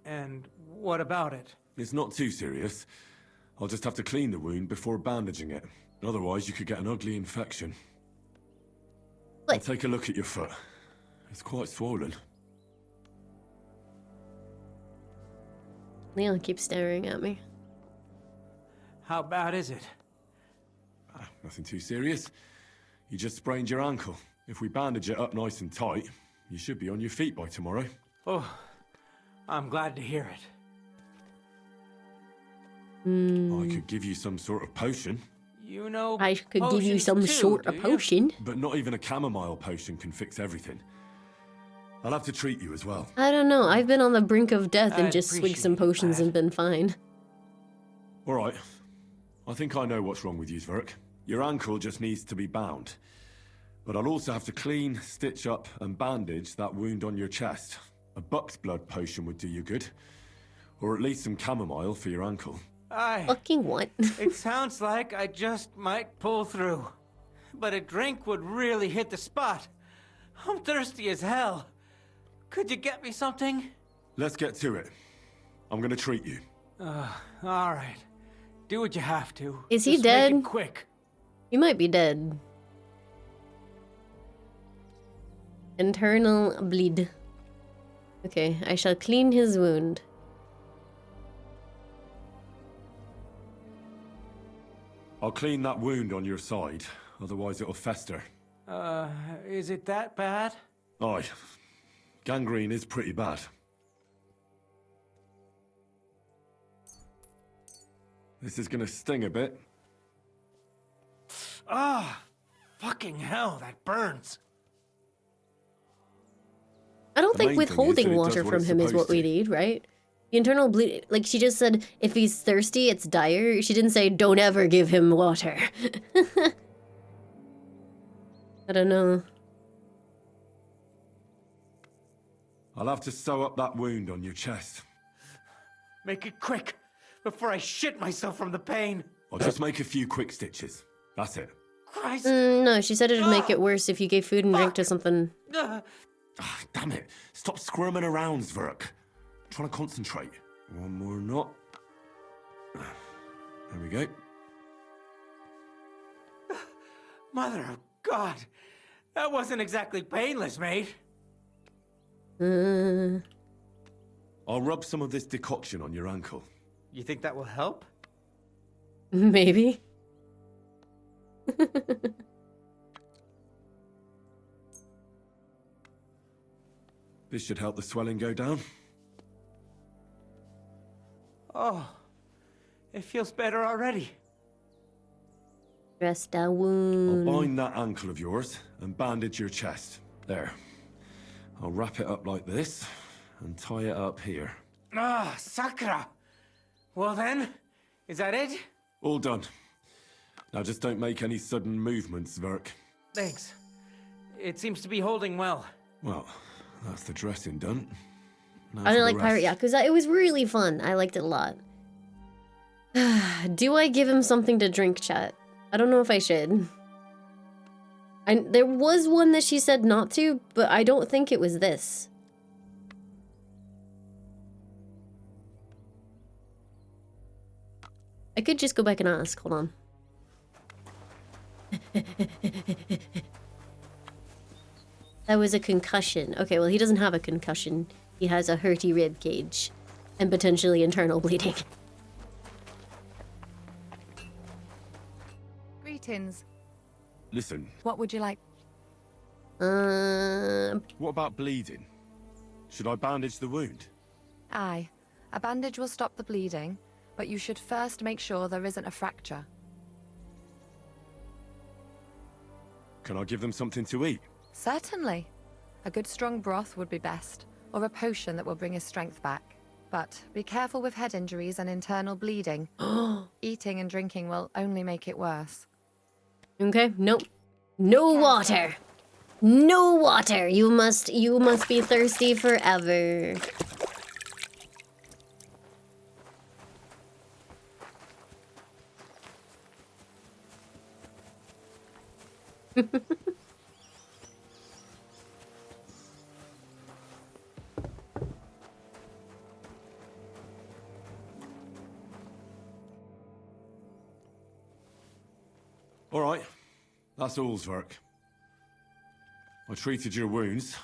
And what about it? It's not too serious. I'll just have to clean the wound before bandaging it. Otherwise, you could get an ugly infection. I'll take a look at your foot. It's quite swollen. Leon keeps staring at me. How bad is it? Nothing too serious. You just sprained your ankle. If we bandage it up nice and tight, you should be on your feet by tomorrow. Oh, I'm glad to hear it. I could give you some sort of potion. You know, I could give you some sort of potion. But not even a chamomile potion can fix everything. I'll have to treat you as well. I don't know. I've been on the brink of death and just swigged some potions and been fine. All right. I think I know what's wrong with you, Zverk. Your ankle just needs to be bound. But I'll also have to clean, stitch up, and bandage that wound on your chest. A buck's blood potion would do you good. Or at least some chamomile for your ankle. Fucking what? It sounds like I just might pull through. But a drink would really hit the spot. I'm thirsty as hell. Could you get me something? Let's get to it. I'm gonna treat you. All right. Do what you have to. Is he Just dead? Make it quick. He might be dead. Internal bleed. Okay, I shall clean his wound. I'll clean that wound on your side, otherwise it'll fester. Is it that bad? Aye. Gangrene is pretty bad. This is gonna sting a bit. Ah, fucking hell, that burns. I don't The think main thing is that withholding it water does what from it's him is what supposed we to. need, right? The internal bleed, like she just said, if he's thirsty, it's dire. She didn't say, don't ever give him water. I don't know. I'll have to sew up that wound on your chest. Make it quick, before I shit myself from the pain. I'll just make a few quick stitches. That's it. Christ. No, she said it'd make it worse if you gave food and drink to something. Damn it. Stop squirming around, Zverk. I'm trying to concentrate. One more knot. There we go. Mother of God. That wasn't exactly painless, mate. I'll rub some of this decoction on your ankle. You think that will help? Maybe. This should help the swelling go down. Oh, it feels better already. Dress down I'll wound. bind that ankle of yours and bandage your chest. There. I'll wrap it up like this and tie it up here. Ah, Sakura. Well then, is that it? All done. Now just don't make any sudden movements, Zverk. Thanks. It seems to be holding well. Well, that's the dressing done. Now I for didn't the like Pirate rest. Yakuza. It was really fun. I liked it a lot. Do I give him something to drink, chat? I don't know if I should. There was one that she said not to, but I don't think it was this. I could just go back and ask. Hold on. That was a concussion. Okay, well, he doesn't have a concussion. He has a hurty rib cage. And potentially internal bleeding. Greetings. Listen, What would you like? what about bleeding? Should I bandage the wound? Aye. A bandage will stop the bleeding, but you should first make sure there isn't a fracture. Can I give them something to eat? Certainly. A good strong broth would be best, or a potion that will bring his strength back. But be careful with head injuries and internal bleeding. Eating and drinking will only make it worse. Okay, nope. No water. No water. You must be thirsty forever. All right, that's all's work. I treated your wounds.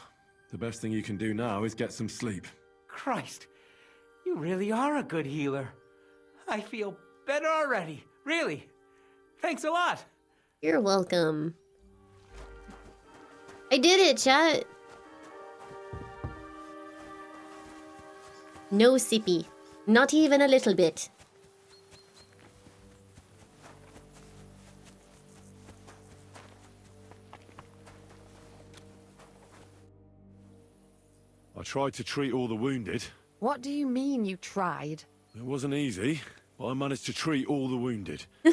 The best thing you can do now is get some sleep. Christ, you really are a good healer. I feel better already, really. Thanks a lot. You're welcome. I did it, chat. No sippy. Not even a little bit. I tried to treat all the wounded. What do you mean you tried? It wasn't easy, but I managed to treat all the wounded. I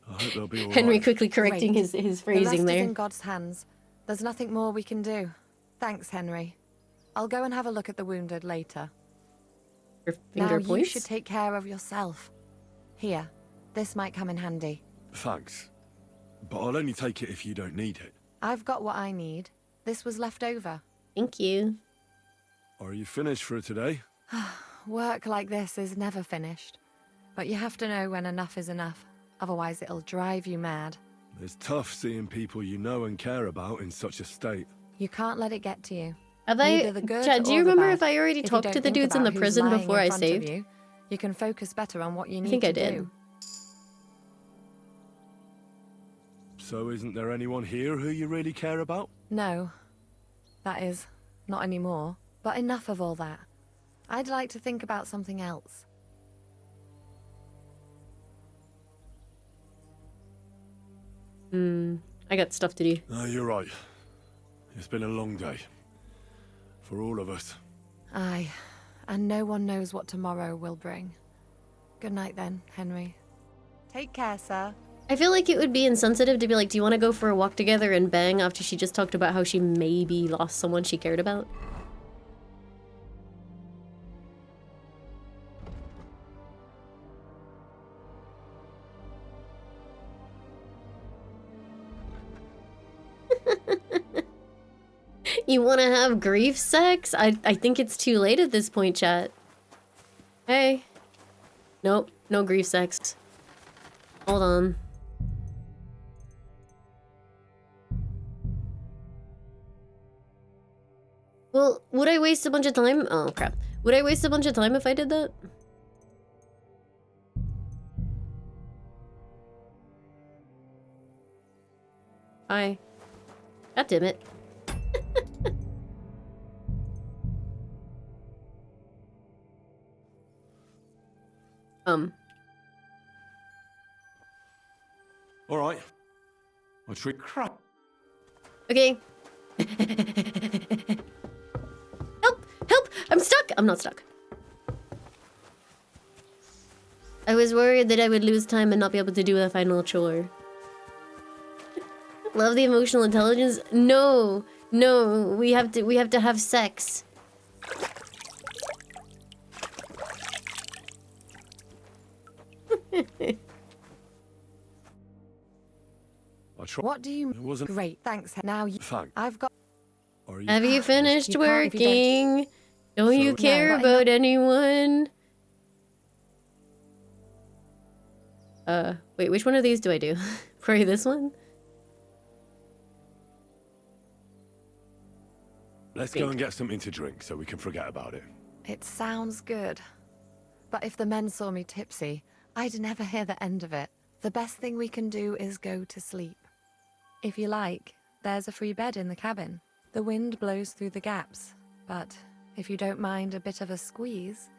hope they'll be all Henry right. quickly correcting Great. his The phrasing rest there. is in God's hands. There's nothing more we can do. Thanks, Henry. I'll go and have a look at the wounded later. Your Now finger you points? should take care of yourself. Here, this might come in handy. Thanks. But I'll only take it if you don't need it. I've got what I need. This was left over. Thank you. Are you finished for today? Work like this is never finished. But you have to know when enough is enough. Otherwise it'll drive you mad. It's tough seeing people you know and care about in such a state. You can't let it get to you. Have Neither I... the good Chat, do or you the remember bad. if I already If you talked don't to the think dudes in about the who's prison lying before in I front of saved? You, you can focus better on what you I need think to I did. do. So isn't there anyone here who you really care about? No. That is, not anymore. But enough of all that. I'd like to think about something else. I got stuff to do. No, you're right. It's been a long day. For all of us. Aye. And no one knows what tomorrow will bring. Good night then, Henry. Take care, sir. I feel like it would be insensitive to be like, do you want to go for a walk together and bang after she just talked about how she maybe lost someone she cared about? You want to have grief sex? I think it's too late at this point, chat. Hey. Nope, no grief sex. Hold on. Well, would I waste a bunch of time? Oh, crap. Would I waste a bunch of time if I did that? Hi. God damn it. All right. I'll treat crap. Okay. Help! Help! I'm stuck! I'm not stuck. I was worried that I would lose time and not be able to do the final chore. Love the emotional intelligence? No. No. We have to have sex. What do you... It wasn't... Great, thanks. Now you... Thanks. I've got... Have you finished You can't if you don't- working? Don't you No, care but about anyone? Wait, which one of these do I do? Probably this one? Let's go and get something to drink so we can forget about it. It sounds good. But if the men saw me tipsy, I'd never hear the end of it. The best thing we can do is go to sleep. If you like, there's a free bed in the cabin. The wind blows through the gaps, but if you don't mind a bit of a squeeze,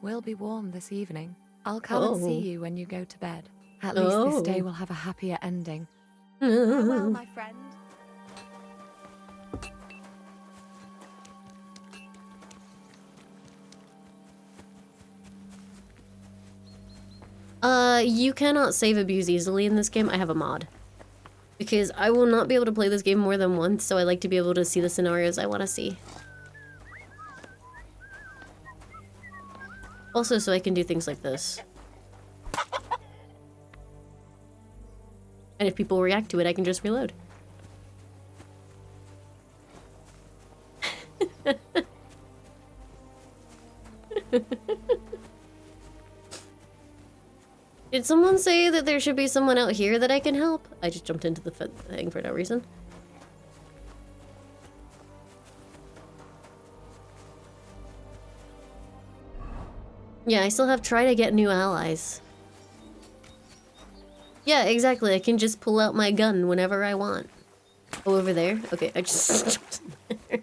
we'll be warm this evening. I'll come and see you when you go to bed. At least this day will have a happier ending. Farewell, my friend. You cannot save abuse easily in this game. I have a mod. Because I will not be able to play this game more than once, so I like to be able to see the scenarios I want to see. Also, so I can do things like this. And if people react to it, I can just reload. Did someone say that there should be someone out here that I can help? I just jumped into the thing for no reason. Yeah, I still have try to get new allies. Yeah, exactly. I can just pull out my gun whenever I want. Oh, over there? Okay, I just jumped in there.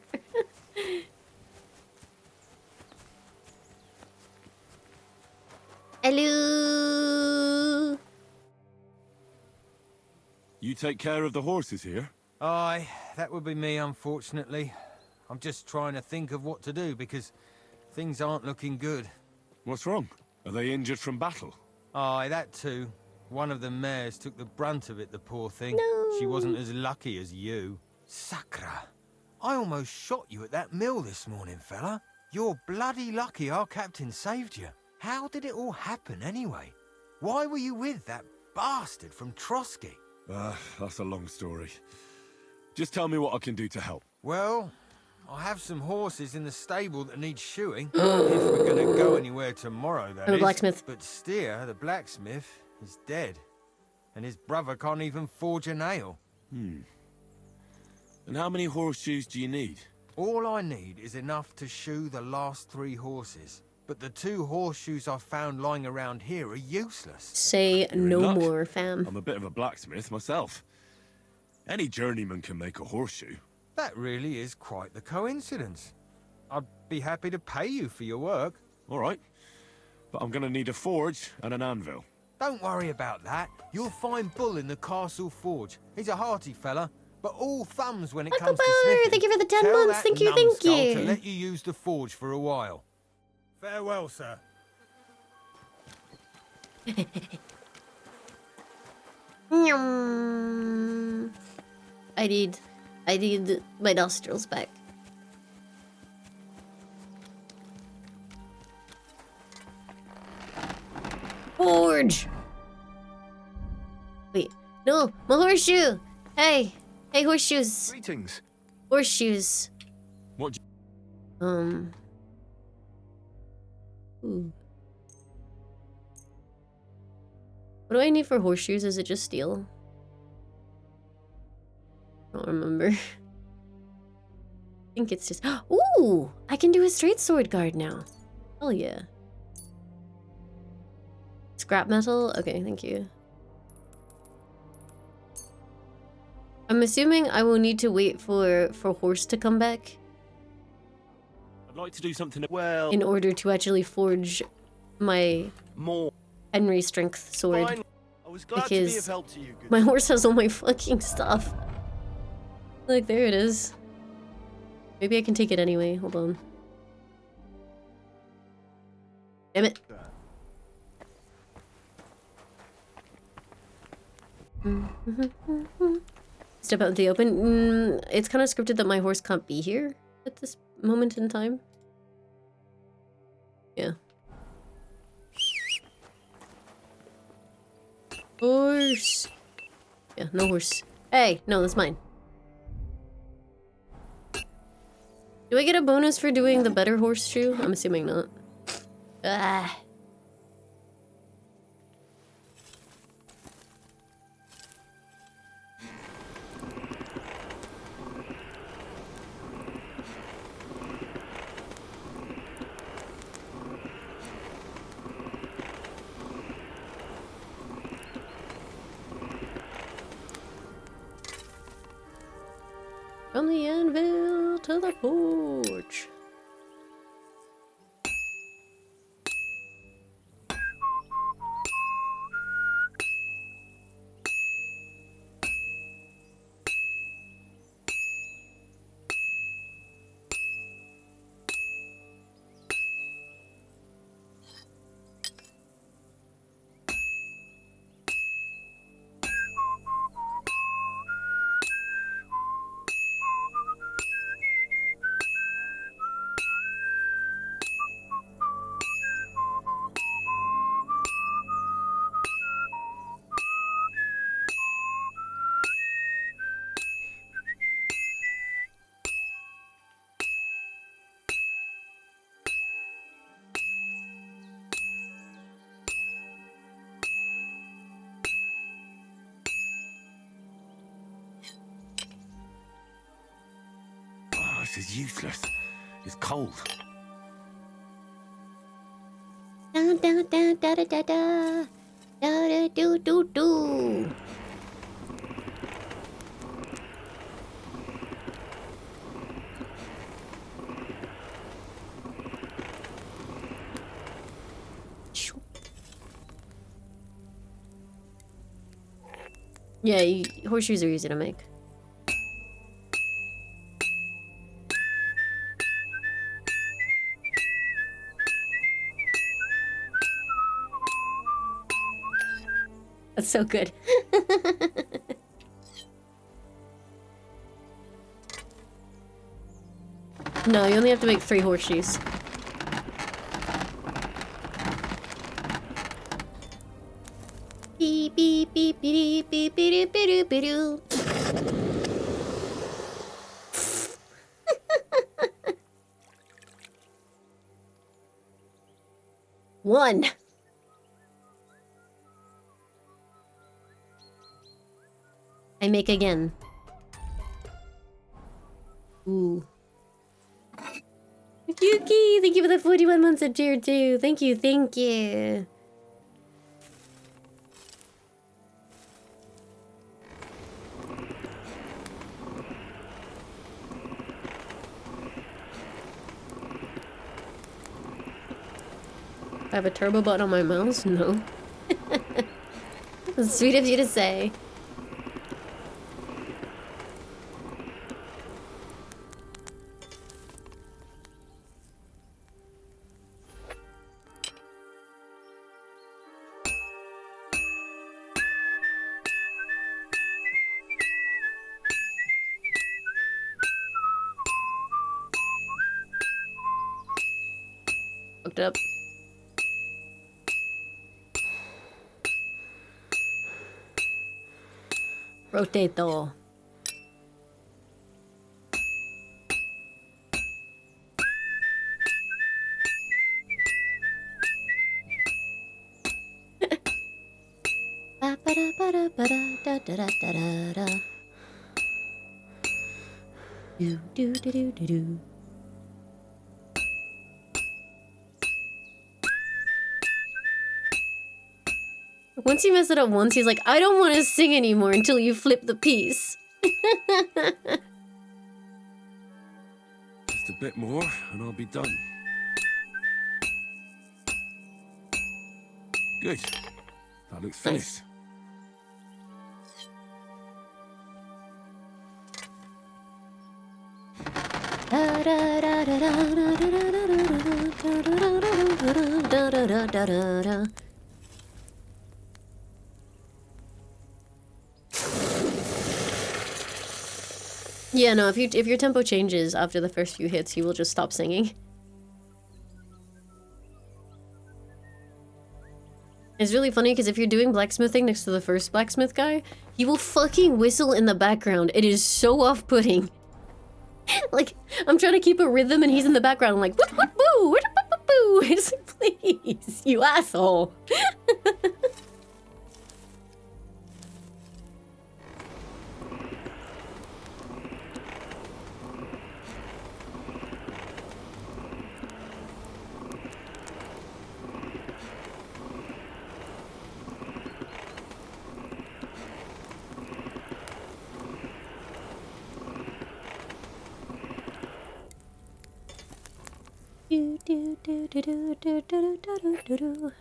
Hello. You take care of the horses here? Aye, that would be me, unfortunately. I'm just trying to think of what to do, because things aren't looking good. What's wrong? Are they injured from battle? Aye, that too. One of the mares took the brunt of it, the poor thing. No. She wasn't as lucky as you. Sakra, I almost shot you at that mill this morning, fella. You're bloody lucky our captain saved you. How did it all happen, anyway? Why were you with that bastard from Trotsky? That's a long story. Just tell me what I can do to help. Well, I have some horses in the stable that need shoeing. If we're going to go anywhere tomorrow, that I'm a is. blacksmith. But Steer, the blacksmith, is dead. And his brother can't even forge a nail. And how many horseshoes do you need? All I need is enough to shoe the last 3 horses. But the 2 horseshoes I found lying around here are useless. Say no more, fam. I'm a bit of a blacksmith myself. Any journeyman can make a horseshoe. That really is quite the coincidence. I'd be happy to pay you for your work. All right. But I'm going to need a forge and an anvil. Don't worry about that. You'll find Bull in the castle forge. He's a hearty fella, but all thumbs when it comes to smithing. Thank you for the 10 Tell months. that Thank you, numbskull thank to you. let you use the forge for a while. Farewell, sir. I need my nostrils back. Forge! Wait, no, my horseshoe! Hey, horseshoes! Greetings. Horseshoes. What? Ooh. What do I need for horseshoes? Is it just steel? I don't remember. I think it's just... Ooh! I can do a straight sword guard now. Hell yeah. Scrap metal? Okay, thank you. I'm assuming I will need to wait for horse to come back. I'd like to do something well. In order to actually forge my more Henry strength sword. Fine. I was glad to be of help to you. Good My horse has all my fucking stuff. Look, there it is. Maybe I can take it anyway. Hold on. Damn it. Step out into the open. It's kind of scripted that my horse can't be here at this moment in time. Yeah. Horse. Yeah, no horse. Hey, no, that's mine. Do I get a bonus for doing the better horseshoe? I'm assuming not. Ah. From the anvil to the forge. Oh, this is useless. It's cold. Da da da da da da da da do do do. Yeah, horseshoes are easy to make. That's so good. No, you only have to make 3 horseshoes. Beep beep beep beep beep beep beep beep beep. One. I make again. Ooh. Yuki, thank you for the 41 months of tier 2. Thank you, thank you. I have a turbo button on my mouse? No. It's sweet of you to say. Hooked up. Rotato. Ba ba da ba da ba da da da da da da. Do do do do do do. Once you mess it up once, he's like, I don't want to sing anymore until you flip the piece. Just a bit more, and I'll be done. Good. That looks finished. Yeah, no, if your tempo changes after the first few hits, you will just stop singing. It's really funny because if you're doing blacksmithing next to the first blacksmith guy, he will fucking whistle in the background. It is so off-putting. Like, I'm trying to keep a rhythm and he's in the background like, whoop whoop boo, whoop whoop boo. It's like, please, you asshole. do do do do do do do do do do.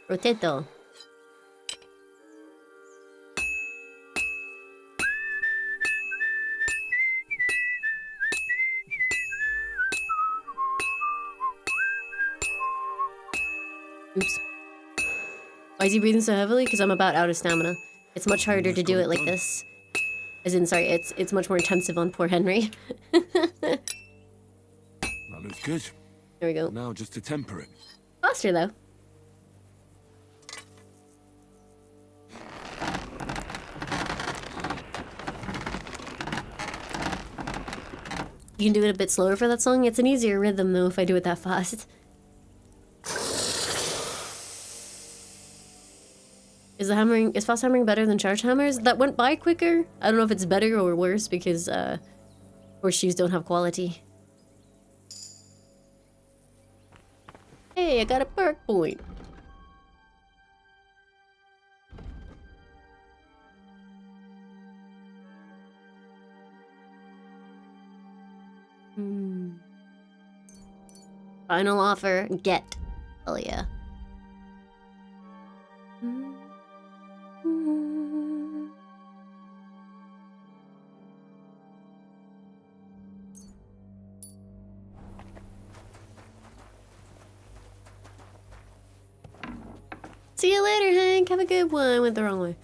Potato. Oops. Why is he breathing so heavily? Because I'm about out of stamina. It's much harder to do it like this. As in, sorry, it's much more intensive on poor Henry. That looks good. There we go. Now just to temper it. Faster though. You can do it a bit slower for that song. It's an easier rhythm though if I do it that fast. Is fast hammering better than charge hammers? That went by quicker. I don't know if it's better or worse because horseshoes don't have quality. Hey, I got a perk point. Final offer, get. Hell yeah. See you later, Hank. Have a good one. Went the wrong way.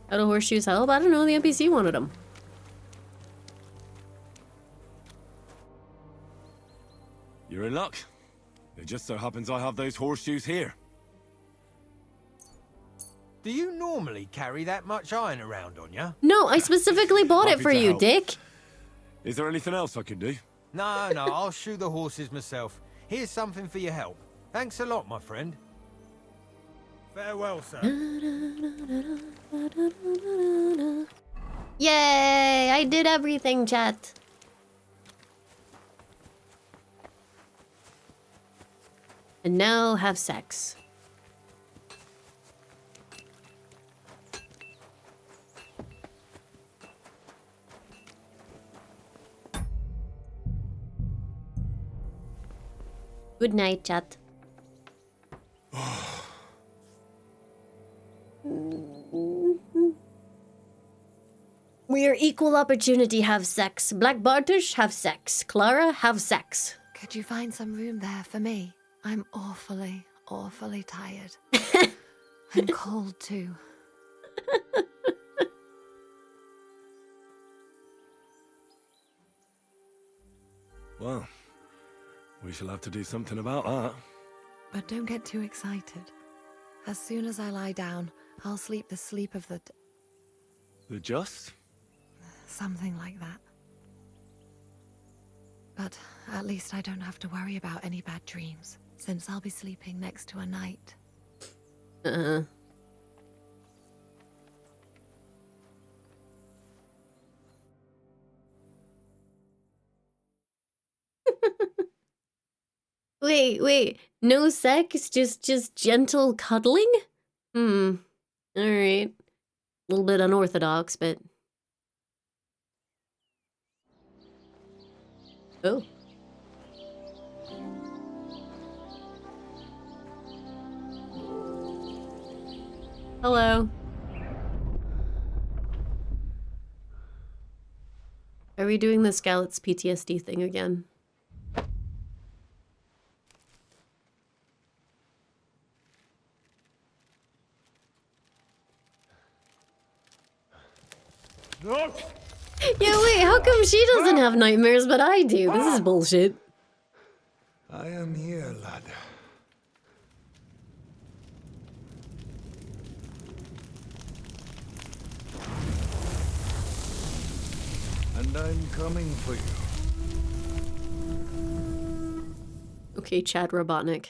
How do horseshoes help? I don't know. The NPC wanted them. You're in luck. It just so happens I have those horseshoes here. Do you normally carry that much iron around on you? No, I specifically bought it Happy for to you, help. Dick. Is there anything else I can do? No, I'll shoe the horses myself. Here's something for your help. Thanks a lot, my friend. Farewell, sir. Yay! I did everything, chat. And now have sex. Good night, chat. We are equal opportunity have sex. Black Bartosz have sex. Clara have sex. Could you find some room there for me? I'm awfully, awfully tired. I'm cold too. Well, we shall have to do something about that. But don't get too excited. As soon as I lie down, I'll sleep the sleep of the... The just? Something like that. But at least I don't have to worry about any bad dreams, since I'll be sleeping next to a knight. Wait. No sex? Just gentle cuddling? Alright. A little bit unorthodox, but... Oh. Hello. Are we doing the Scouts PTSD thing again? No! Yeah, wait, how come she doesn't have nightmares, but I do? This is bullshit. I am here, lad. And I'm coming for you. Okay, Chad Robotnik.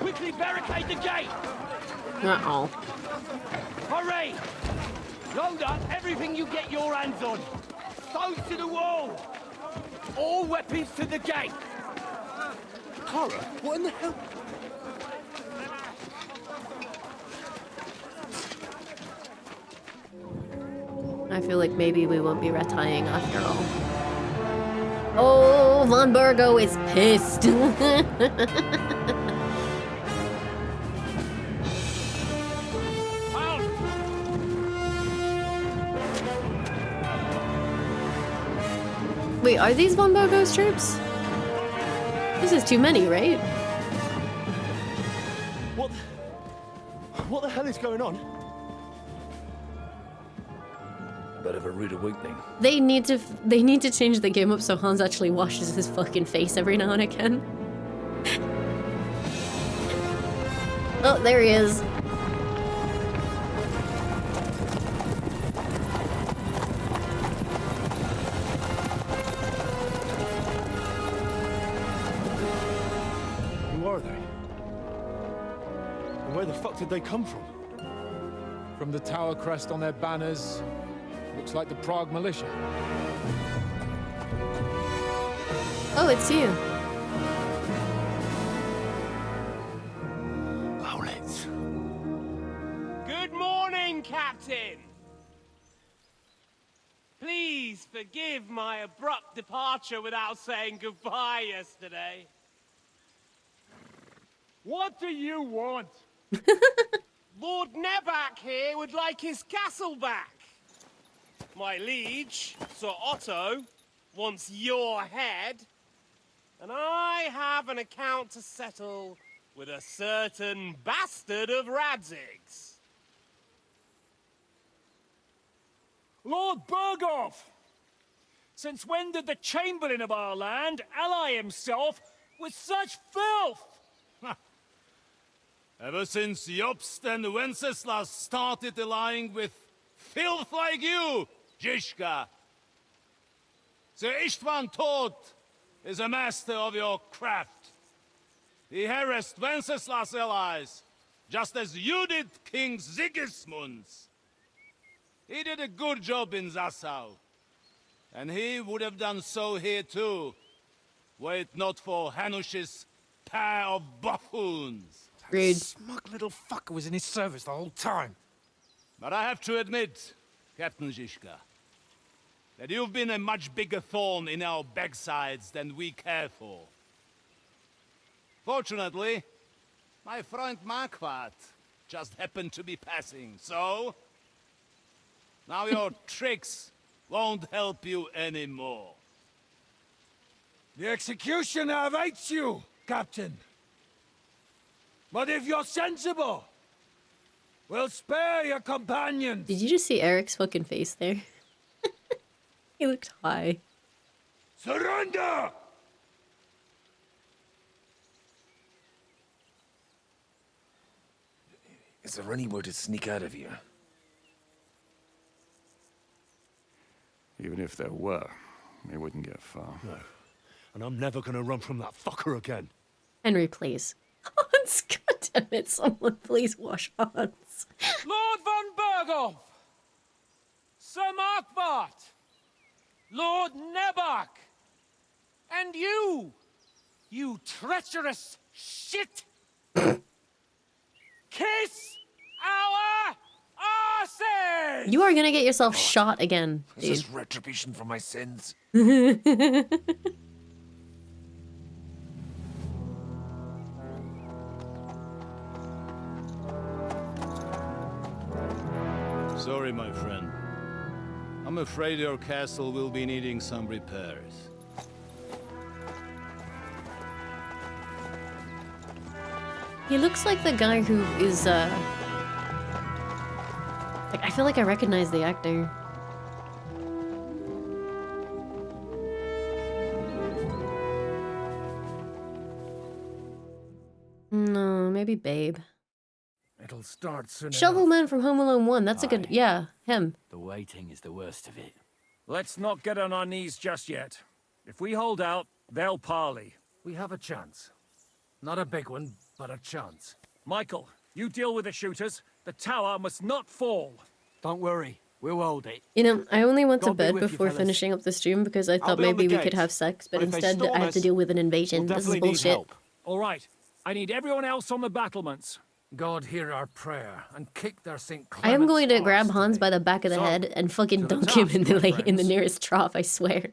Quickly barricade the gate! Uh-oh. Hurry! Load up everything you get your hands on. Stones to the wall! All weapons to the gate! Clara, what in the hell? I feel like maybe we won't be retying after all. Oh, Von Burgo is pissed. Wait, are these Von Burgo's troops? This is too many, right? What the hell is going on? Bit of a rude awakening. They need to change the game up so Hans actually washes his fucking face every now and again. Oh, there he is. Who are they? And where the fuck did they come from? From the tower crest on their banners. Looks like the Prague militia. Oh, it's you. Owlets. Good morning, Captain! Please forgive my abrupt departure without saying goodbye yesterday. What do you want? Lord Nebakov here would like his castle back. My liege, Sir Otto, wants your head. And I have an account to settle with a certain bastard of Radzig's. Lord Burgov! Since when did the Chamberlain of our land ally himself with such filth? Ever since Jobst and Wenceslas started allying with filth like you, Zizka. Sir Istvan Tod is a master of your craft. He harassed Wenceslas' allies, just as you did King Sigismund's. He did a good job in Zassau, and he would have done so here too, were it not for Hanush's pair of buffoons. Rude. Smug little fucker was in his service the whole time. But I have to admit, Captain Zizka, that you've been a much bigger thorn in our backsides than we care for. Fortunately, my friend Marquardt just happened to be passing, so... now your tricks won't help you anymore. The executioner awaits you, Captain. But if you're sensible, we'll spare your companions. Did you just see Eric's fucking face there? He looked high. Surrender! Is there anywhere to sneak out of here? Even if there were, it wouldn't get far. No. And I'm never gonna run from that fucker again. Henry, please. Hans, goddammit, someone please wash Hans. Lord von Burgov! Sir Marquardt! Lord Nebak! And you! You treacherous shit! Kiss our asses! You are gonna get yourself shot again, Is dude. this retribution for my sins? Sorry, my friend. I'm afraid your castle will be needing some repairs. He looks like the guy who is, like, I feel like I recognize the actor. maybe Babe. It'll start soon Shovelman from Home Alone 1. That's a good... Yeah, him. The waiting is the worst of it. Let's not get on our knees just yet. If we hold out, they'll parley. We have a chance. Not a big one, but a chance. Michael, you deal with the shooters. The tower must not fall. Don't worry. We'll hold it. You know, I only went to God be bed with you, before fellas. finishing up the stream because I thought be on maybe the we could gate. have sex, but But if they instead storm I have to us, deal with an invasion. we'll This is definitely need bullshit. help. All right. I need everyone else on the battlements. God hear our prayer and kick their St. I am going to Clement's grab arse Hans today. by the back of the So, head and fucking to the dunk him task, in the my in the friends. nearest trough, I swear.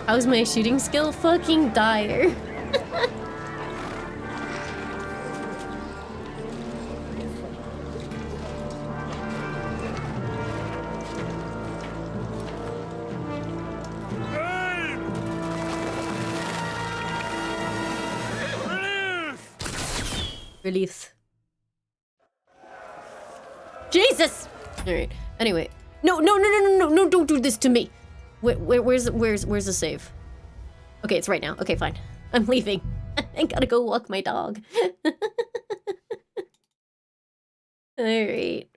How's my shooting skill? Fucking dire. Relief. Jesus! Alright. Anyway. No, don't do this to me! Where's the save? Okay, it's right now. Okay, fine. I'm leaving. I gotta go walk my dog. Alright.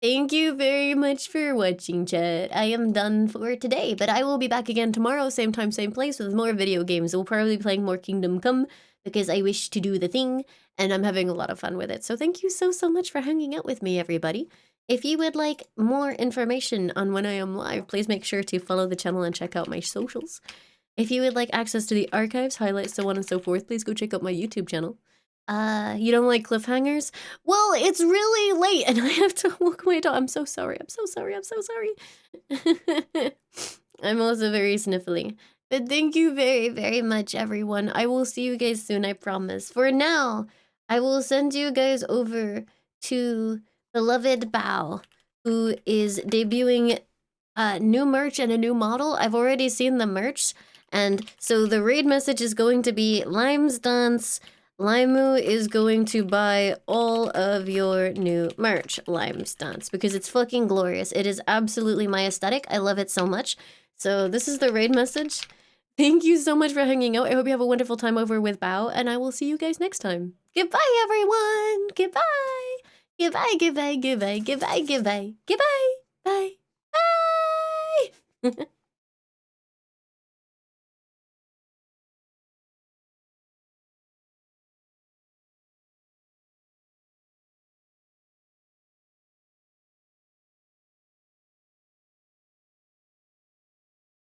Thank you very much for watching, chat. I am done for today, but I will be back again tomorrow, same time, same place, with more video games. We'll probably be playing more Kingdom Come, because I wish to do the thing, and I'm having a lot of fun with it. So thank you so much for hanging out with me, everybody. If you would like more information on when I am live, please make sure to follow the channel and check out my socials. If you would like access to the archives, highlights, so on and so forth, please go check out my YouTube channel. You don't like cliffhangers? Well, it's really late and I have to walk my dog. I'm so sorry. I'm so sorry. I'm so sorry. I'm also very sniffly. But thank you very, very much, everyone. I will see you guys soon, I promise. For now, I will send you guys over to beloved Bao, who is debuting new merch and a new model. I've already seen the merch, and so the raid message is going to be Lime's Dance. Laimu is going to buy all of your new merch, Lime's Dance, because it's fucking glorious. It is absolutely my aesthetic. I love it so much. So this is the raid message. Thank you so much for hanging out. I hope you have a wonderful time over with Bao, and I will see you guys next time. Goodbye, everyone. Goodbye. Goodbye, goodbye, goodbye, goodbye, goodbye, goodbye, bye, bye.